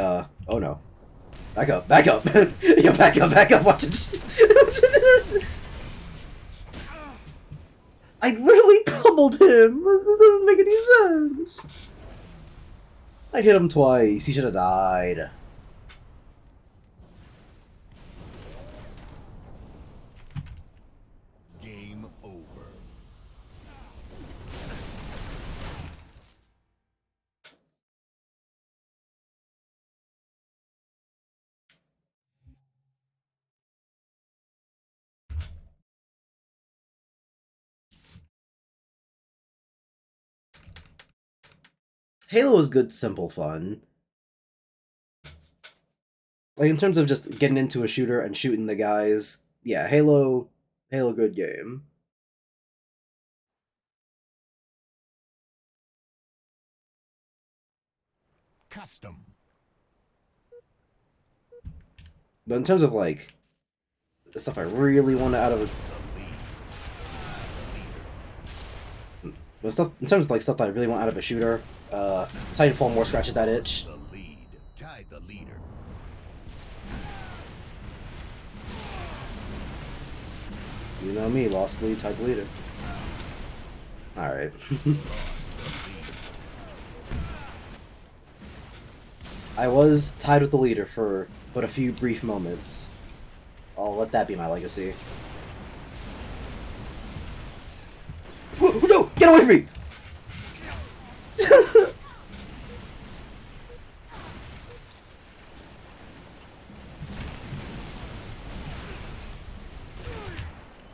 oh no. Back up, back up! Yo, back up, watch it! I literally pummeled him! That doesn't make any sense! I hit him twice, he should have died. Game over. Halo is good, simple fun. Like, in terms of just getting into a shooter and shooting the guys, yeah, Halo, good game. Custom. But in terms of, like, the stuff I really want out of it... But stuff, in terms of, like, stuff that I really want out of a shooter, Titanfall more scratches that itch. The lead. Tide the leader. You know me, lost lead, tied the leader. Alright. I was tied with the leader for but a few brief moments. I'll let that be my legacy. Whoa, no! Get away from me!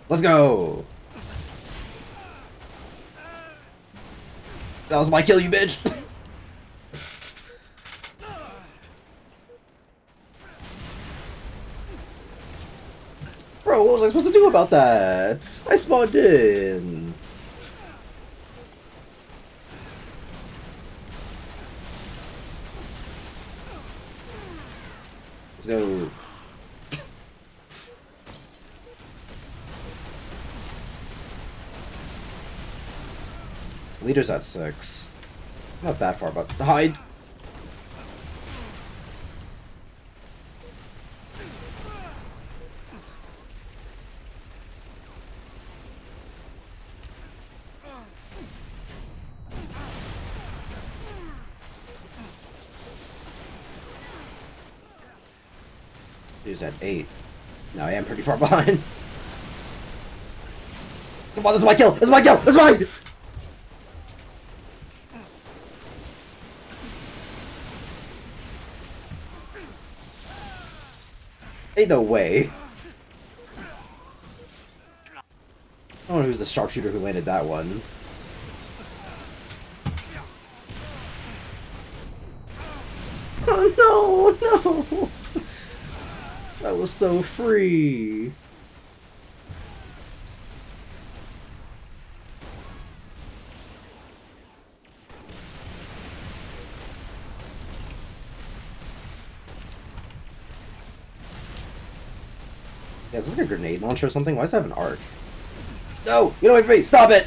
Let's go! That was my kill, you bitch! Bro, what was I supposed to do about that? I spawned in! Let's go. Leader's at 6. Not that far, but hide! Leader's at 8. Now I am pretty far behind. Come on, this is my kill! This is my kill! This is mine! Ain't no way. I don't know who's the sharpshooter who landed that one. Oh no, no! That was so free. Yeah, is this like a grenade launcher or something? Why does it have an arc? No! Get away from me! Stop it!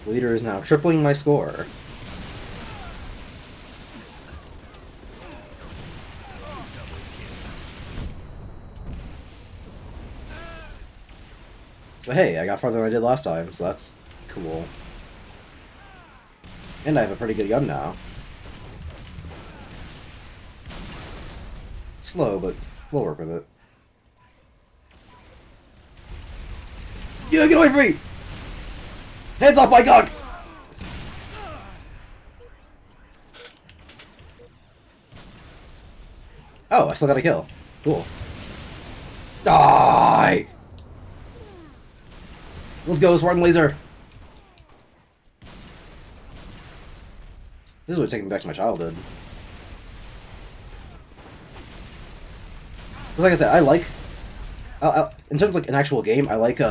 Leader is now tripling my score. But hey, I got farther than I did last time, so that's cool. And I have a pretty good gun now. Slow, but we'll work with it. Yeah, get away from me! Hands off my gun! Oh, I still got a kill. Cool. Die! Let's go, Spartan Laser! This is what taking me back to my childhood. Because like I said, I like... in terms of like an actual game, I like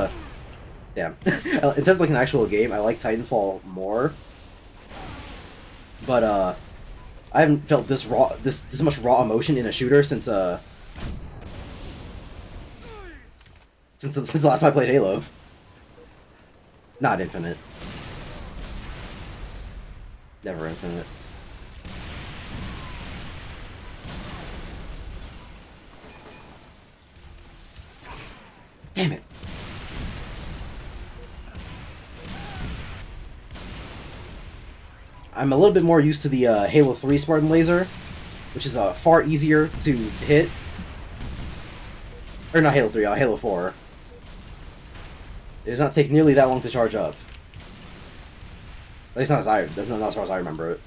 damn. In terms of like an actual game, I like Titanfall more. But I haven't felt this raw, this much raw emotion in a shooter since the last time I played Halo. Not Infinite. Never Infinite. Damn it. I'm a little bit more used to the Halo 3 Spartan Laser, which is far easier to hit. Or not Halo 3, Halo 4. It does not take nearly that long to charge up. At least not as far as I remember it.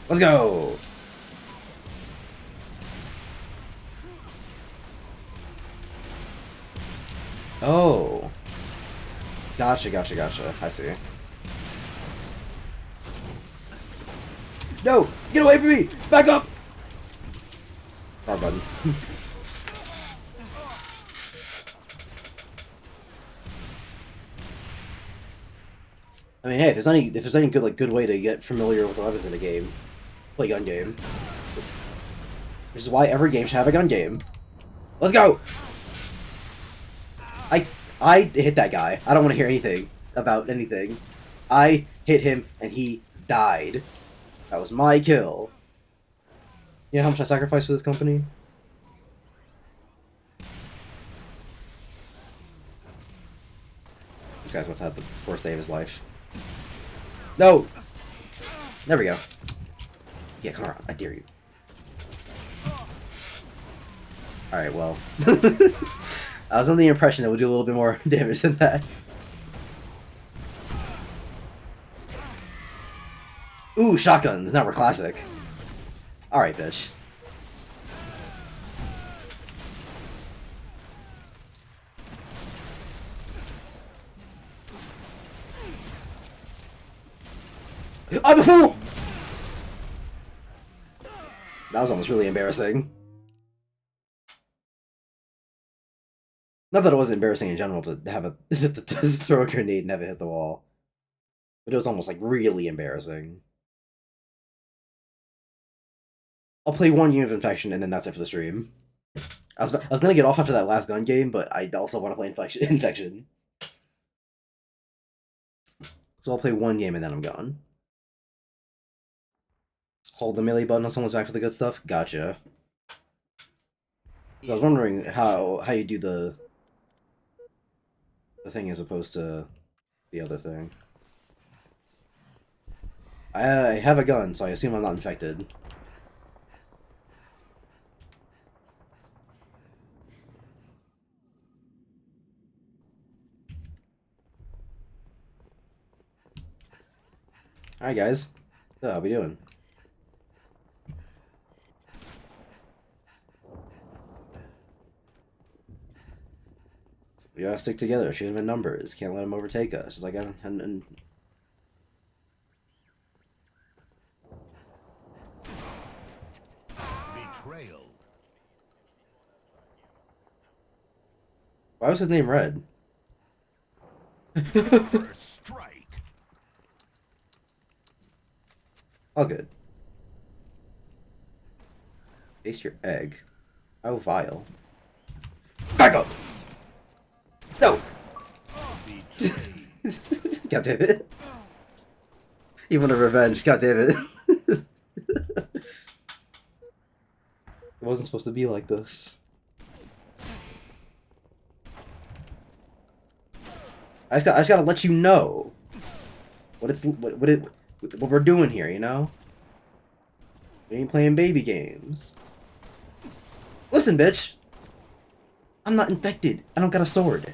Let's go! Oh. Gotcha, gotcha, gotcha. I see. No! Get away from me! Back up! R button. I mean, hey, if there's any good way to get familiar with the weapons in a game, play a gun game. Which is why every game should have a gun game. Let's go! I hit that guy. I don't want to hear anything about anything. I hit him and he died. That was my kill. You know how much I sacrificed for this company? This guy's about to have the worst day of his life. No! There we go. Yeah, come on. I dare you. Alright, well. I was under the impression it would do a little bit more damage than that. Ooh, shotguns. Now we're classic. Alright, bitch. I'm a fool! That was almost really embarrassing. Not that it wasn't embarrassing in general to have a to throw a grenade and have it hit the wall, but it was almost like really embarrassing. I'll play one game of Infection and then that's it for the stream. I was gonna get off after that last gun game, but I also want to play Infection. So I'll play one game and then I'm gone. Hold the melee button on someone's back for the good stuff? Gotcha. I was wondering how you do the thing as opposed to the other thing. I have a gun, so I assume I'm not infected. Alright guys, so how we doing? We gotta stick together, shoot them in numbers, can't let them overtake us. Just like and Betrayal. why was his name Red? First strike. All good. Taste your egg. How vile. Back up! No! God damn it. You wanted revenge, god damn it. It wasn't supposed to be like this. I just gotta let you know what we're doing here, you know? We ain't playing baby games. Listen, bitch! I'm not infected. I don't got a sword.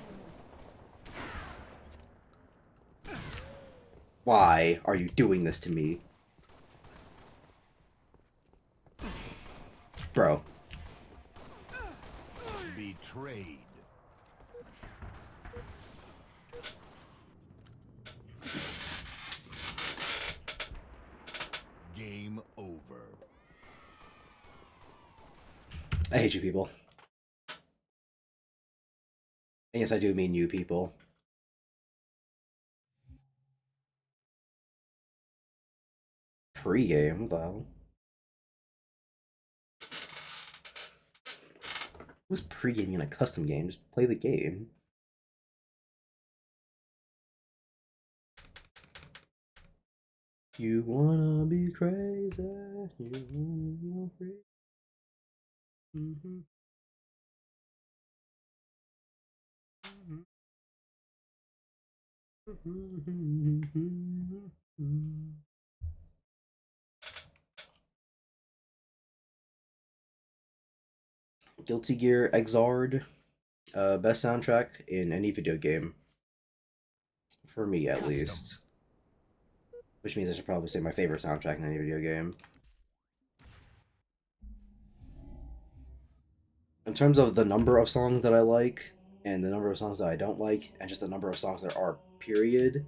Why are you doing this to me? Bro. Betrayed. Game over. I hate you people. And yes, I do mean you people. Pre-game, what the hell? Who's pre-gaming in a custom game? Just play the game. You wanna be crazy, you wanna be free. Mm-hmm. Guilty Gear Xrd, best soundtrack in any video game. For me, at least. Which means I should probably say my favorite soundtrack in any video game. In terms of the number of songs that I like, and the number of songs that I don't like, and just the number of songs there are, period,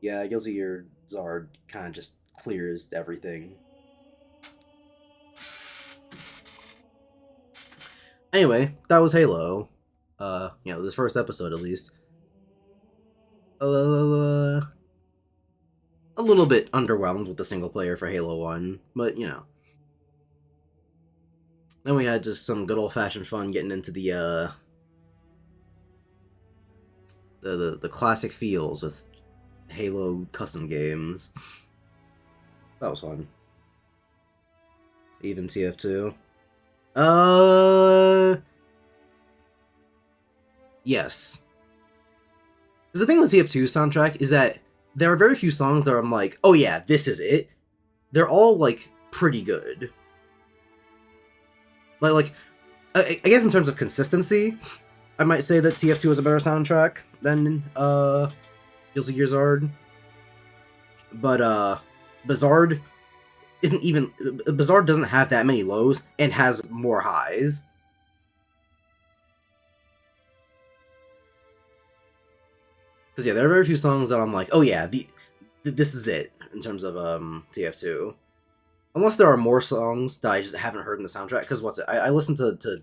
yeah, Guilty Gear Xrd kind of just clears everything. Anyway, that was Halo. You know, this first episode at least. A little bit underwhelmed with the single player for Halo 1, but you know. Then we had just some good old-fashioned fun getting into the classic feels with Halo custom games. That was fun. Even TF2. Yes. Because the thing with TF2's soundtrack is that there are very few songs that I'm like, oh yeah, this is it. They're all, like, pretty good. I guess in terms of consistency, I might say that TF2 is a better soundtrack than, Guilty Gear Xrd. But, Bizarre isn't even Bizarre doesn't have that many lows and has more highs. Because yeah, there are very few songs that I'm like, oh yeah, this is it in terms of TF2. Unless there are more songs that I just haven't heard in the soundtrack. Because what's it? I listen to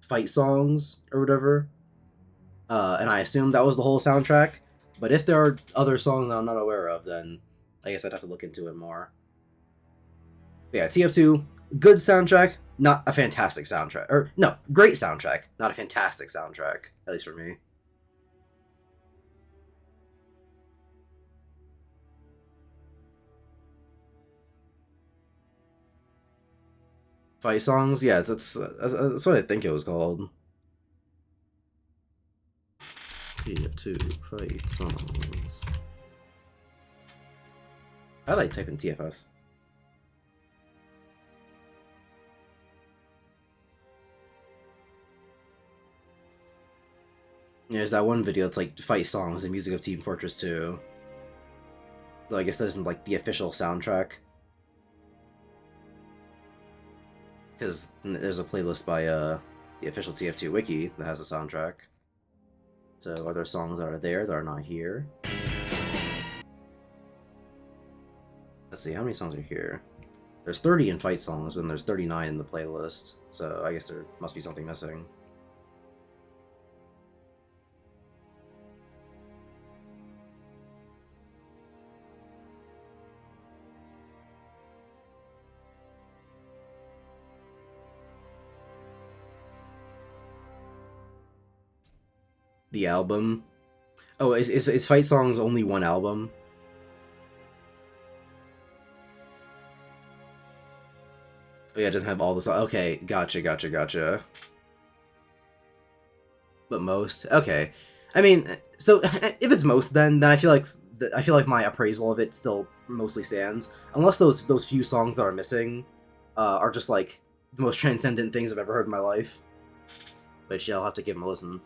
fight songs or whatever, and I assume that was the whole soundtrack. But if there are other songs that I'm not aware of, then I guess I'd have to look into it more. But yeah, TF2, good soundtrack, not a fantastic soundtrack. Or, no, great soundtrack, not a fantastic soundtrack, at least for me. Fight songs, yeah, that's what I think it was called. TF2 fight songs. I like typing TFS. Yeah, there's that one video. It's like fight songs and music of Team Fortress 2. Though I guess that isn't like the official soundtrack. Because there's a playlist by the official TF2 wiki that has a soundtrack. So are there songs that are there that are not here? Let's see, how many songs are here? There's 30 in fight songs, but then there's 39 in the playlist. So I guess there must be something missing. The album. Oh, is Fight Songs only one album? Oh yeah, it doesn't have all the songs. Okay, gotcha. But most? Okay. I mean, so if it's most, then I feel like my appraisal of it still mostly stands. Unless those few songs that are missing are just like the most transcendent things I've ever heard in my life. But yeah, I'll have to give them a listen.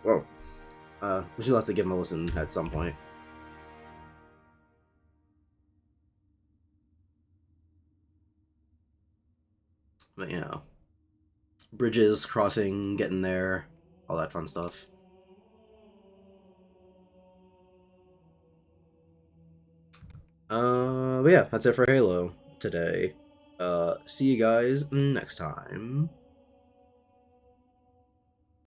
Whoa. We should have to give them a listen at some point. But you know, bridges, crossing, getting there, all that fun stuff. But yeah, that's it for Halo today. See you guys next time.